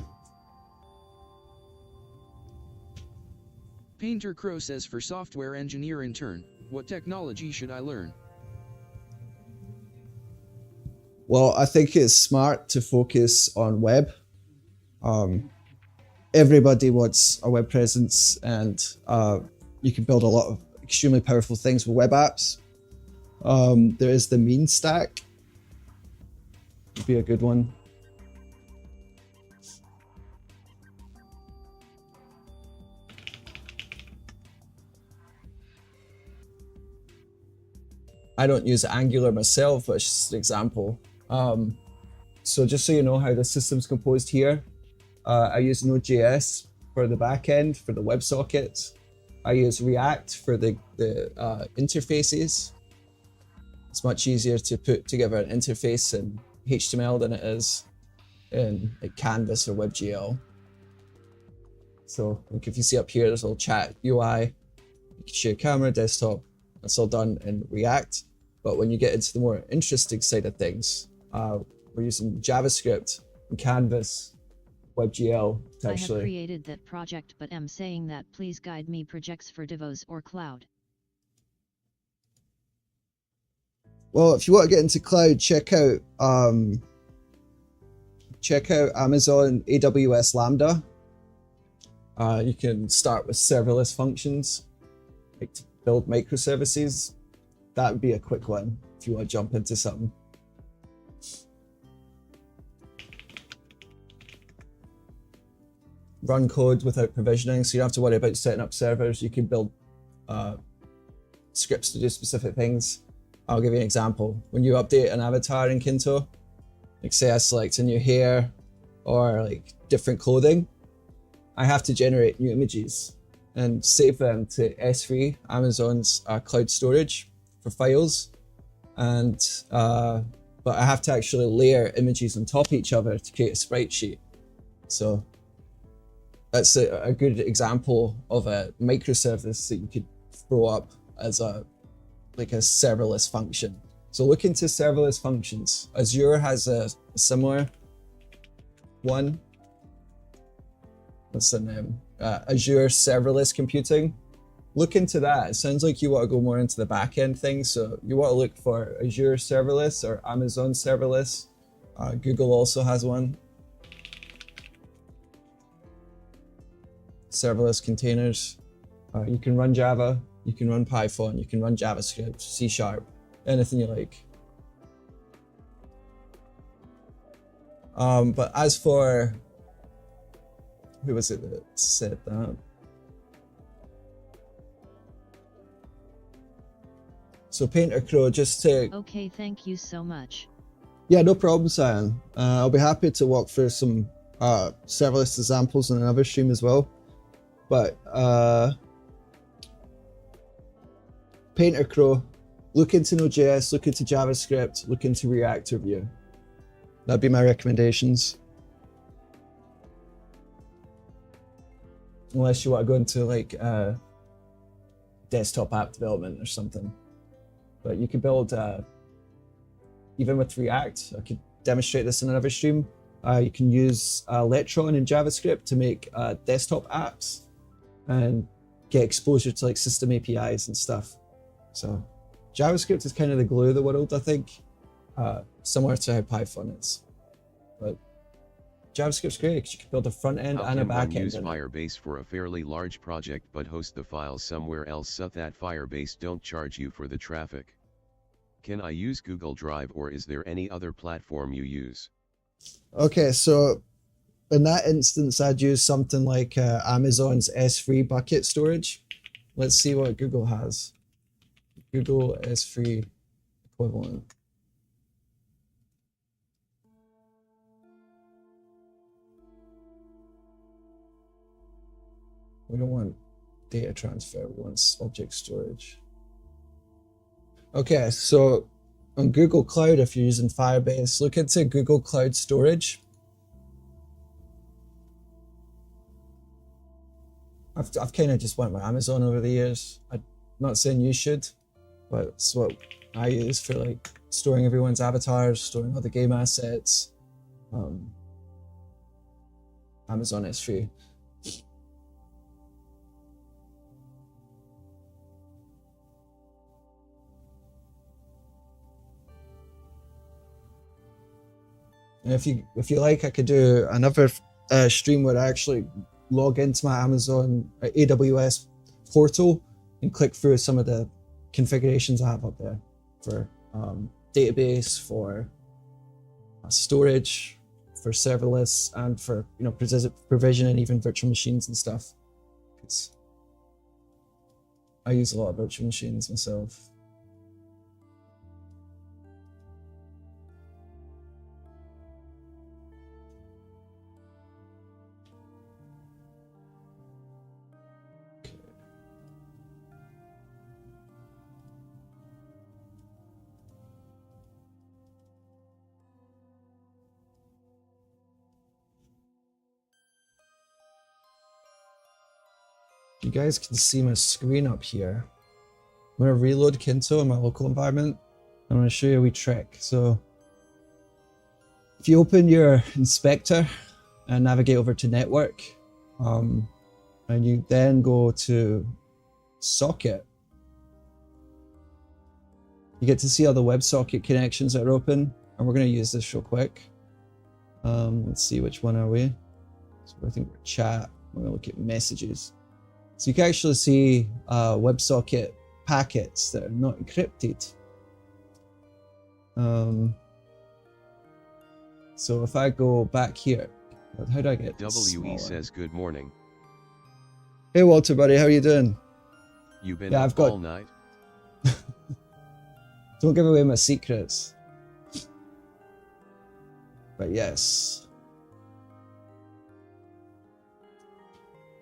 Painter Crow says for software engineer intern, what technology should I learn? Well, I think it's smart to focus on web. Everybody wants a web presence, and you can build a lot of extremely powerful things with web apps. There is the mean stack. Would be a good one. I don't use Angular myself, but it's just an example. So just so you know how the system's composed here, I use Node.js for the backend, for the WebSockets. I use React for the interfaces. It's much easier to put together an interface in HTML than it is in like Canvas or WebGL. So like if you see up here, there's a little chat UI. You can share camera, desktop. That's all done in React. But when you get into the more interesting side of things, we're using JavaScript and Canvas, WebGL to actually. I have created that project, but am saying that please guide me projects for DevOps or cloud. Well, if you want to get into cloud, check out Amazon AWS Lambda. You can start with serverless functions, like to build microservices. That would be a quick one if you want to jump into something. Run code without provisioning, so you don't have to worry about setting up servers. You can build scripts to do specific things. I'll give you an example. When you update an avatar in Kinto, like say I select a new hair or like different clothing, I have to generate new images and save them to S3, Amazon's cloud storage for files. And but I have to actually layer images on top of each other to create a sprite sheet. So that's a good example of a microservice that you could throw up as a serverless function. So look into serverless functions. Azure has a similar one. What's the name? Azure Serverless Computing. Look into that. It sounds like you want to go more into the backend thing. So you want to look for Azure Serverless or Amazon Serverless. Google also has one. Serverless containers. You can run Java, you can run Python, you can run JavaScript, C#, anything you like. But as for, who was it that said that? So Painter Crow, just to... Okay, thank you so much. Yeah, no problem, Cyan. I'll be happy to walk through some serverless examples on another stream as well. But Painter Crow, look into Node.js, look into JavaScript, look into React or Vue. That'd be my recommendations. Unless you want to go into like desktop app development or something. But you could build, even with React, I could demonstrate this in another stream. You can use Electron in JavaScript to make desktop apps and get exposure to like system APIs and stuff. So JavaScript is kind of the glue of the world, I think, similar to how Python is. But JavaScript's great because you can build a front end and a back end. How can one use Firebase for a fairly large project but host the files somewhere else so that Firebase don't charge you for the traffic? Can I use Google Drive or is there any other platform you use? Okay, so in that instance, I'd use something like Amazon's S3 bucket storage. Let's see what Google has. Google S3 equivalent. We don't want data transfer, we want object storage. Okay, so on Google Cloud, if you're using Firebase, look into Google Cloud Storage. I've kind of just went with Amazon over the years. I'm not saying you should, but it's what I use for like storing everyone's avatars, storing all the game assets. Amazon S3. And if you like, I could do another stream where I actually log into my Amazon AWS portal and click through some of the configurations I have up there for database, for storage, for serverless, and for provision and even virtual machines and stuff. Because I use a lot of virtual machines myself. You guys can see my screen up here. I'm going to reload Kinto in my local environment. I'm going to show you a wee trick. So if you open your inspector and navigate over to network, and you then go to socket, you get to see all the WebSocket connections that are open. And we're going to use this real quick. Let's see, which one are we? So I think we're chat. We're going to look at messages. So you can actually see WebSocket packets that are not encrypted. So if I go back here, how do I get WE smaller? says good morning. Hey Walter, buddy, how are you doing? You been Yeah, up I've got- all night? Don't give away my secrets. But yes.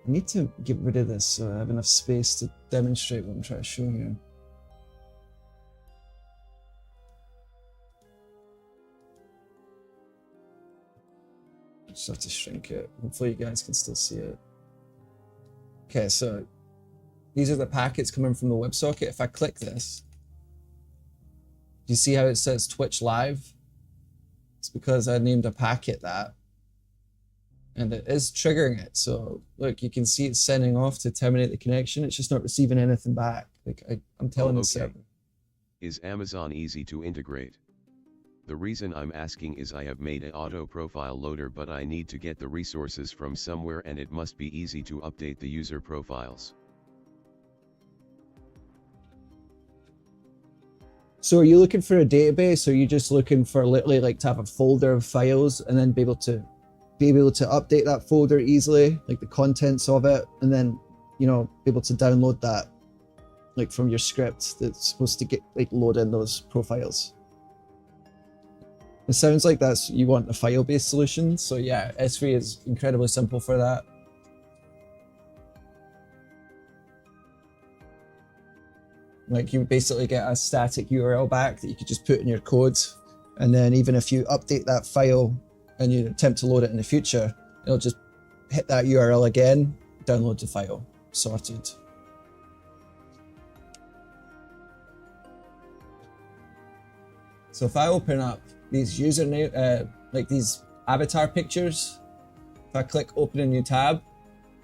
I need to get rid of this so I have enough space to demonstrate what I'm trying to show here. Just have to shrink it. Hopefully you guys can still see it. Okay, so these are the packets coming from the WebSocket. If I click this, do you see how it says Twitch Live? It's because I named a packet that. And it is triggering it. So look, you can see it's sending off to terminate the connection. It's just not receiving anything back. Like I'm telling the server. Is Amazon easy to integrate? The reason I'm asking is I have made an auto profile loader, but I need to get the resources from somewhere, and it must be easy to update the user profiles. So are you looking for a database, or are you just looking for literally like to have a folder of files and then be able to update that folder easily, like the contents of it, and then, be able to download that like from your script that's supposed to load in those profiles? It sounds like you want a file-based solution. So yeah, S3 is incredibly simple for that. Like you basically get a static URL back that you could just put in your code. And then even if you update that file and you attempt to load it in the future, it'll just hit that URL again, download the file, sorted. So if I open up these username, like these avatar pictures, if I click open a new tab,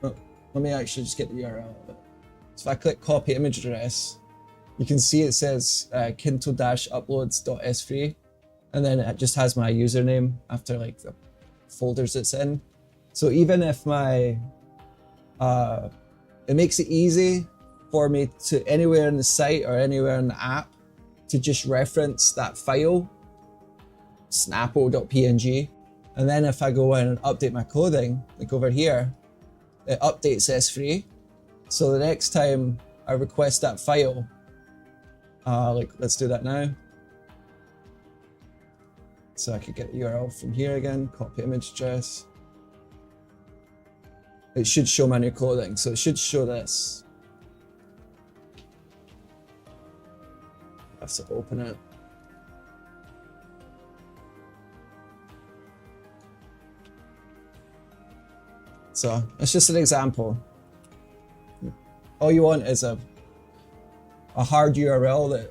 let me actually just get the URL of it. So if I click copy image address, you can see it says kinto-uploads.s3, and then it just has my username after like the folders it's in. So even if it makes it easy for me to anywhere in the site or anywhere in the app to just reference that file, snapo.png, and then if I go in and update my coding, like over here, it updates S3. So the next time I request that file, let's do that now. So I could get the URL from here again, copy image address. it should show my new clothing. So it should show this. I have to open it. So it's just an example. All you want is a hard URL that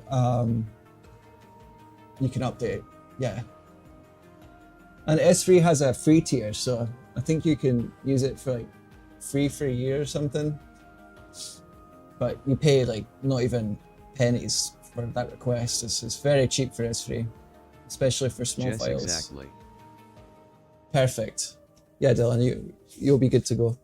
you can update. Yeah. And S3 has a free tier, so I think you can use it for like free for a year or something. But you pay like not even pennies for that request. It's very cheap for S3, especially for small Yes, files. exactly. Perfect. Yeah, Dylan, you'll be good to go.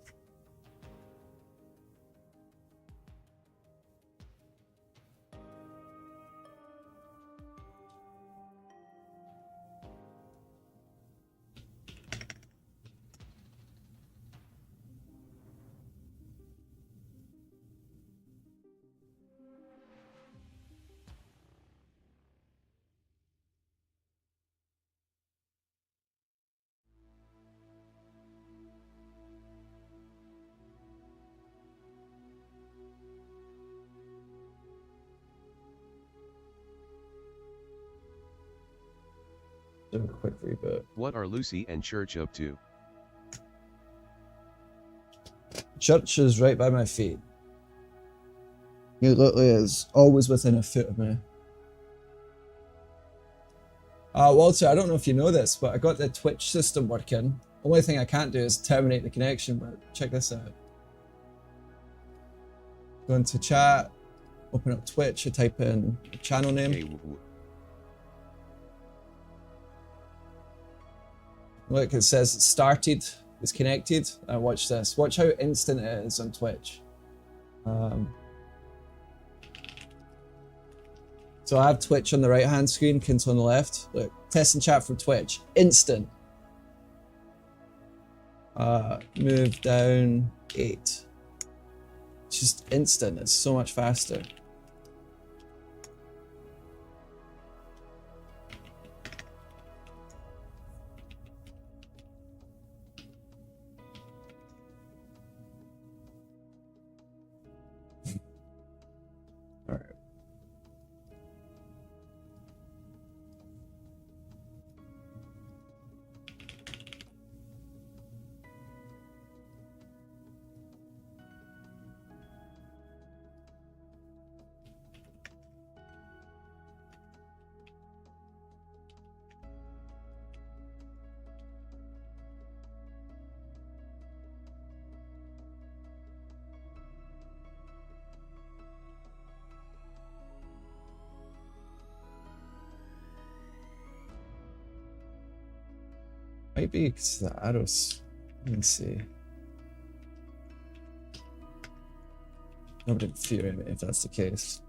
Do a quick reboot. What are Lucy and Church up to? Church is right by my feet. He literally is always within a foot of me. Walter, I don't know if you know this, but I got the Twitch system working. Only thing I can't do is terminate the connection, but check this out. Go into chat, open up Twitch, I type in the channel name. Hey, Look, it says it started, it's connected. Watch this. Watch how instant it is on Twitch. So I have Twitch on the right hand screen, Kint on the left. Look, test and chat from Twitch. Instant. Move down 8. It's just instant. It's so much faster. Maybe it's the arrows. Let me see. I would fear if that's the case.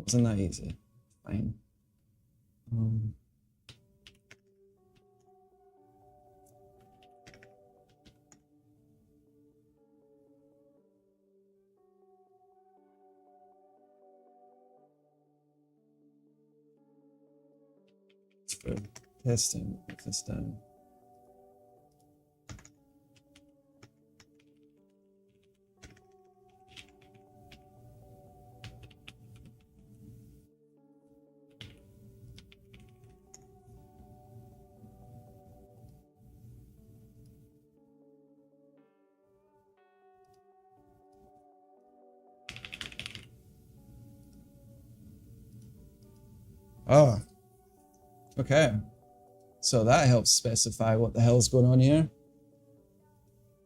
Wasn't that easy? Fine. For testing, put this down. Oh, okay. So that helps specify what the hell is going on here.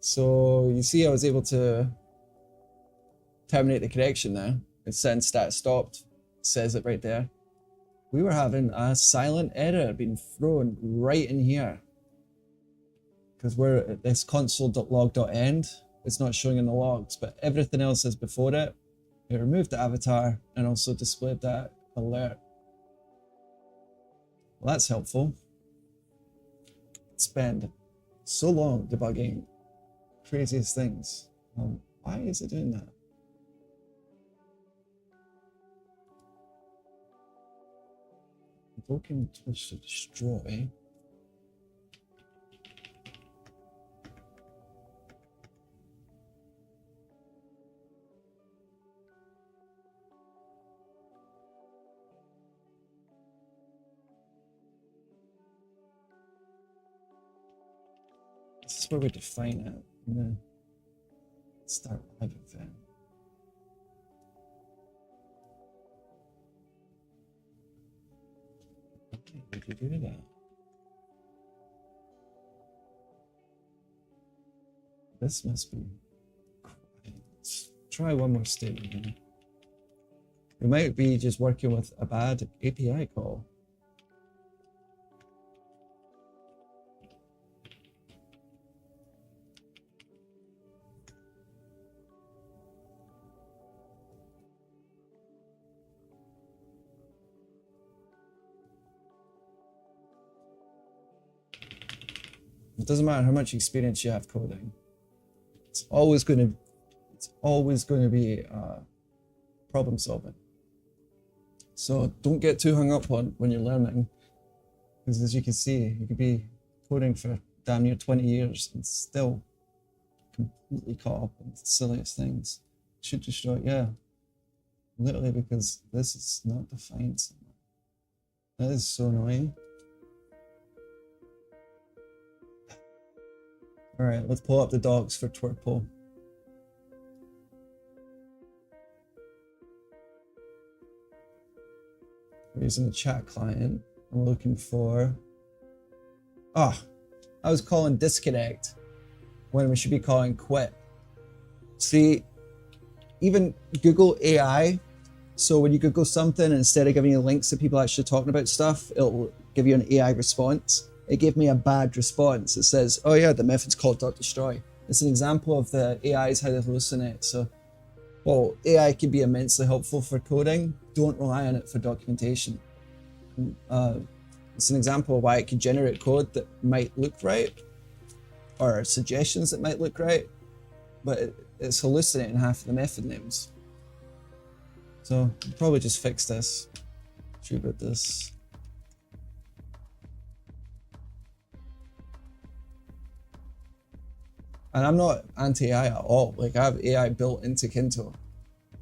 So you see I was able to terminate the connection now. It sends stat stopped, it says it right there. We were having a silent error being thrown right in here. Because we're at this console.log.end. It's not showing in the logs, but everything else is before it. It removed the avatar and also displayed that alert. Well, that's helpful. spend so long debugging craziest things. Why is it doing that? Broken tools to destroy. This is where we define it. I'm gonna start live event. Okay, did you do that? This must be. Let's try one more statement here. We might be just working with a bad API call. It doesn't matter how much experience you have coding. It's always going to be problem solving. So don't get too hung up on when you're learning, because as you can see, you could be coding for damn near 20 years and still completely caught up in the silliest things. Should destroy, yeah, literally, because this is not defined somewhere. That is so annoying. All right, let's pull up the docs for Twerple. We're using the chat client. I'm looking for, I was calling disconnect when we should be calling quit. See, even Google AI, so when you Google something, instead of giving you links to people actually talking about stuff, it'll give you an AI response. It gave me a bad response. It says, oh yeah, the method's called .destroy. It's an example of the AI's how they hallucinate. So, well, AI can be immensely helpful for coding. Don't rely on it for documentation. It's an example of why it can generate code that might look right, or suggestions that might look right, but it's hallucinating half of the method names. So I'll probably just fix this. Reboot this. And I'm not anti-AI at all. Like, I have AI built into Kinto.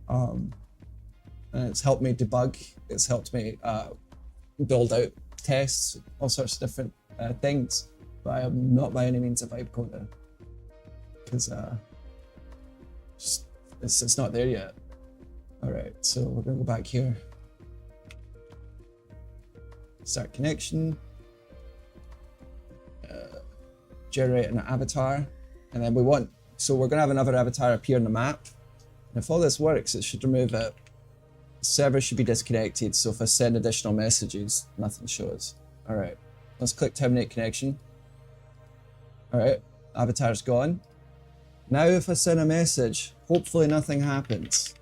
And it's helped me debug. It's helped me build out tests, all sorts of different things. But I am not by any means a vibe coder. Because it's not there yet. All right, so we're gonna go back here. Start connection. Generate an avatar. And then we're gonna have another avatar appear in the map. And if all this works, it should remove it. The server should be disconnected, so if I send additional messages, nothing shows. All right, let's click terminate connection. All right, avatar's gone. Now if I send a message, hopefully nothing happens.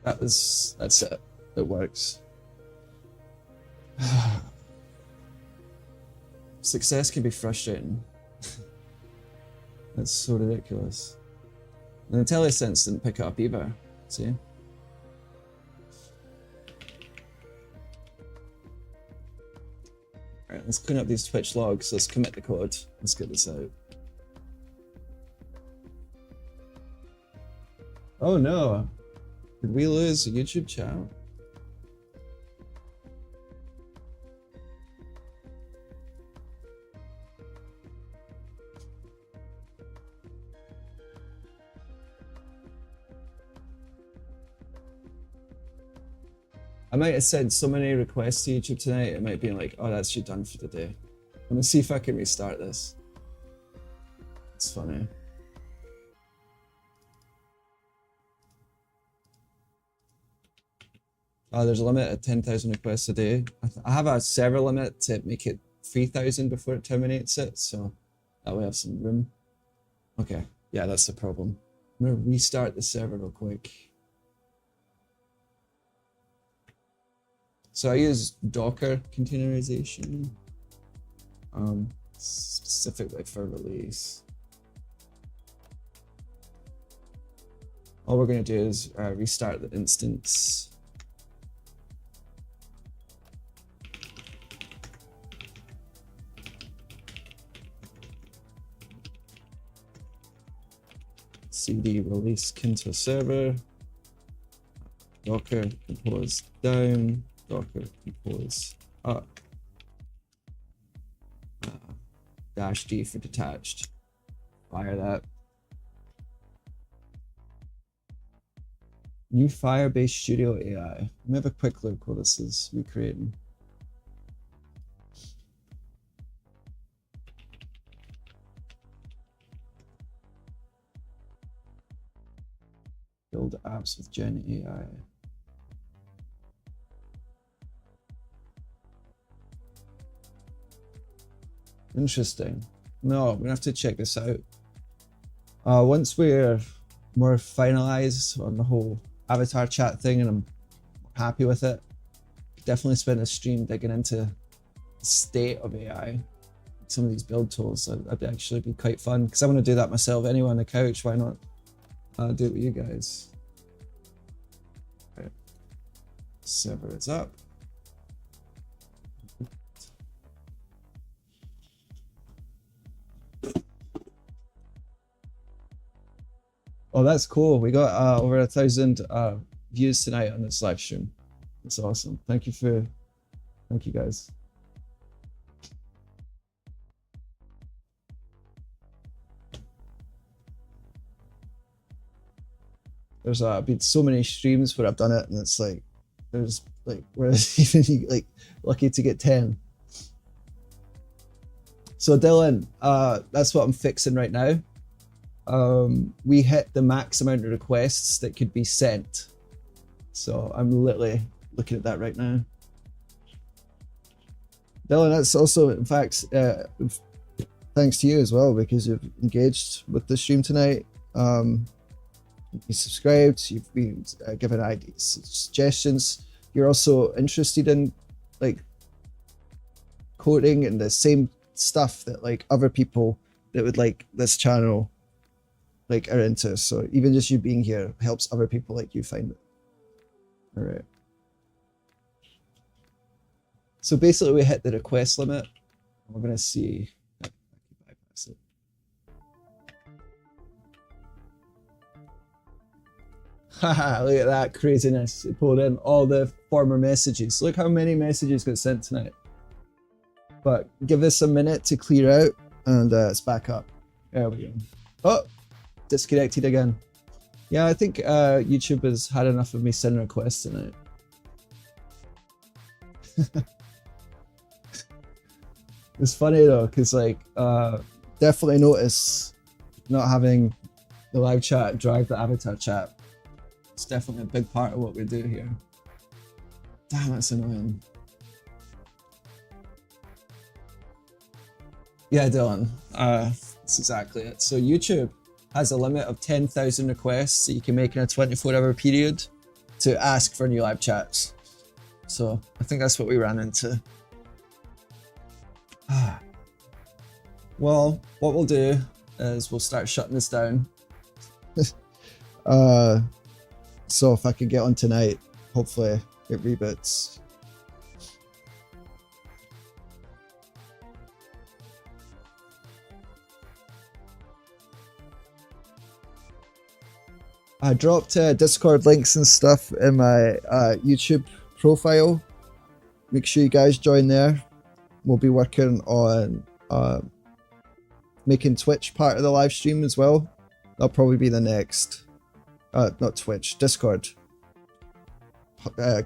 That's it, it works. Success can be frustrating. That's so ridiculous. And the IntelliSense didn't pick it up either, see? Alright, let's clean up these Twitch logs. Let's commit the code. Let's get this out. Oh no! Did we lose a YouTube channel? I might have sent so many requests to YouTube tonight, it might be like, oh, that's you done for the day. I'm gonna see if I can restart this. It's funny. There's a limit at 10,000 requests a day. I have a server limit to make it 3,000 before it terminates it, so that way I have some room. Okay, yeah, that's the problem. I'm gonna restart the server real quick. So I use Docker containerization. specifically for release. All we're going to do is restart the instance. CD release Kinto server, Docker compose down, Docker compose up, -D for detached. Fire that. New Firebase Studio AI. Let me have a quick look what this is recreating. Build apps with Gen AI. Interesting. No, we're gonna have to check this out. Once we're more finalized on the whole avatar chat thing and I'm happy with it, definitely spend a stream digging into the state of AI. Some of these build tools, that'd actually be quite fun because I want to do that myself anyway on the couch. Why not do it with you guys? Right. Server is up. Oh, that's cool. We got over 1,000 views tonight on this live stream. That's awesome. Thank you guys. There's been so many streams where I've done it, and it's like there's like we're even like lucky to get 10. So Dylan, that's what I'm fixing right now. We hit the max amount of requests that could be sent, so I'm literally looking at that right now. Dylan, that's also in fact thanks to you as well, because you've engaged with the stream tonight. You subscribed, you've been given ideas, suggestions. You're also interested in like coding and the same stuff that like other people that would like this channel like are into. So even just you being here helps other people like you find it. All right. So basically we hit the request limit. We're gonna see. I can bypass it. Haha, look at that craziness. It pulled in all the former messages. Look how many messages got sent tonight. But give this a minute to clear out and it's back up. There we go. Oh, disconnected again. Yeah, I think YouTube has had enough of me sending requests tonight. It's funny though, because like definitely notice not having the live chat drive the avatar chat. It's definitely a big part of what we do here. Damn, that's annoying. Yeah, Dylan, that's exactly it. So YouTube has a limit of 10,000 requests that you can make in a 24-hour period to ask for new live chats. So I think that's what we ran into. Well, what we'll do is we'll start shutting this down. So if I can get on tonight, hopefully it reboots. I dropped Discord links and stuff in my YouTube profile. Make sure you guys join there. We'll be working on making Twitch part of the live stream as well. That'll probably be the next. Not Twitch, Discord.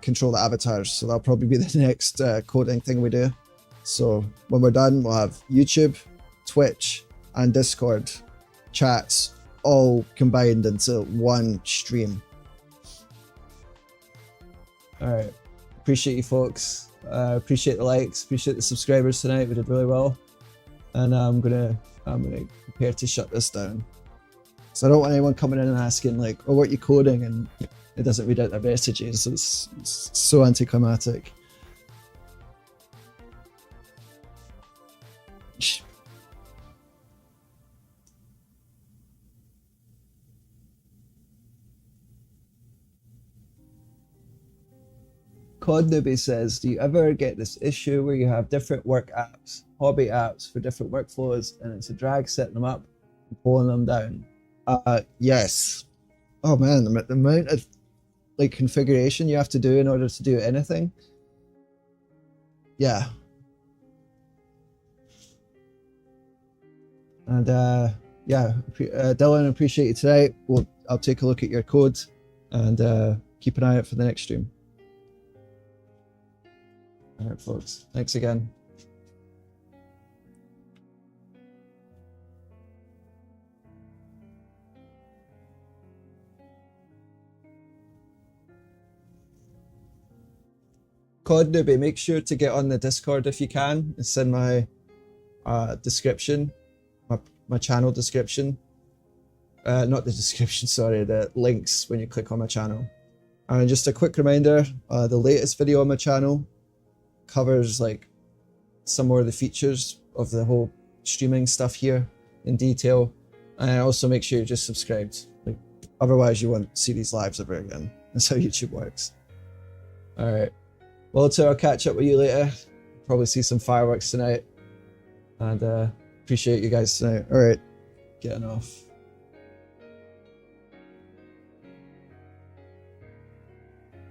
Control the avatars, so that'll probably be the next coding thing we do. So when we're done, we'll have YouTube, Twitch, and Discord chats all combined into one stream. All right, appreciate you folks. Appreciate the likes, appreciate the subscribers tonight. We did really well, and I'm gonna prepare to shut this down. So I don't want anyone coming in and asking like, "Oh, what are you coding?" and it doesn't read out their messages. It's so anticlimactic. Cod Newbie says, do you ever get this issue where you have different work apps, hobby apps for different workflows, and it's a drag setting them up and pulling them down? Yes. Oh man, the amount of like configuration you have to do in order to do anything. Yeah. And yeah, Dylan, appreciate you tonight. I'll take a look at your code and keep an eye out for the next stream. All right, folks. Thanks again. Cod Newbie, make sure to get on the Discord if you can. It's in my description, my channel description. Not the description, sorry, the links when you click on my channel. And just a quick reminder, the latest video on my channel covers like some more of the features of the whole streaming stuff here in detail. And also make sure you're just subscribed. Like, otherwise you won't see these lives ever again. That's how YouTube works. All right. Well, I'll catch up with you later. Probably see some fireworks tonight. And appreciate you guys tonight. All right. Getting off.